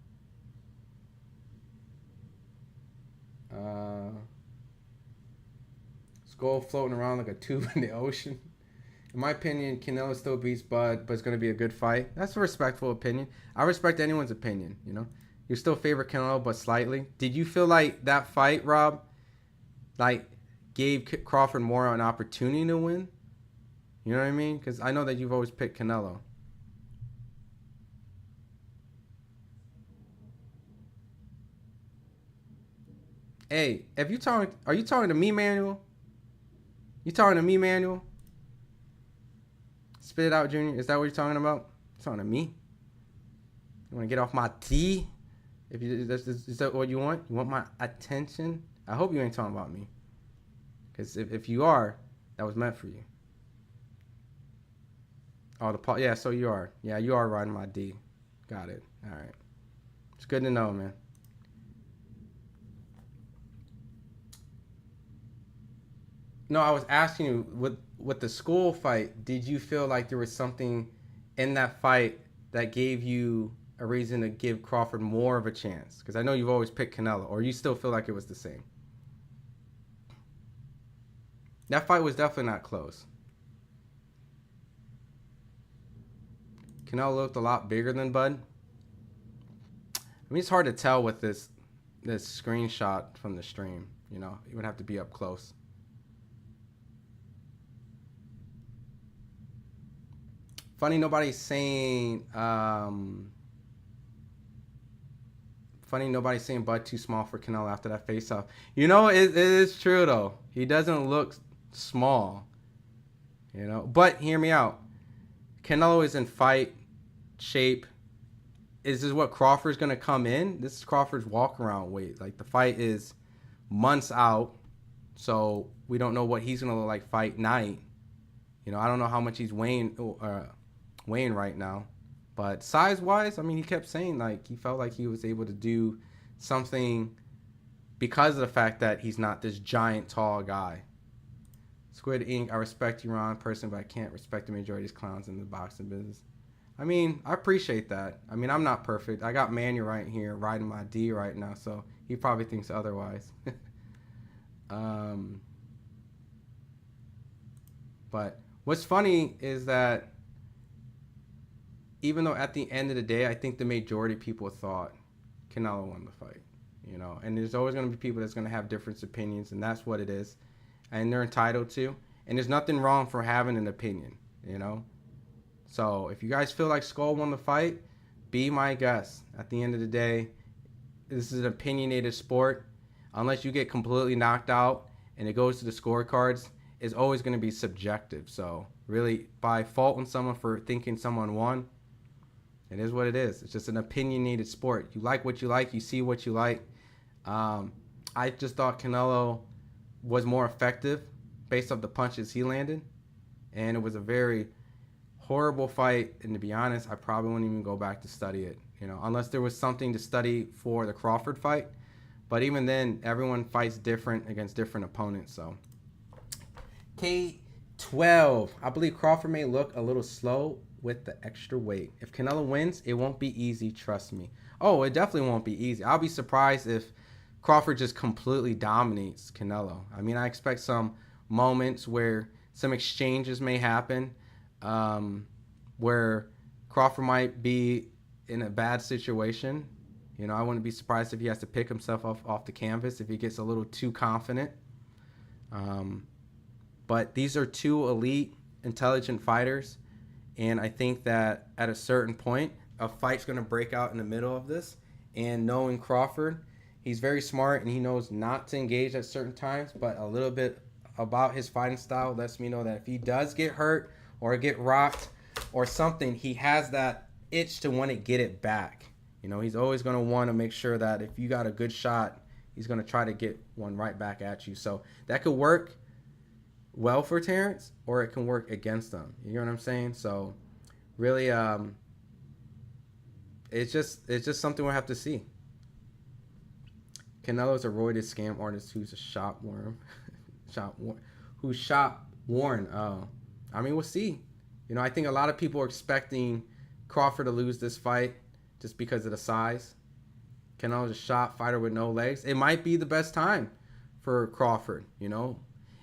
Skull floating around like a tube in the ocean. In my opinion, Canelo still beats Bud, but it's going to be a good fight. That's a respectful opinion. I respect anyone's opinion, you know. You still favor Canelo, but slightly. Did you feel like that fight, Rob, like, gave Crawford more an opportunity to win? You know what I mean? Because I know that you've always picked Canelo. Hey, if you talking, are you talking to me, Manuel? You talking to me, Manuel? Spit it out, Junior. Is that what you're talking about? You're talking to me? You want to get off my tee? Is that what you want? You want my attention? I hope you ain't talking about me. Because if you are, that was meant for you. Oh, yeah, so you are. Yeah, you are riding my D. Got it. All right. It's good to know, man. No, I was asking you, with the Scull fight, did you feel like there was something in that fight that gave you a reason to give Crawford more of a chance? Because I know you've always picked Canelo, or you still feel like it was the same? That fight was definitely not close. Canelo looked a lot bigger than Bud. I mean, it's hard to tell with this screenshot from the stream. You know, you would have to be up close. Funny nobody's saying Bud too small for Canelo after that face-off. You know, it is true, though. He doesn't look small. You know, but hear me out. Canelo is in fight shape. Is this what Crawford's going to come in? This is Crawford's walk-around weight. Like, the fight is months out, so we don't know what he's going to look like fight night. You know, I don't know how much he's weighing right now. But size-wise, I mean, he kept saying, like, he felt like he was able to do something because of the fact that he's not this giant, tall guy. Squid Ink, I respect you, Ron, person, but I can't respect the majority of these clowns in the boxing business. I mean, I appreciate that. I mean, I'm not perfect. I got Manu right here riding my D right now, so he probably thinks otherwise. But what's funny is that even though at the end of the day, I think the majority of people thought Canelo won the fight, you know, and there's always going to be people that's going to have different opinions, and that's what it is, and they're entitled to, and there's nothing wrong for having an opinion, you know. So if you guys feel like Scull won the fight, be my guest. At the end of the day, this is an opinionated sport. Unless you get completely knocked out and it goes to the scorecards, it's always going to be subjective. So really, by faulting someone for thinking someone won, it is what it is. It's just an opinionated sport. You like what you like. You see what you like. I just thought Canelo was more effective based off the punches he landed. And it was a very horrible fight. And to be honest, I probably wouldn't even go back to study it, you know, unless there was something to study for the Crawford fight. But even then, everyone fights different against different opponents. So K12. I believe Crawford may look a little slow with the extra weight. If Canelo wins, it won't be easy, trust me. Oh, it definitely won't be easy. I'll be surprised if Crawford just completely dominates Canelo. I mean, I expect some moments where some exchanges may happen, where Crawford might be in a bad situation. You know, I wouldn't be surprised if he has to pick himself off the canvas if he gets a little too confident. But these are two elite, intelligent fighters. And I think that at a certain point, a fight's going to break out in the middle of this. And knowing Crawford, he's very smart and he knows not to engage at certain times, but a little bit about his fighting style lets me know that if he does get hurt or get rocked or something, he has that itch to want to get it back. You know, he's always going to want to make sure that if you got a good shot, he's going to try to get one right back at you. So that could work well for Terrence, or it can work against him. You know what I'm saying? So really, it's just something we'll have to see. Canelo's a roided scam artist who's a shop worm. Who's shop worn. Oh, I mean, we'll see. You know, I think a lot of people are expecting Crawford to lose this fight just because of the size. Canelo's a shop fighter with no legs. It might be the best time for Crawford, you know.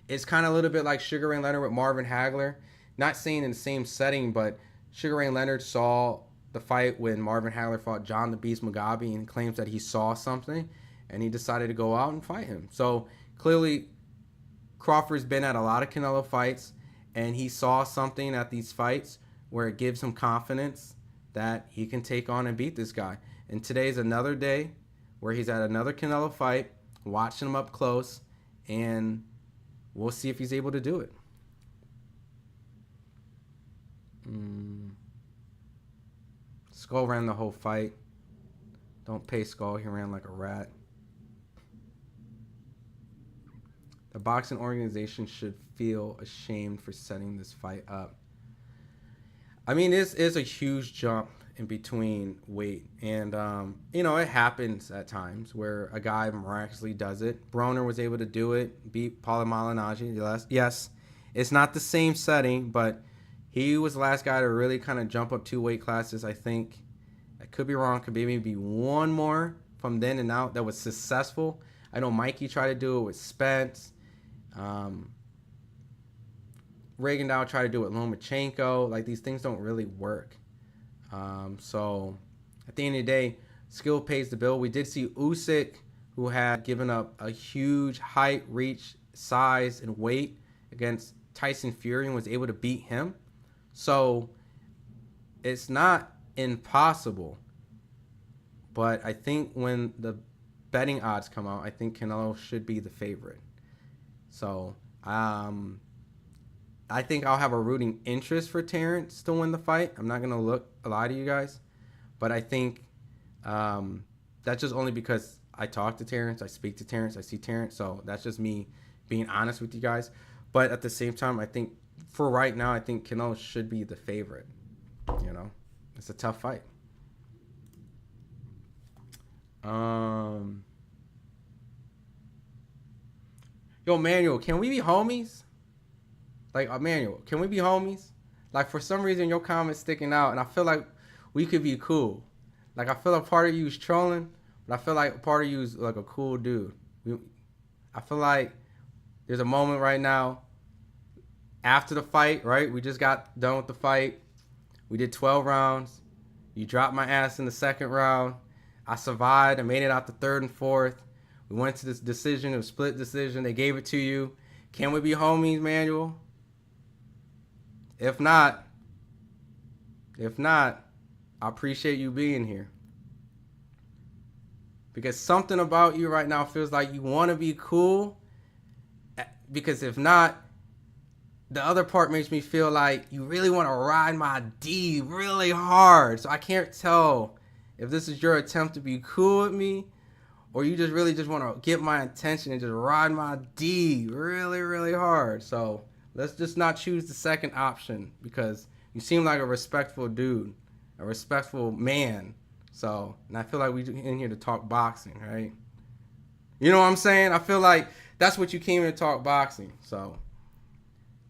It's kind of a little bit like Sugar Ray Leonard with Marvin Hagler. Not saying in the same setting, but Sugar Ray Leonard saw the fight when Marvin Hagler fought John the Beast Mugabe and claims that he saw something, and he decided to go out and fight him. So clearly, Crawford's been at a lot of Canelo fights, and he saw something at these fights where it gives him confidence that he can take on and beat this guy. And today's another day where he's at another Canelo fight, watching him up close, and we'll see if he's able to do it. Skull ran the whole fight. Don't pay Skull. He ran like a rat. The boxing organization should feel ashamed for setting this fight up. I mean, this is a huge jump in between weight. And, you know, it happens at times where a guy miraculously does it. Broner was able to do it, beat Paulo Malignaggi. Yes, it's not the same setting, but he was the last guy to really kind of jump up 2 weight classes, I think. I could be wrong. Could be maybe one more from then and out that was successful. I know Mikey tried to do it with Spence. Reagan Dow tried to do it with Lomachenko. Like, these things don't really work. So at the end of the day, skill pays the bill. We did see Usyk, who had given up a huge height, reach, size, and weight against Tyson Fury and was able to beat him. So it's not impossible. But I think when the betting odds come out, I think Canelo should be the favorite. So I think I'll have a rooting interest for Terrence to win the fight. I'm not going to lie to you guys. But I think that's just only because I talk to Terrence, I speak to Terrence, I see Terrence. So that's just me being honest with you guys. But at the same time, I think for right now, I think Canelo should be the favorite. You know, it's a tough fight. Yo, Manuel, can we be homies? Like, Manuel, can we be homies? Like, for some reason, your comment's sticking out, and I feel like we could be cool. Like, I feel like part of you is trolling, but I feel like part of you is, like, a cool dude. I feel like there's a moment right now after the fight, right? We just got done with the fight. We did 12 rounds. You dropped my ass in the second round. I survived. I made it out the third and fourth. We went to this decision, a split decision. They gave it to you. Can we be homies, Manuel? If not, I appreciate you being here. Because something about you right now feels like you want to be cool. Because if not, the other part makes me feel like you really want to ride my D really hard. So I can't tell if this is your attempt to be cool with me, or you just really just want to get my attention and just ride my D really, really hard. So let's just not choose the second option, because you seem like a respectful dude, a respectful man. So, and I feel like we're in here to talk boxing, right? You know what I'm saying? I feel like that's what you came here to talk boxing. So,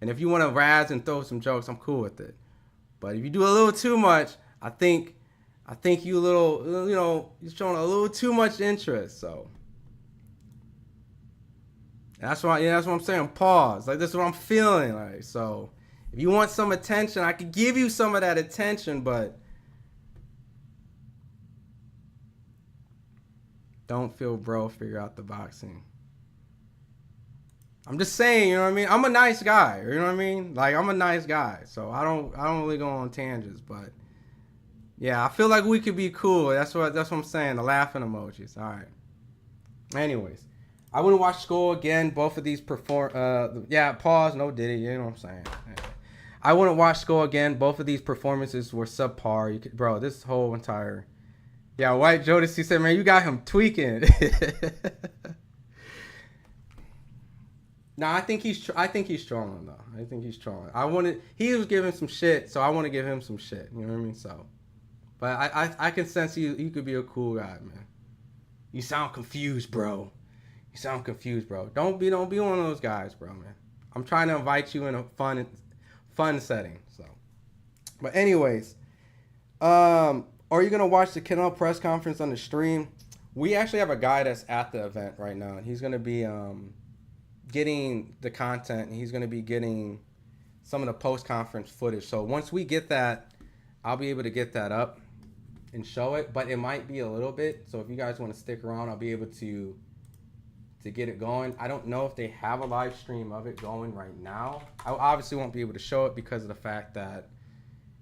and if you want to razz and throw some jokes, I'm cool with it. But if you do a little too much, I think you a little, you know, you're showing a little too much interest. So that's what I'm saying. Pause. Like, this is what I'm feeling like. So if you want some attention, I could give you some of that attention, but don't feel bro, figure out the boxing. I'm just saying, you know what I mean? I'm a nice guy, you know what I mean? Like, I'm a nice guy, so I don't really go on tangents, but yeah, I feel like we could be cool. That's what I'm saying. The laughing emojis. All right. Anyways, I wouldn't watch Skull again. Both of these yeah, pause. No Diddy. You know what I'm saying? I wouldn't watch Skull again. Both of these performances were subpar. Bro, this whole entire. Yeah, White Jodeci said, man, you got him tweaking. Nah, I think he's trolling though. I think he's trolling. He was giving some shit, so I want to give him some shit. You know what I mean? So, but I can sense you could be a cool guy, man. You sound confused, bro. You sound confused, bro. Don't be one of those guys, bro, man. I'm trying to invite you in a fun setting. So, but anyways, are you gonna watch the Canelo press conference on the stream? We actually have a guy that's at the event right now, and he's gonna be getting the content, and he's gonna be getting some of the post conference footage. So once we get that, I'll be able to get that up and show it, but it might be a little bit. So if you guys want to stick around, I'll be able to get it going. I don't know if they have a live stream of it going right now. I obviously won't be able to show it because of the fact that,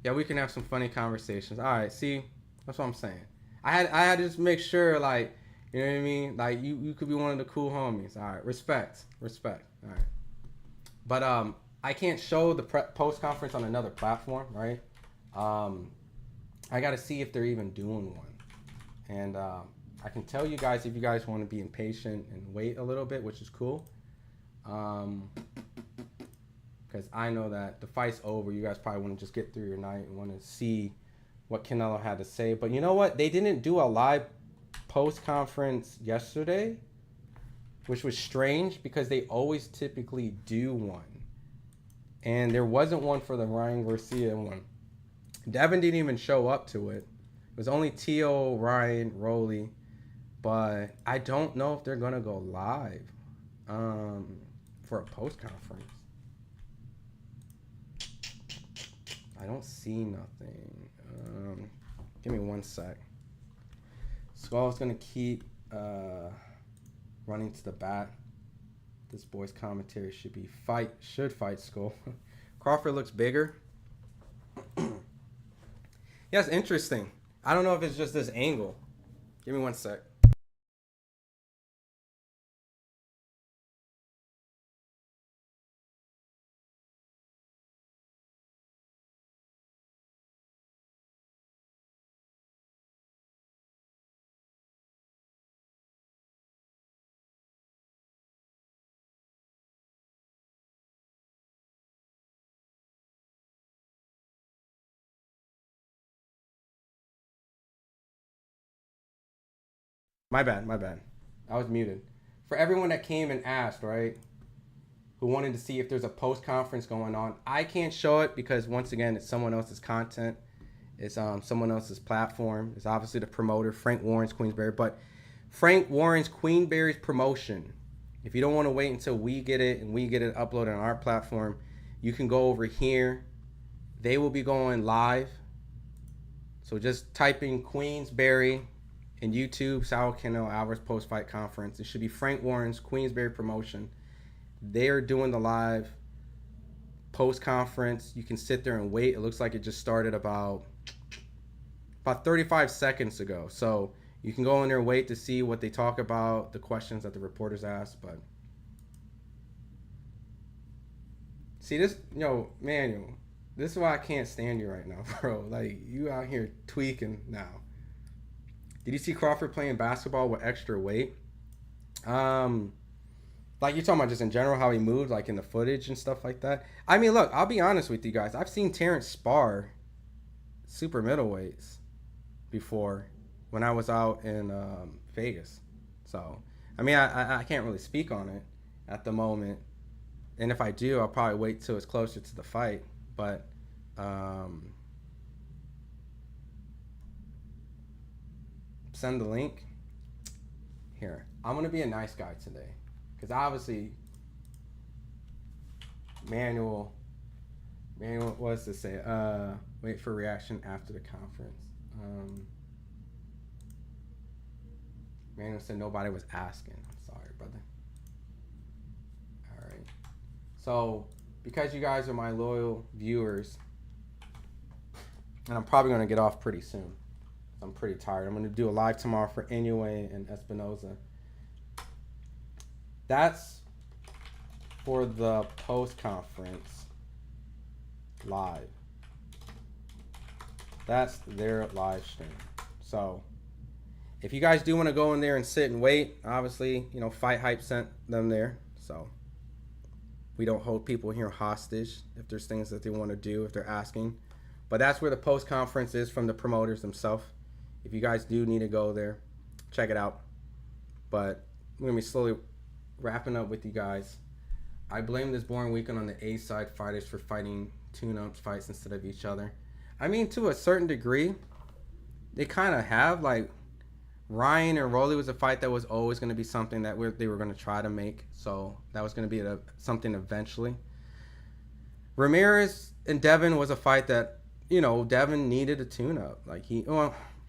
yeah, we can have some funny conversations. All right, see, that's what I'm saying. I had to just make sure, like, you know what I mean? Like, you could be one of the cool homies. All right, respect. All right. But I can't show the post conference on another platform, right? I got to see if they're even doing one. And I can tell you guys if you guys want to be impatient and wait a little bit, which is cool. Because I know that the fight's over. You guys probably want to just get through your night and want to see what Canelo had to say. But you know what? They didn't do a live post conference yesterday, which was strange because they always typically do one. And there wasn't one for the Ryan Garcia one. Devin didn't even show up to it. It was only T.O., Ryan, Rolly. But I don't know if they're going to go live for a post-conference. I don't see nothing. Give me 1 sec. Skull's going to keep running to the bat. This boy's commentary should fight Skull. Crawford looks bigger. Yeah, it's interesting. I don't know if it's just this angle. Give me 1 sec. My bad. I was muted. For everyone that came and asked, right, who wanted to see if there's a post-conference going on, I can't show it because, once again, it's someone else's content. It's someone else's platform. It's obviously the promoter, Frank Warren's Queensberry. But Frank Warren's Queensberry's promotion, if you don't want to wait until we get it and we get it uploaded on our platform, you can go over here. They will be going live. So just type in Queensberry in YouTube, Saul Canelo Alvarez post-fight conference. It should be Frank Warren's Queensberry promotion. They are doing the live post-conference. You can sit there and wait. It looks like it just started about 35 seconds ago. So you can go in there and wait to see what they talk about, the questions that the reporters ask. But see this, Manuel, this is why I can't stand you right now, bro. Like, you out here tweaking now. Did you see Crawford playing basketball with extra weight? Like, you're talking about just in general how he moved, like in the footage and stuff like that. I mean, look, I'll be honest with you guys. I've seen Terrence spar super middleweights before when I was out in Vegas. So, I mean, I can't really speak on it at the moment. And if I do, I'll probably wait till it's closer to the fight. But send the link. Here, I'm going to be a nice guy today. Because obviously, Manuel, what does it say? Wait for reaction after the conference. Manuel said nobody was asking. I'm sorry, brother. All right. So, because you guys are my loyal viewers, and I'm probably going to get off pretty soon. I'm pretty tired. I'm going to do a live tomorrow for Inoue and Espinoza. That's for the post-conference live. That's their live stream. So, if you guys do want to go in there and sit and wait, obviously, you know, FightHype sent them there. So, we don't hold people here hostage if there's things that they want to do, if they're asking. But that's where the post-conference is from the promoters themselves. If you guys do need to go there, check it out. But we're going to be slowly wrapping up with you guys. I blame this boring weekend on the A-side fighters for fighting tune-ups fights instead of each other. I mean, to a certain degree, they kind of have. Like, Ryan and Rolly was a fight that was always going to be something that they were going to try to make. So that was going to be something eventually. Ramirez and Devin was a fight that, you know, Devin needed a tune-up. Like, he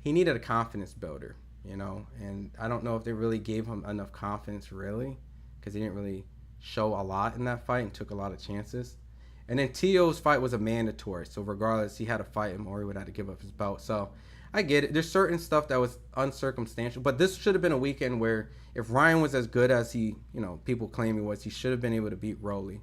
needed a confidence builder, you know. And I don't know if they really gave him enough confidence, really, because he didn't really show a lot in that fight and took a lot of chances. And then T.O.'s fight was a mandatory. So regardless, he had to fight him or he would have to give up his belt. So I get it. There's certain stuff that was uncircumstantial. But this should have been a weekend where if Ryan was as good as he, you know, people claim he was, he should have been able to beat Rolly.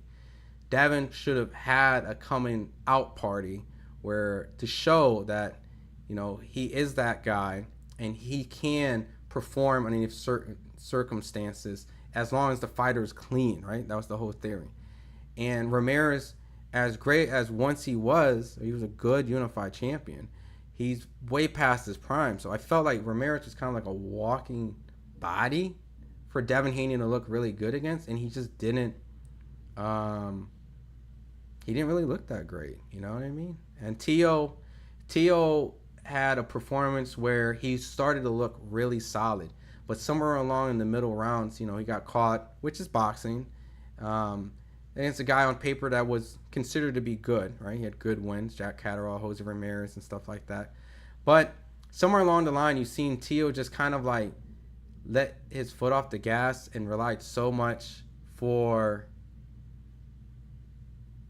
Devin should have had a coming out party where to show that, you know, he is that guy and he can perform under certain circumstances as long as the fighter is clean, right? That was the whole theory. And Ramirez, as great as once he was a good unified champion. He's way past his prime. So I felt like Ramirez was kind of like a walking body for Devin Haney to look really good against. And he just didn't, he didn't really look that great. You know what I mean? And T.O. had a performance where he started to look really solid. But somewhere along in the middle rounds, you know, he got caught, which is boxing. Against a guy on paper that was considered to be good, right? He had good wins, Jack Catterall, Jose Ramirez, and stuff like that. But somewhere along the line, you've seen Tio just kind of like let his foot off the gas and relied so much on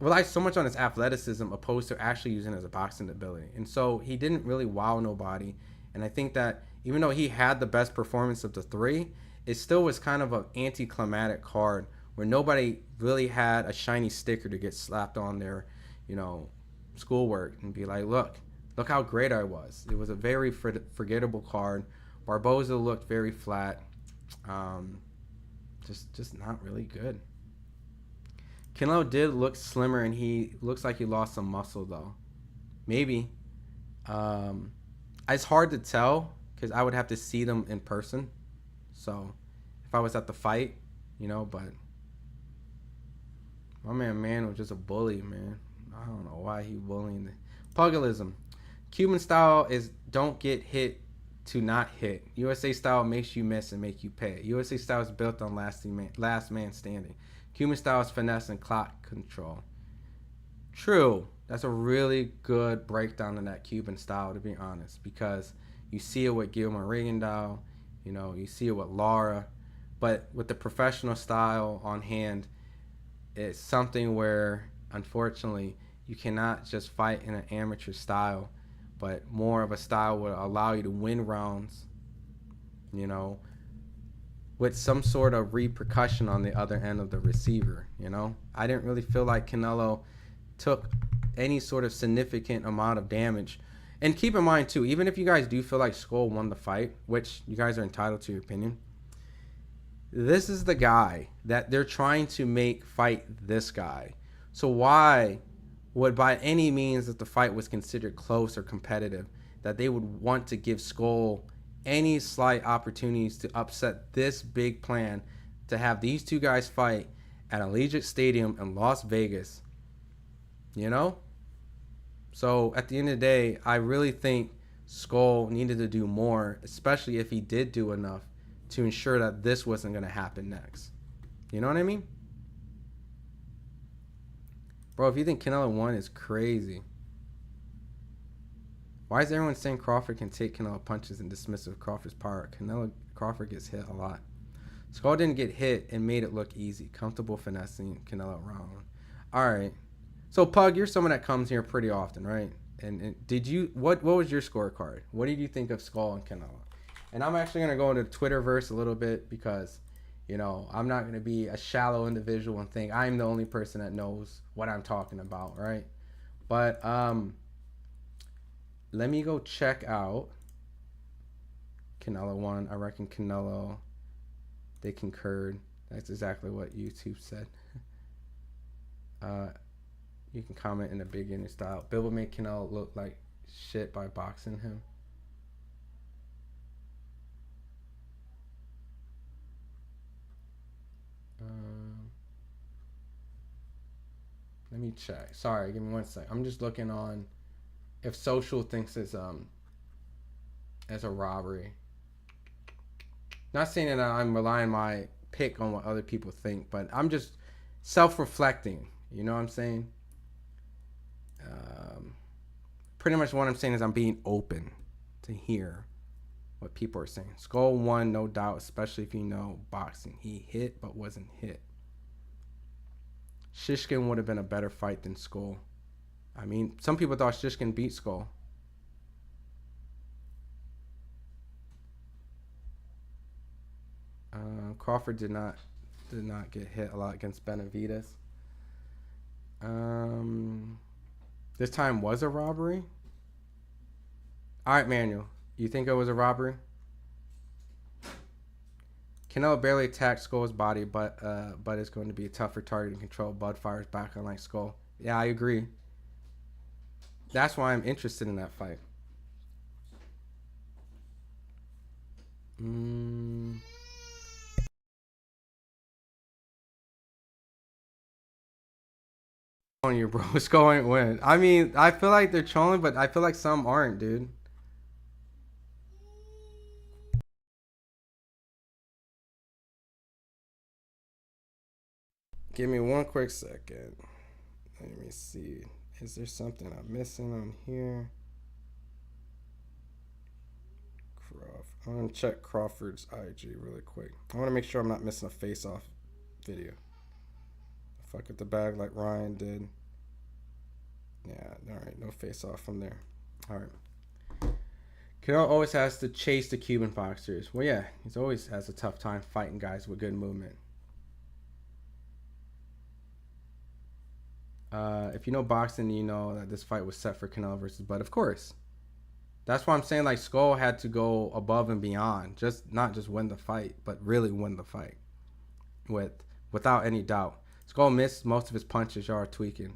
his athleticism opposed to actually using his boxing ability. And so he didn't really wow nobody. And I think that even though he had the best performance of the three, it still was kind of an anticlimactic card where nobody really had a shiny sticker to get slapped on their, you know, schoolwork and be like, look how great I was. It was a very forgettable card. Barboza looked very flat. Just not really good. Canelo did look slimmer, and he looks like he lost some muscle, though. Maybe. It's hard to tell because I would have to see them in person. So if I was at the fight, you know, but my man was just a bully, man. I don't know why he bullying. Pugilism. Cuban style is don't get hit to not hit. USA style makes you miss and make you pay. USA style is built on last man standing. Cuban style is finesse and clock control. True. That's a really good breakdown of that Cuban style, to be honest, because you see it with Gilman Regendahl, you know, you see it with Lara, but with the professional style on hand, it's something where, unfortunately, you cannot just fight in an amateur style, but more of a style will allow you to win rounds, you know, with some sort of repercussion on the other end of the receiver, you know. I didn't really feel like Canelo took any sort of significant amount of damage. And keep in mind, too, even if you guys do feel like Scull won the fight, which you guys are entitled to your opinion, this is the guy that they're trying to make fight this guy. So why would, by any means, if the fight was considered close or competitive, that they would want to give Scull any slight opportunities to upset this big plan to have these two guys fight at Allegiant Stadium in Las Vegas, you know? So at the end of the day, I really think Scull needed to do more, especially if he did do enough to ensure that this wasn't going to happen next. You know what I mean? Bro, if you think Canelo won, it's crazy. Why is everyone saying Crawford can take Canelo punches and dismiss of Crawford's power? Crawford gets hit a lot. Skull didn't get hit and made it look easy. Comfortable finessing Canelo around. All right. So Pug, you're someone that comes here pretty often, right? And did you what was your scorecard? What did you think of Skull and Canelo? And I'm actually gonna go into the Twitterverse a little bit because, you know, I'm not gonna be a shallow individual and think I'm the only person that knows what I'm talking about, right? But let me go check out Canelo won. I reckon Canelo, they concurred. That's exactly what YouTube said. You can comment in a beginning style. Bill made Canelo look like shit by boxing him. Let me check. Sorry, give me 1 sec. I'm just looking on if social thinks it's as a robbery. Not saying that I'm relying my pick on what other people think, but I'm just self-reflecting. You know what I'm saying? Pretty much what I'm saying is I'm being open to hear what people are saying. Skull won, no doubt, especially if you know boxing. He hit but wasn't hit. Shishkin would have been a better fight than Skull. I mean, some people thought Shishkin beat Skull. Crawford did not get hit a lot against Benavidez. This time was a robbery. All right, Manuel, you think it was a robbery? Canelo barely attacked Skull's body, but it's going to be a tougher target to control. Bud fires back unlike Skull. Yeah, I agree. That's why I'm interested in that fight. On you, bro. Skull ain't win. I mean, I feel like they're trolling, but I feel like some aren't, dude. Give me 1 quick second. Let me see. Is there something I'm missing on here? I'm gonna check Crawford's IG really quick. I want to make sure I'm not missing a face-off video. Fuck with the bag like Ryan did. Yeah, alright, no face-off from there. Alright. Canelo always has to chase the Cuban boxers. Well, yeah, he's always has a tough time fighting guys with good movement. If you know boxing, you know that this fight was set for Canelo versus Bud. Of course. That's why I'm saying, like, Skull had to go above and beyond. Just not just win the fight, but really win the fight. Without any doubt. Skull missed most of his punches. Y'all are tweaking.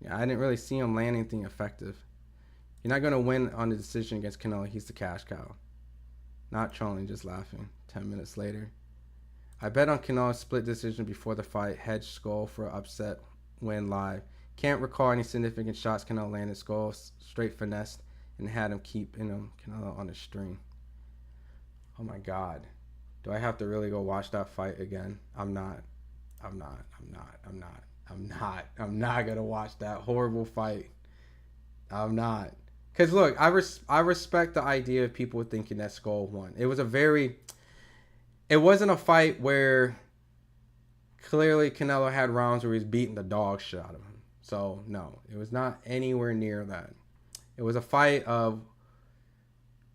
Yeah, I didn't really see him land anything effective. You're not going to win on the decision against Canelo. He's the cash cow. Not trolling, just laughing. 10 minutes later. I bet on Canelo's split decision before the fight. Hedged Skull for an upset win live. Can't recall any significant shots Canelo landed. Skull straight finessed and had him keep Canelo on the string. Oh my God. Do I have to really go watch that fight again? I'm not gonna watch that horrible fight. I'm not. Cause look, I respect the idea of people thinking that Skull won. It wasn't a fight where clearly Canelo had rounds where he was beating the dog shit out of him. So no, it was not anywhere near that. It was a fight of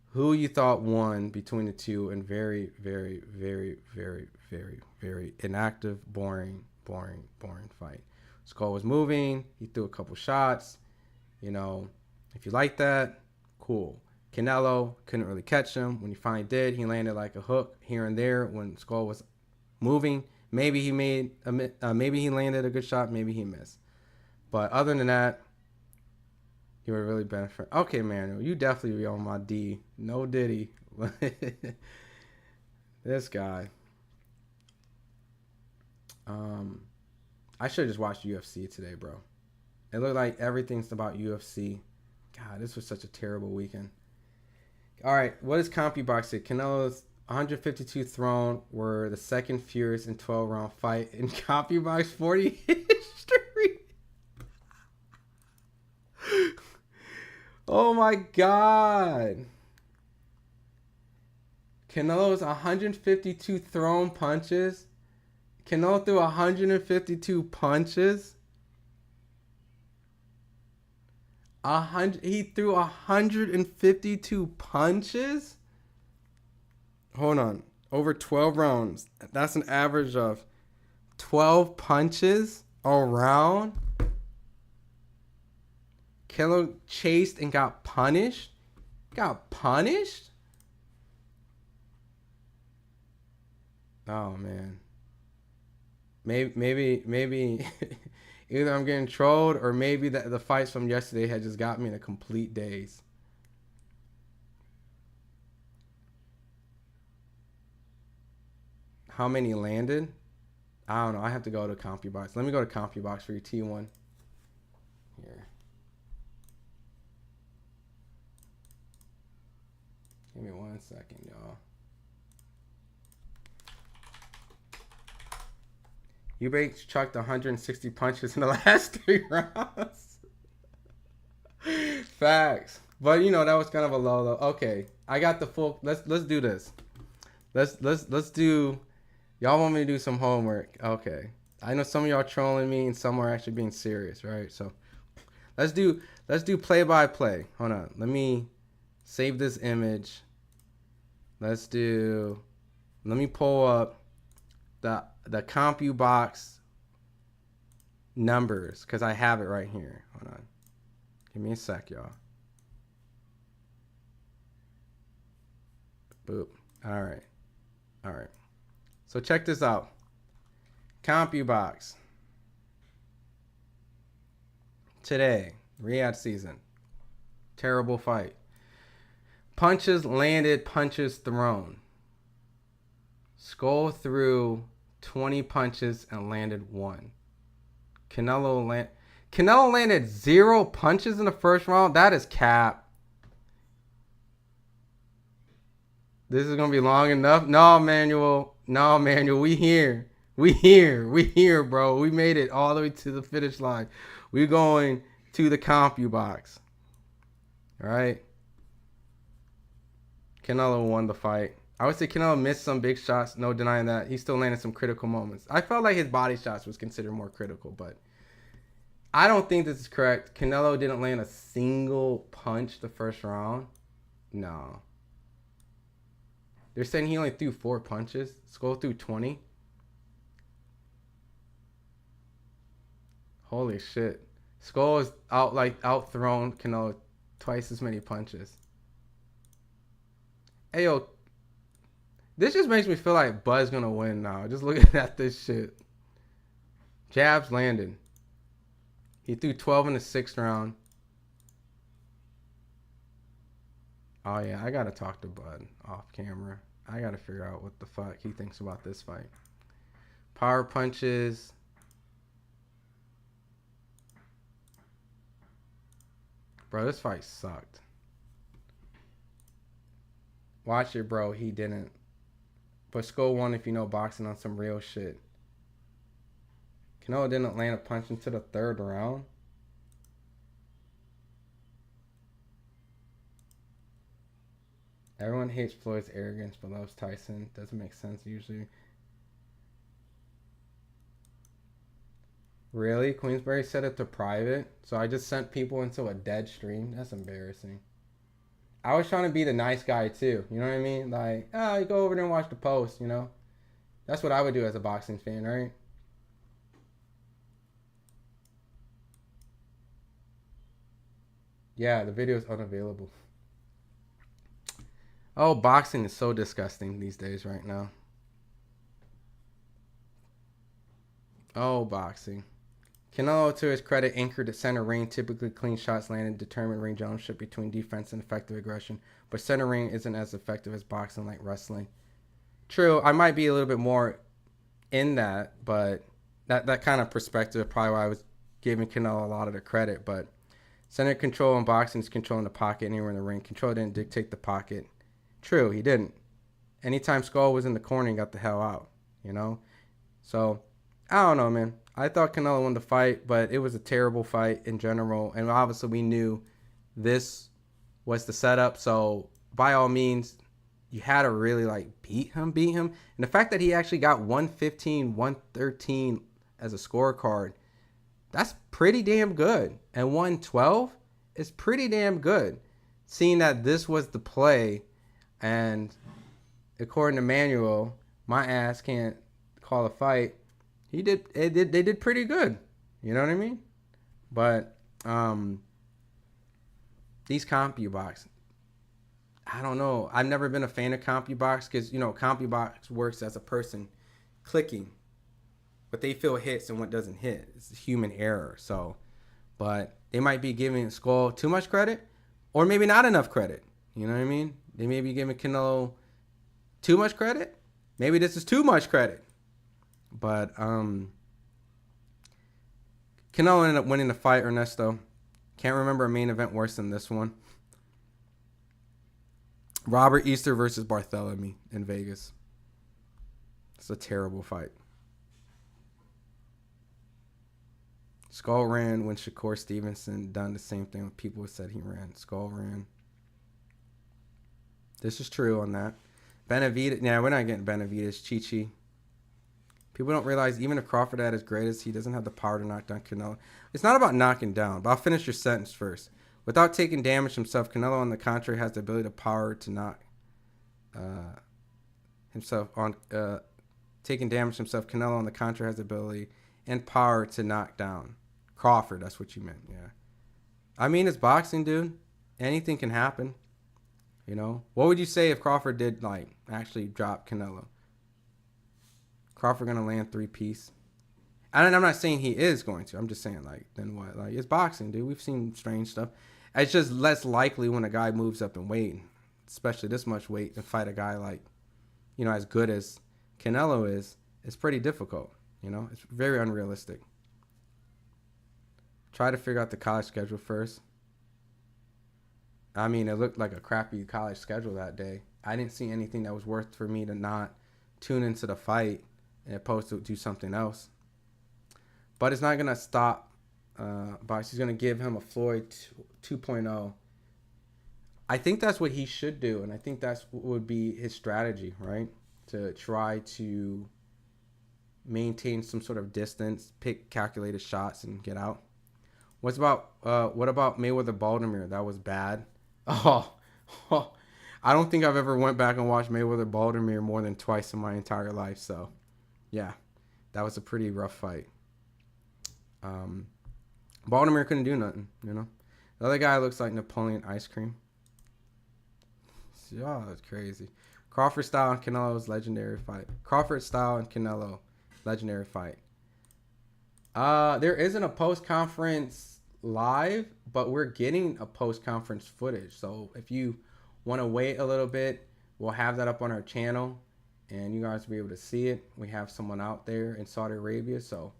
who you thought won between the two, and very, very, very, very, very, very inactive, boring fight. Skull was moving. He threw a couple shots. You know, if you like that, cool. Canelo couldn't really catch him. When he finally did, he landed like a hook here and there when Skull was moving. Maybe he maybe he landed a good shot. Maybe he missed. But other than that, you were really benefit. Okay, Manuel, you definitely be on my D. No Diddy. This guy. I should have just watched UFC today, bro. It looked like everything's about UFC. God, this was such a terrible weekend. All right, what does CompuBox say? Canelo's 152 thrown were the second fewest in 12-round fight in CompuBox 40 history. Oh my God. Canelo's 152 thrown punches. Canelo threw 152 punches. He threw 152 punches. Hold on. Over 12 rounds. That's an average of 12 punches a round. Canelo chased and got punished. Got punished? Oh, man. Maybe either I'm getting trolled or maybe the fights from yesterday had just got me in a complete daze. How many landed? I don't know. I have to go to CompuBox. Let me go to CompuBox for your T1. Here. Give me 1 second, y'all. Eubanks chucked 160 punches in the last 3 rounds. Facts. But you know that was kind of a low though. Okay. I got the full let's do this. Let's do y'all want me to do some homework. Okay. I know some of y'all trolling me and some are actually being serious, right? So let's do play by play. Hold on. Let me save this image. Let me pull up the CompuBox numbers because I have it right here. Hold on. Give me a sec, y'all. Boop. All right. So check this out. CompuBox. Today, Riyadh season. Terrible fight. Punches landed, punches thrown. Scull threw 20 punches and landed 1. Canelo landed 0 punches in the first round. That is cap. This is gonna be long enough. No, Manuel. We here, bro. We made it all the way to the finish line. We're going to the CompuBox. All right. Canelo won the fight. I would say Canelo missed some big shots. No denying that. He still landed some critical moments. I felt like his body shots was considered more critical, but I don't think this is correct. Canelo didn't land a single punch the first round. No. They're saying he only threw 4 punches. Scull threw 20. Holy shit. Scull is outthrown Canelo twice as many punches. Hey, yo. This just makes me feel like Bud's gonna win now. Just looking at this shit. Jabs landed. He threw 12 in the 6th round. Oh, yeah. I gotta talk to Bud off camera. I gotta figure out what the fuck he thinks about this fight. Power punches. Bro, this fight sucked. Watch it, bro. He didn't. But Scull won if you know boxing on some real shit. Canelo didn't land a punch into the 3rd round. Everyone hates Floyd's arrogance but loves Tyson. Doesn't make sense usually. Really? Queensberry set it to private? So I just sent people into a dead stream? That's embarrassing. I was trying to be the nice guy too. You know what I mean? Like, you go over there and watch the post, you know? That's what I would do as a boxing fan, right? Yeah, the video is unavailable. Oh, boxing is so disgusting these days right now. Oh, boxing. Canelo, to his credit, anchored at center ring. Typically, clean shots landed, determined range ownership between defense and effective aggression. But center ring isn't as effective as boxing, like wrestling. True, I might be a little bit more in that, but that kind of perspective probably why I was giving Canelo a lot of the credit. But center control in boxing is controlling the pocket anywhere in the ring. Control didn't dictate the pocket. True, he didn't. Anytime Scull was in the corner, he got the hell out, you know? So, I don't know, man. I thought Canelo won the fight, but it was a terrible fight in general. And obviously we knew this was the setup. So by all means, you had to really like beat him. And the fact that he actually got 115, 113 as a scorecard, that's pretty damn good. And 112 is pretty damn good. Seeing that this was the play, and according to Manuel, my ass can't call a fight. They did pretty good. You know what I mean? But these CompuBox, I don't know. I've never been a fan of CompuBox because, you know, CompuBox works as a person clicking, but they feel hits and what doesn't hit. It's a human error. So, but they might be giving Scull too much credit, or maybe not enough credit. You know what I mean? They may be giving Canelo too much credit. Maybe this is too much credit. But Canelo ended up winning the fight, Ernesto. Can't remember a main event worse than this one. Robert Easter versus Bartholomew in Vegas. It's a terrible fight. Scull ran when Shakur Stevenson done the same thing when people said he ran. Scull ran. This is true on that. Benavidez. Yeah, we're not getting Benavidez. Chi. People don't realize even if Crawford at his greatest, he doesn't have the power to knock down Canelo. It's not about knocking down, but I'll finish your sentence first. Without taking damage himself, Canelo, on the contrary, has the ability to power to knock himself on. Taking damage himself, Canelo, on the contrary, has the ability and power to knock down Crawford. That's what you meant, yeah. I mean, it's boxing, dude. Anything can happen. You know, what would you say if Crawford did like actually drop Canelo? Crawford gonna land 3-piece. And I'm not saying he is going to. I'm just saying, like, then what? Like, it's boxing, dude. We've seen strange stuff. It's just less likely when a guy moves up in weight, especially this much weight, to fight a guy like, you know, as good as Canelo is. It's pretty difficult. You know, it's very unrealistic. Try to figure out the college schedule first. I mean, it looked like a crappy college schedule that day. I didn't see anything that was worth for me to not tune into the fight and opposed to do something else. But it's not going to stop Box. He's going to give him a Floyd 2.0. I think that's what he should do, and I think that's what would be his strategy, right? To try to maintain some sort of distance, pick calculated shots, and get out. What about Mayweather Baltimore? That was bad. Oh, I don't think I've ever went back and watched Mayweather Baltimore more than twice in my entire life. So, yeah, that was a pretty rough fight. Baltimore couldn't do nothing, you know. The other guy looks like Napoleon ice cream. Oh, that's crazy. Crawford style and Canelo's legendary fight. Crawford style and Canelo, legendary fight. There isn't a post-conference live, but we're getting a post-conference footage. So if you want to wait a little bit, we'll have that up on our channel, and you guys will be able to see it. We have someone out there in Saudi Arabia, so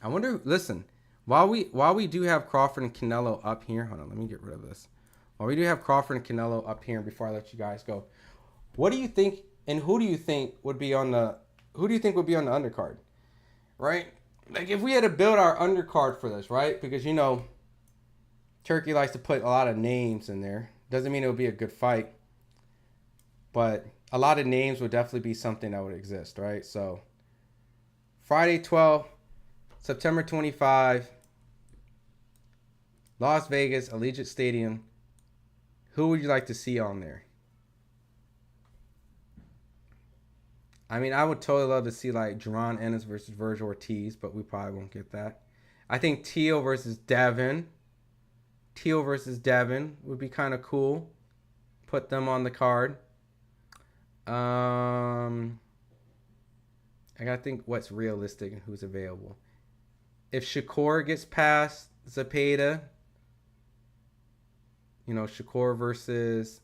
I wonder. Listen, while we do have Crawford and Canelo up here, hold on, let me get rid of this. While we do have Crawford and Canelo up here, before I let you guys go, what do you think, and who do you think would be on the undercard, right? Like, if we had to build our undercard for this, right? Because, you know, Turkey likes to put a lot of names in there. Doesn't mean it would be a good fight, but a lot of names would definitely be something that would exist, right? So, Friday 12, September 25, Las Vegas, Allegiant Stadium. Who would you like to see on there? I mean, I would totally love to see, like, Jaron Ennis versus Virgil Ortiz, but we probably won't get that. I think Teal versus Devin. Teal versus Devin would be kind of cool. Put them on the card. I gotta think what's realistic and who's available. If Shakur gets past Zepeda, you know, Shakur versus,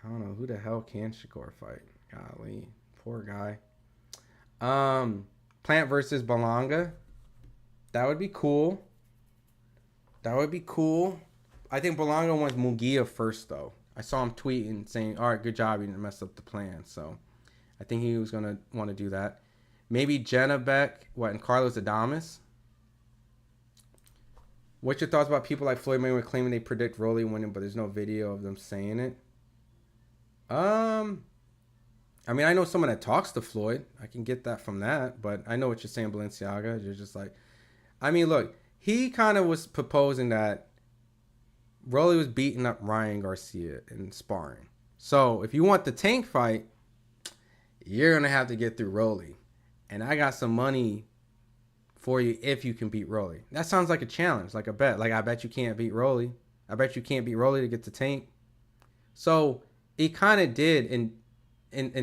I don't know, who the hell can Shakur fight? Golly, poor guy. Plant versus Balanga. That would be cool. That would be cool. I think Balanga wants Munguia first, though. I saw him tweeting saying, all right, good job, you didn't mess up the plan. So I think he was going to want to do that. Maybe Jenna Beck, and Carlos Adames. What's your thoughts about people like Floyd Mayweather claiming they predict Rolly winning, but there's no video of them saying it? I mean, I know someone that talks to Floyd. I can get that from that, but I know what you're saying, Balenciaga. You're just like, I mean, look, he kind of was proposing that Rolly was beating up Ryan Garcia in sparring. So if you want the Tank fight, you're going to have to get through Rolly. And I got some money for you if you can beat Rolly. That sounds like a challenge, like a bet. Like, I bet you can't beat Rolly. I bet you can't beat Rolly to get the Tank. So he kind of did in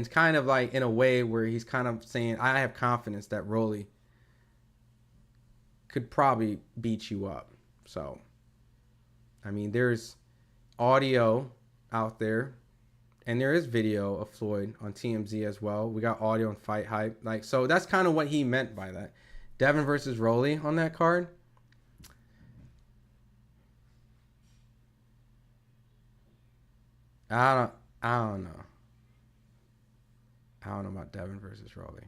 kind of like in a way where he's kind of saying, I have confidence that Rolly could probably beat you up. So, I mean, there's audio out there, and there is video of Floyd on TMZ as well. We got audio on FightHype. Like, so that's kind of what he meant by that. Devin versus Rolly on that card. I don't know. I don't know about Devin versus Rolly.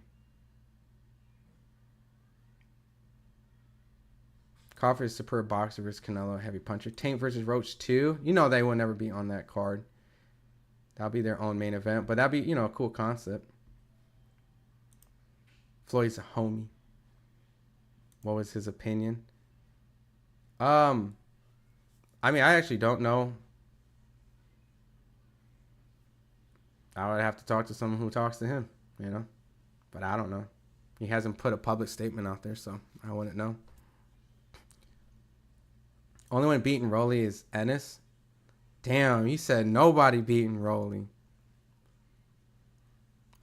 Crawford is superb boxer versus Canelo, heavy puncher. Tank versus Roach 2. You know they will never be on that card. That'll be their own main event. But that'd be, you know, a cool concept. Floyd's a homie. What was his opinion? I mean, I actually don't know. I would have to talk to someone who talks to him, you know. But I don't know. He hasn't put a public statement out there, so I wouldn't know. Only one beating Rolly is Ennis. Damn, you said nobody beating Rolly.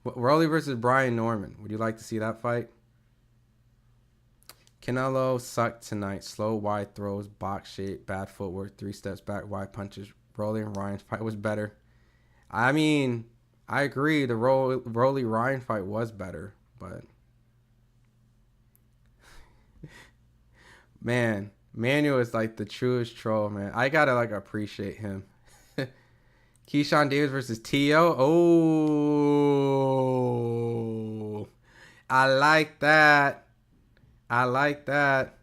Rolly versus Brian Norman. Would you like to see that fight? Canelo sucked tonight. Slow, wide throws, box shape, bad footwork, 3 steps back, wide punches. Rolly and Ryan's fight was better. I mean, I agree. The Rolly Ryan fight was better, but man, Manuel is like the truest troll, man. I gotta like appreciate him. Keyshawn Davis versus Tio. Oh, I like that. I like that.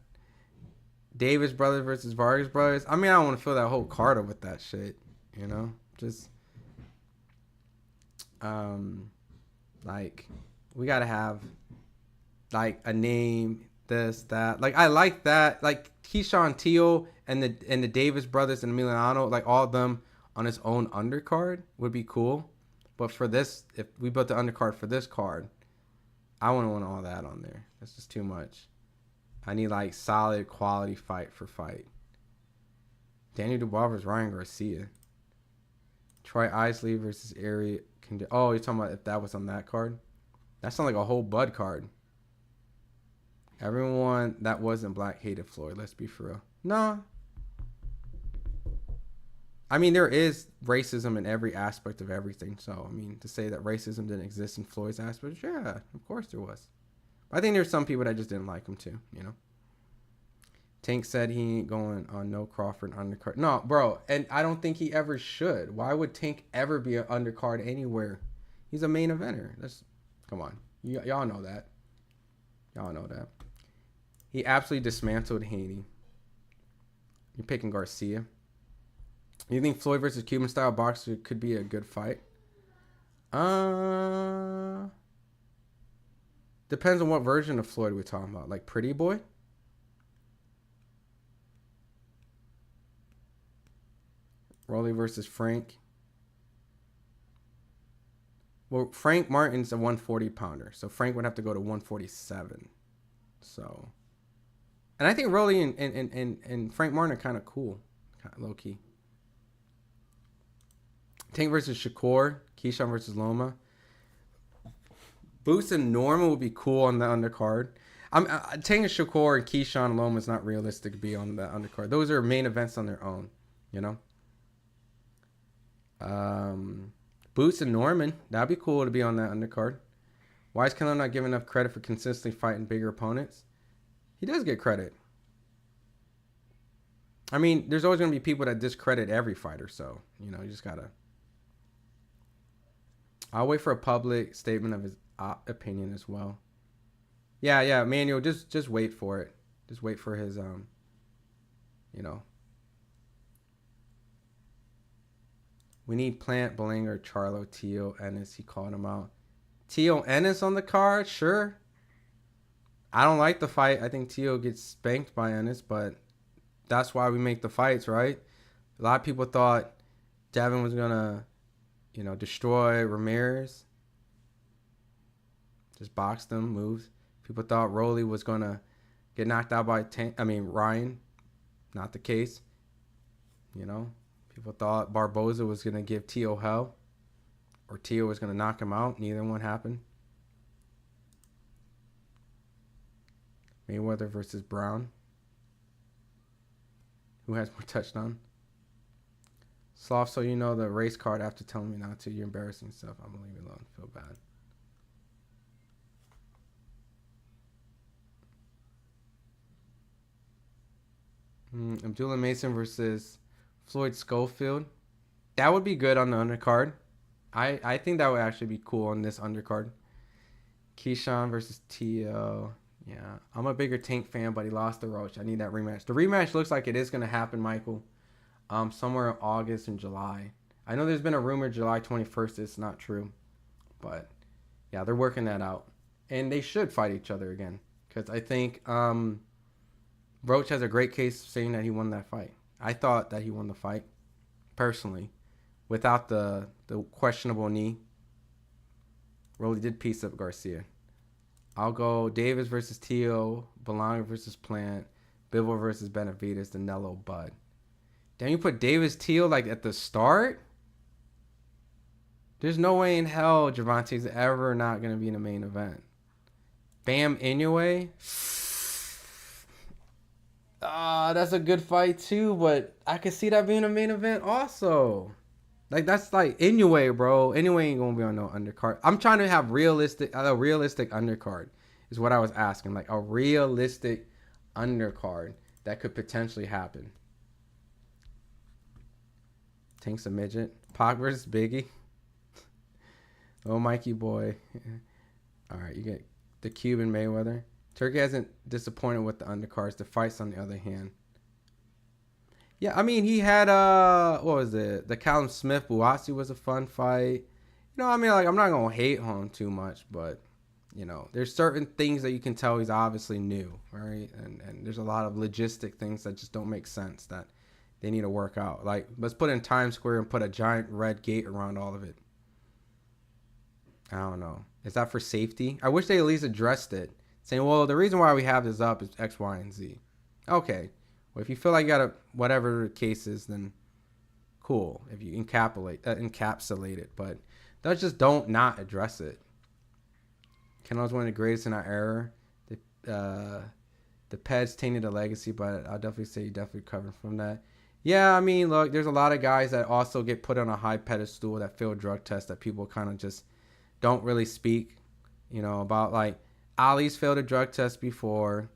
Davis brothers versus Vargas brothers. I mean, I don't want to fill that whole card up with that shit, you know? Just like, we gotta have like a name, this, that. Like, I like that. Like Keyshawn Tio and the Davis brothers and Emiliano, like all of them on his own undercard would be cool. But for this, if we built the undercard for this card, I wouldn't want all that on there. That's just too much. I need like solid quality fight for fight. Daniel Dubois versus Ryan Garcia. Troy Isley versus Ari. Oh, you're talking about if that was on that card? That sounds like a whole Bud card. Everyone that wasn't black hated Floyd. Let's be for real. No. I mean, there is racism in every aspect of everything. So, I mean, to say that racism didn't exist in Floyd's aspect, yeah, of course there was. I think there's some people that just didn't like him too, you know. Tank said he ain't going on no Crawford undercard. No, bro, and I don't think he ever should. Why would Tank ever be an undercard anywhere? He's a main eventer. Come on. Y'all know that. Y'all know that. He absolutely dismantled Haney. You're picking Garcia. You think Floyd versus Cuban style boxer could be a good fight? Depends on what version of Floyd we're talking about. Like Pretty Boy? Rolly versus Frank. Well, Frank Martin's a 140 pounder. So Frank would have to go to 147. So. And I think Rolly and Frank Martin are kind of cool. Kind of low key. Tank versus Shakur. Keyshawn versus Loma. Boots and Norman would be cool on the undercard. Tank and Shakur and Keyshawn and Loma is not realistic to be on the undercard. Those are main events on their own, you know. Boots and Norman, that'd be cool to be on that undercard. Why is Canelo not giving enough credit for consistently fighting bigger opponents? He does get credit. I mean, there's always going to be people that discredit every fighter, so, you know, you just gotta. I'll wait for a public statement of his opinion as well. Yeah, Manuel, just wait for it. Just wait for his you know. We need Plant, Belanger, Charlo, Tio, Ennis. He called him out. Tio Ennis on the card? Sure. I don't like the fight. I think Tio gets spanked by Ennis, but that's why we make the fights, right? A lot of people thought Devin was going to, you know, destroy Ramirez. Just boxed him, moves. People thought Rolly was going to get knocked out by Ryan. Not the case. You know, people thought Barboza was going to give Tio hell, or Tio was going to knock him out. Neither one happened. Mayweather versus Brown. Who has more touchdown? Sloth, so you know the race card after telling me not to. You're embarrassing stuff. I'm going to leave it alone. Feel bad. Abdullah Mason versus Floyd Schofield. That would be good on the undercard. I think that would actually be cool on this undercard. Keyshawn versus Tio. Yeah, I'm a bigger Tank fan, but he lost to Roach. I need that rematch. The rematch looks like it is going to happen, Michael. Somewhere in August and July. I know there's been a rumor July 21st. It's not true. But, yeah, they're working that out. And they should fight each other again. Because I think Roach has a great case saying that he won that fight. I thought that he won the fight, personally, without the questionable knee. Rolly did piece up Garcia. I'll go Davis versus Tio, Belonga versus Plant, Bivol versus Benavides, Danilo, Bud. Then you put Davis Tio like at the start? There's no way in hell Gervonta's ever not going to be in the main event. Bam Inoue? That's a good fight too, but I could see that being a main event also. Like, that's like Inoue, bro. Inoue ain't gonna be on no undercard. I'm trying to have a realistic undercard is what I was asking. Like a realistic undercard that could potentially happen. Tank's a midget. Pac versus Biggie. Oh, Mikey boy. All right, you get the Cuban Mayweather. Turkey hasn't disappointed with the undercards. The fights, on the other hand. Yeah, I mean, he had, what was it? The Callum Smith Buatsi was a fun fight. You know, I mean, like, I'm not going to hate on him too much, but, you know, there's certain things that you can tell he's obviously new, right? And there's a lot of logistic things that just don't make sense that they need to work out. Like, let's put in Times Square and put a giant red gate around all of it. I don't know. Is that for safety? I wish they at least addressed it. Saying, well, the reason why we have this up is X, Y, and Z. Okay. Well, if you feel like you got to, whatever the case is, then cool. If you encapsulate it. But let's just don't not address it. Canelo's one of the greatest in our era. The Peds tainted a legacy, but I'll definitely say you definitely covered from that. Yeah, I mean, look, there's a lot of guys that also get put on a high pedestal that fail drug tests that people kind of just don't really speak, you know, about. Like, Ali's failed a drug test before,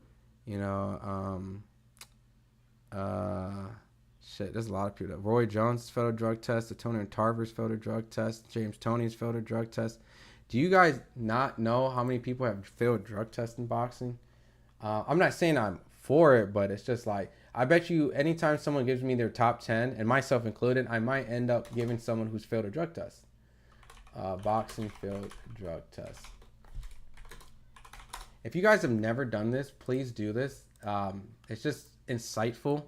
you know, there's a lot of people. Roy Jones failed a drug test. Tony Tarver's failed a drug test. James Toney's failed a drug test. Do you guys not know how many people have failed drug tests in boxing? I'm not saying I'm for it, but it's just like, I bet you anytime someone gives me their top 10, and myself included, I might end up giving someone who's failed a drug test. Boxing failed drug test. If you guys have never done this, please do this. It's just insightful.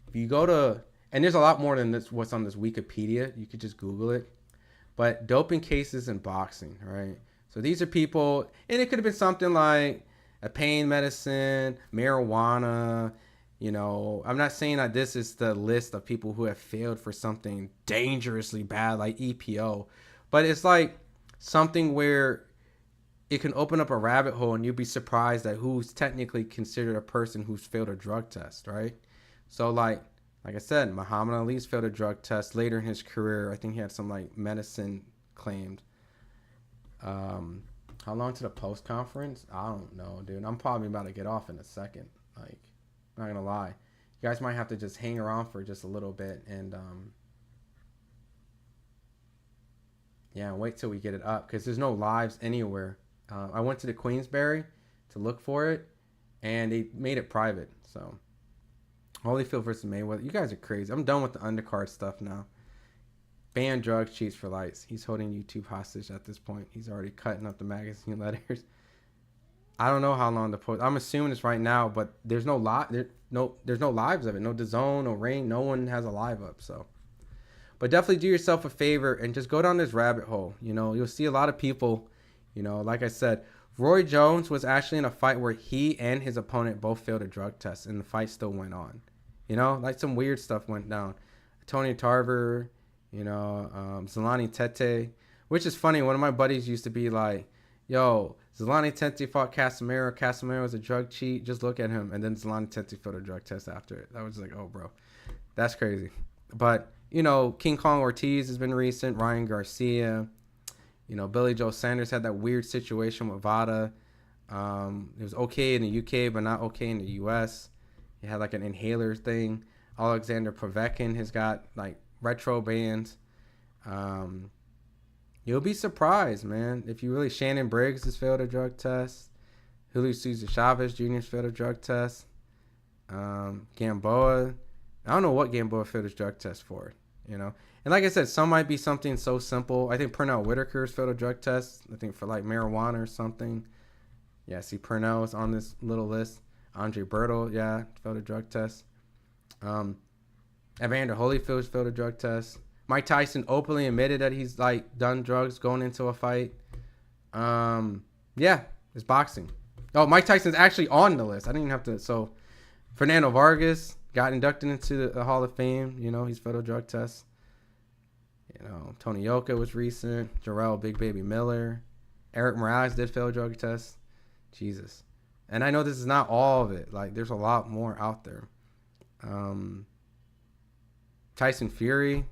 If you go to, and there's a lot more than this, what's on this Wikipedia. You could just Google it. But doping cases in boxing, right? So these are people, and it could have been something like a pain medicine, marijuana. You know, I'm not saying that this is the list of people who have failed for something dangerously bad like EPO. But it's like something where it can open up a rabbit hole and you'll be surprised at who's technically considered a person who's failed a drug test, right? So like I said, Muhammad Ali's failed a drug test later in his career. I think he had some like medicine claimed. How long to the post conference? I don't know, dude. I'm probably about to get off in a second. Like, not gonna lie. You guys might have to just hang around for just a little bit and yeah, wait till we get it up because there's no lives anywhere. I went to the Queensberry to look for it, and they made it private. So Holyfield versus Mayweather. You guys are crazy. I'm done with the undercard stuff now. Ban drug cheats for lights. He's holding YouTube hostage at this point. He's already cutting up the magazine letters. I don't know how long the post. I'm assuming it's right now, but there's no there's no lives of it. No DAZN, no Rain. No one has a live up. So, but definitely do yourself a favor and just go down this rabbit hole. You know, you'll see a lot of people. You know, like I said, Roy Jones was actually in a fight where he and his opponent both failed a drug test, and the fight still went on. You know, like some weird stuff went down. Tony Tarver, you know, Zolani Tete, which is funny. One of my buddies used to be like, yo, Zolani Tete fought Casemiro. Casemiro was a drug cheat. Just look at him. And then Zolani Tete failed a drug test after it. That was like, oh, bro, that's crazy. But, you know, King Kong Ortiz has been recent. Ryan Garcia. You know, Billy Joe Sanders had that weird situation with VADA. It was okay in the UK, but not okay in the US. He had like an inhaler thing. Alexander Povetkin has got like retro bans. You'll be surprised, man. If you really, Shannon Briggs has failed a drug test. Julio Cesar Chavez Jr. has failed a drug test. Gamboa. I don't know what Gamboa failed his drug test for, you know. And like I said, some might be something so simple. I think Pernell Whitaker's failed a drug test. I think for like marijuana or something. Yeah, see, Pernell's on this little list. Andre Bertle, yeah, failed a drug test. Evander Holyfield's failed a drug test. Mike Tyson openly admitted that he's like done drugs going into a fight. Yeah, it's boxing. Oh, Mike Tyson's actually on the list. I didn't even have to. So, Fernando Vargas got inducted into the Hall of Fame. You know, he's failed a drug test. You know, Tony Yoka was recent. Jarrell Big Baby Miller. Eric Morales did fail a drug test. Jesus. And I know this is not all of it. Like, there's a lot more out there. Tyson Fury.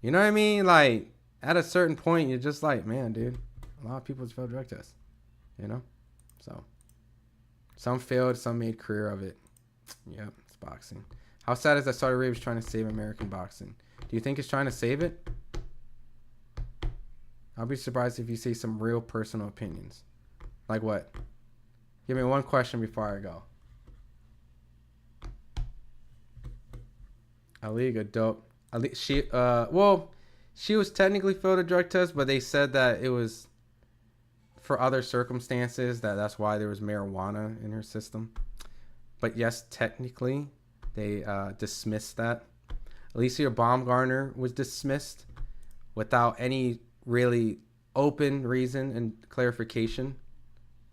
You know what I mean? Like, at a certain point, you're just like, man, dude, a lot of people just failed drug tests. You know? So, some failed, some made career of it. Yep, it's boxing. How sad is that Saudi Arabia is trying to save American boxing? Do you think it's trying to save it? I'll be surprised if you see some real personal opinions. Like what? Give me one question before I go. Aliga, dope. She was technically failed a drug test, but they said that it was for other circumstances, that's why there was marijuana in her system. But yes, technically, they dismissed that. Alicia Baumgartner was dismissed without any really open reason and clarification.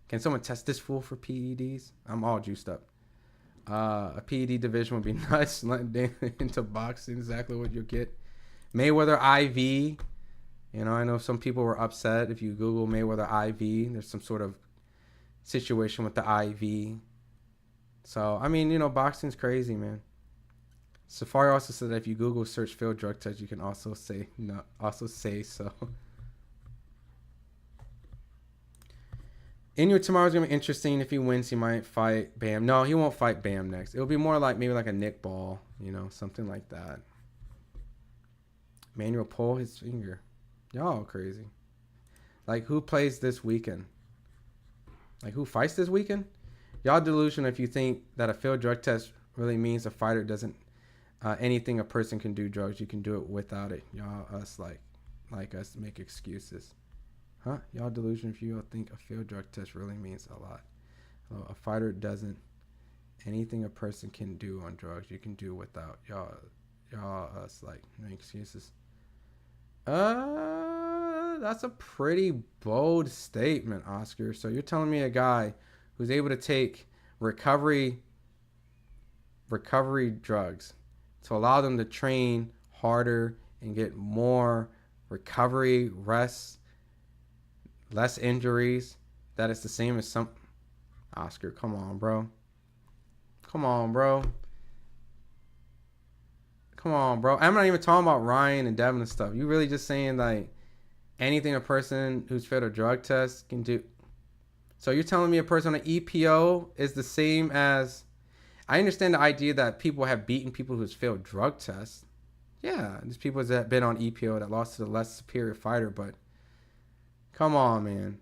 Can someone test this fool for PEDs? I'm all juiced up. A PED division would be nuts. Letting into boxing, exactly what you'll get. Mayweather IV. You know, I know some people were upset. If you Google Mayweather IV, there's some sort of situation with the IV. So, I mean, you know, boxing's crazy, man. Safari also said that if you Google search failed drug test, you can also say so. Inuit tomorrow's gonna be interesting. If he wins, he might fight Bam. No, he won't fight Bam next. It'll be more like maybe like a Nick Ball, you know, something like that. Manuel pull his finger. Y'all crazy. Like, who plays this weekend? Like, who fights this weekend? Y'all delusional if you think that a failed drug test really means a fighter doesn't anything a person can do drugs. You can do it without it. Y'all us like us make excuses. Huh? Y'all delusional if you think a failed drug test really means a lot. Well, a fighter doesn't. Anything a person can do on drugs, you can do without. Y'all us like make excuses. That's a pretty bold statement, Oscar. So you're telling me a guy who's able to take recovery drugs to allow them to train harder and get more recovery, rest, less injuries, that it's the same as some... Oscar, come on, bro. Come on, bro. I'm not even talking about Ryan and Devin and stuff. You really just saying, like, anything a person who's failed a drug test can do. So you're telling me a person on an EPO is the same as... I understand the idea that people have beaten people who's failed drug tests. Yeah, there's people that have been on EPO that lost to the less superior fighter, but... Come on, man.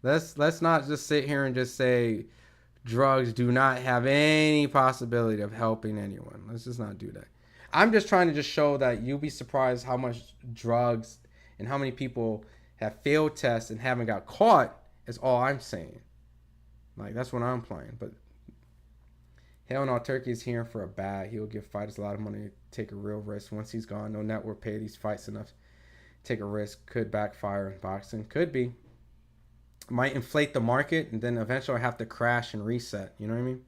Let's not just sit here and just say drugs do not have any possibility of helping anyone. Let's just not do that. I'm just trying to just show that you'll be surprised how much drugs and how many people have failed tests and haven't got caught is all I'm saying. Like, that's what I'm playing. But hell no, Turkey is here for a bag. He'll give fighters a lot of money to take a real risk. Once he's gone, no network pay these fights enough to take a risk. Could backfire in boxing. Could be. Might inflate the market, and then eventually I have to crash and reset. You know what I mean?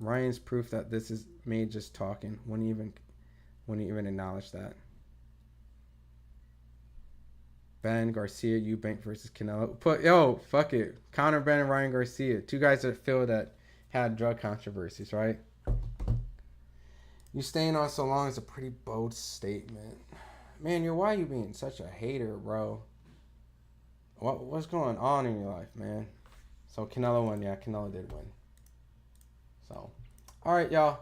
Ryan's proof that this is made just talking. Wouldn't even acknowledge that. Ben Garcia, Eubank versus Canelo. Fuck it. Conor Ben and Ryan Garcia. Two guys that feel that had drug controversies, right? You staying on so long is a pretty bold statement. Man, why are you being such a hater, bro? What's going on in your life, man? So Canelo won. Yeah, Canelo did win. So, all right, y'all.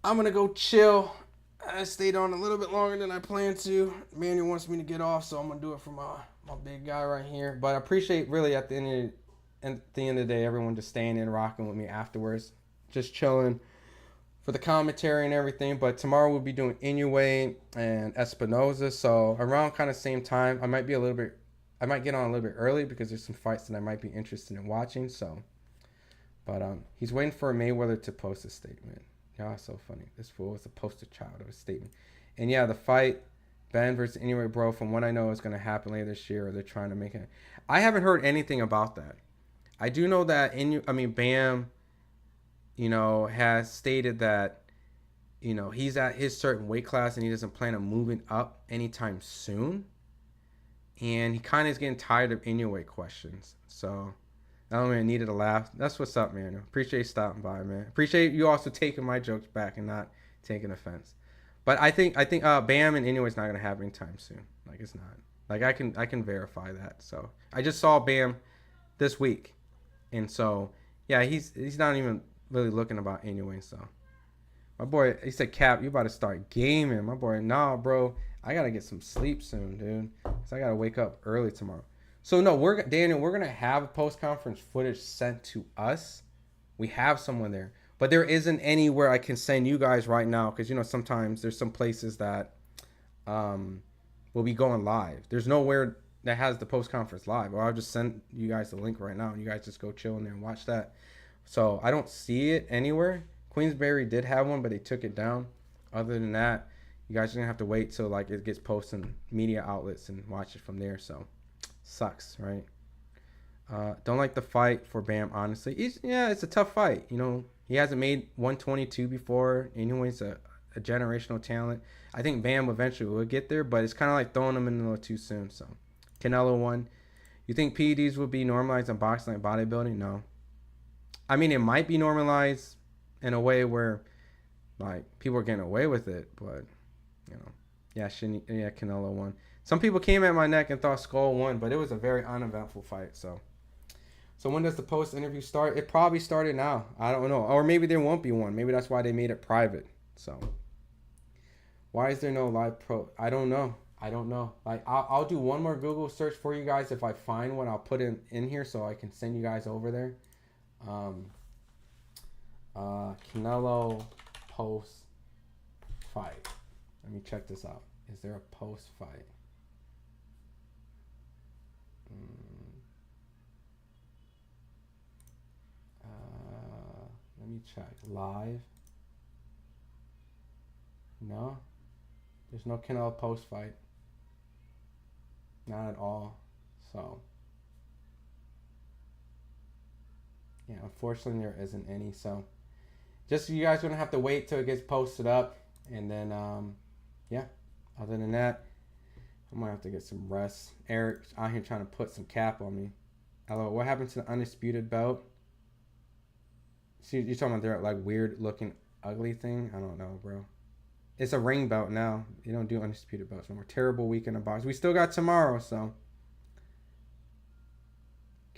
I'm going to go chill. I stayed on a little bit longer than I planned to. Manuel wants me to get off, so I'm going to do it for my big guy right here. But I appreciate, really, at the end of the day, everyone just staying in, rocking with me afterwards. Just chilling for the commentary and everything. But tomorrow we'll be doing Inoue and Espinoza. So around kind of same time, I might get on a little bit early because there's some fights that I might be interested in watching. So, but he's waiting for Mayweather to post a statement. Y'all so funny. This fool is a poster child of a statement. And yeah, the fight, Ben versus Inoue, bro, from what I know is going to happen later this year, or they're trying to make it. I haven't heard anything about that. I do know that Bam, has stated that, he's at his certain weight class and he doesn't plan on moving up anytime soon. And he kind of is getting tired of Inoue questions. So, I needed a laugh. That's what's up, man. Appreciate you stopping by, man. Appreciate you also taking my jokes back and not taking offense. But I think Bam and Inoue is not gonna happen anytime soon. Like, it's not. Like, I can verify that. So I just saw Bam this week, and so yeah, he's not even really looking about Inoue. So my boy, he said, Cap, you about to start gaming. My boy, nah, bro. I gotta get some sleep soon, dude. Cause I gotta wake up early tomorrow. So no, Daniel, we're gonna have post-conference footage sent to us. We have someone there, but there isn't anywhere I can send you guys right now because sometimes there's some places that will be going live. There's nowhere that has the post-conference live. Or I'll just send you guys the link right now, and you guys just go chill in there and watch that. So I don't see it anywhere. Queensberry did have one, but they took it down. Other than that, you guys are gonna have to wait till it gets posted in media outlets and watch it from there. So. Sucks, right? Don't like the fight for Bam, honestly. It's a tough fight. He hasn't made 122 before. Anyway's a generational talent. I think Bam eventually will get there, but it's kind of like throwing him in a little too soon. So, Canelo won. You think PEDs will be normalized in boxing like bodybuilding? No. I mean, it might be normalized in a way where, people are getting away with it, but, Canelo won. Some people came at my neck and thought Skull won, but it was a very uneventful fight. So when does the post interview start? It probably started now. I don't know. Or maybe there won't be one. Maybe that's why they made it private. So why is there no live pro? I don't know. I'll do one more Google search for you guys. If I find one, I'll put it in here so I can send you guys over there. Canelo post fight. Let me check this out. Is there a post fight? Let me check. Live? No. There's no Canelo post fight. Not at all. So. Yeah, unfortunately there isn't any. So. Just you guys are going to have to wait till it gets posted up. And then, other than that, I'm going to have to get some rest. Eric's out here trying to put some cap on me. Hello, what happened to the undisputed belt? See, you're talking about their weird looking ugly thing? I don't know, bro. It's a ring belt now. You don't do undisputed belts anymore. Terrible weekend of boxing. We still got tomorrow, so.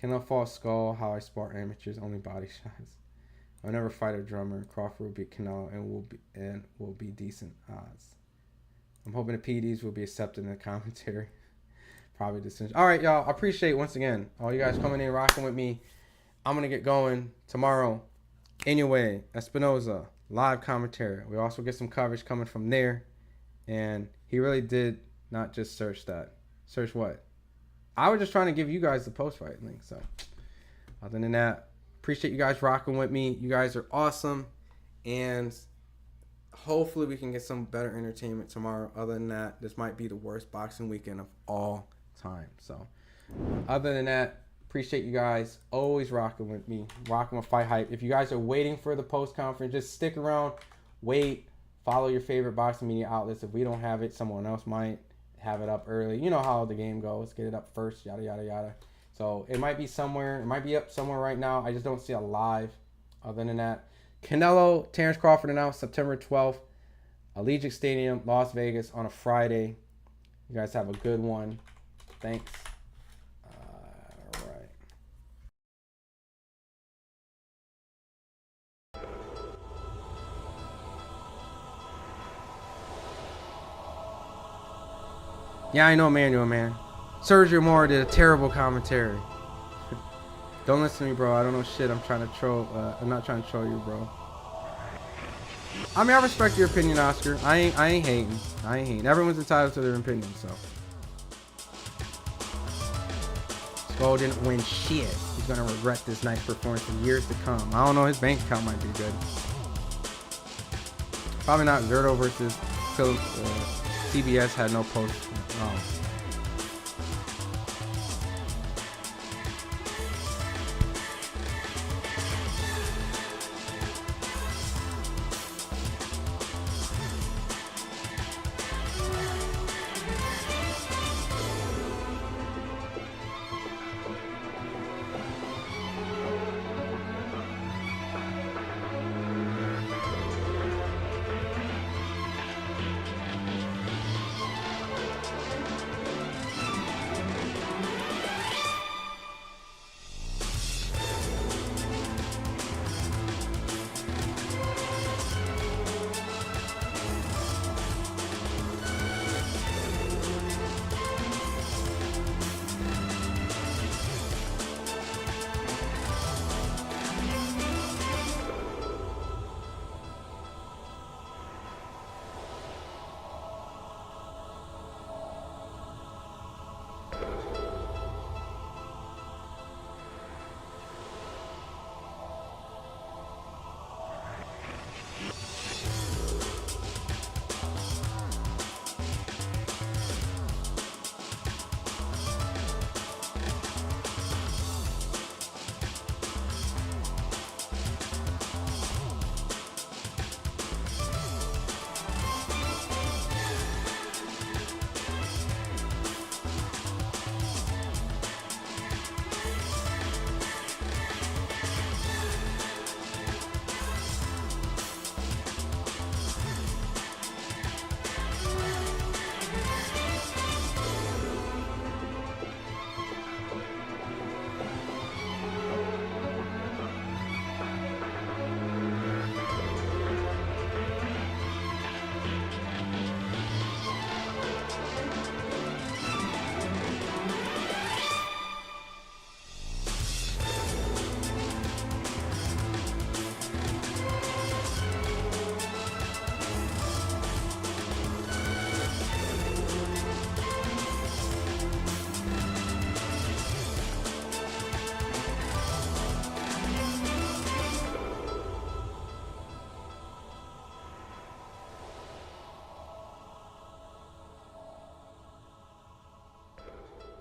Canelo fall Skull, how I spar amateurs, only body shots. I'll never fight a drummer. Crawford will beat Canelo and will be decent odds. I'm hoping the PEDs will be accepted in the commentary. Probably decision. All right, y'all. I appreciate once again all you guys coming in, rocking with me. I'm gonna get going tomorrow. Anyway, Espinoza live commentary. We also get some coverage coming from there, and he really did not just search that. Search what? I was just trying to give you guys the post-fight link. So, other than that, appreciate you guys rocking with me. You guys are awesome, and hopefully we can get some better entertainment tomorrow. Other than that, this might be the worst boxing weekend of all time. So, other than that, appreciate you guys always rocking with me, rocking with FightHype. If you guys are waiting for the post-conference, just stick around, wait, follow your favorite boxing media outlets. If we don't have it, someone else might have it up early. You know how the game goes. Get it up first, yada, yada, yada. So it might be somewhere. It might be up somewhere right now. I just don't see a live. Other than that, Canelo, Terrence Crawford announced September 12th, Allegiant Stadium, Las Vegas on a Friday. You guys have a good one. Thanks. All right. Yeah, I know Manuel, man. Sergio Mora did a terrible commentary. Don't listen to me, bro. I don't know shit. I'm trying to troll. I'm not trying to troll you, bro. I mean, I respect your opinion, Oscar. I ain't hating. I ain't hating. Everyone's entitled to their opinion, so. Skull didn't win shit. He's gonna regret this nice performance for years to come. I don't know. His bank account might be good. Probably not. Goodall versus Phillips. CBS had no post. Oh.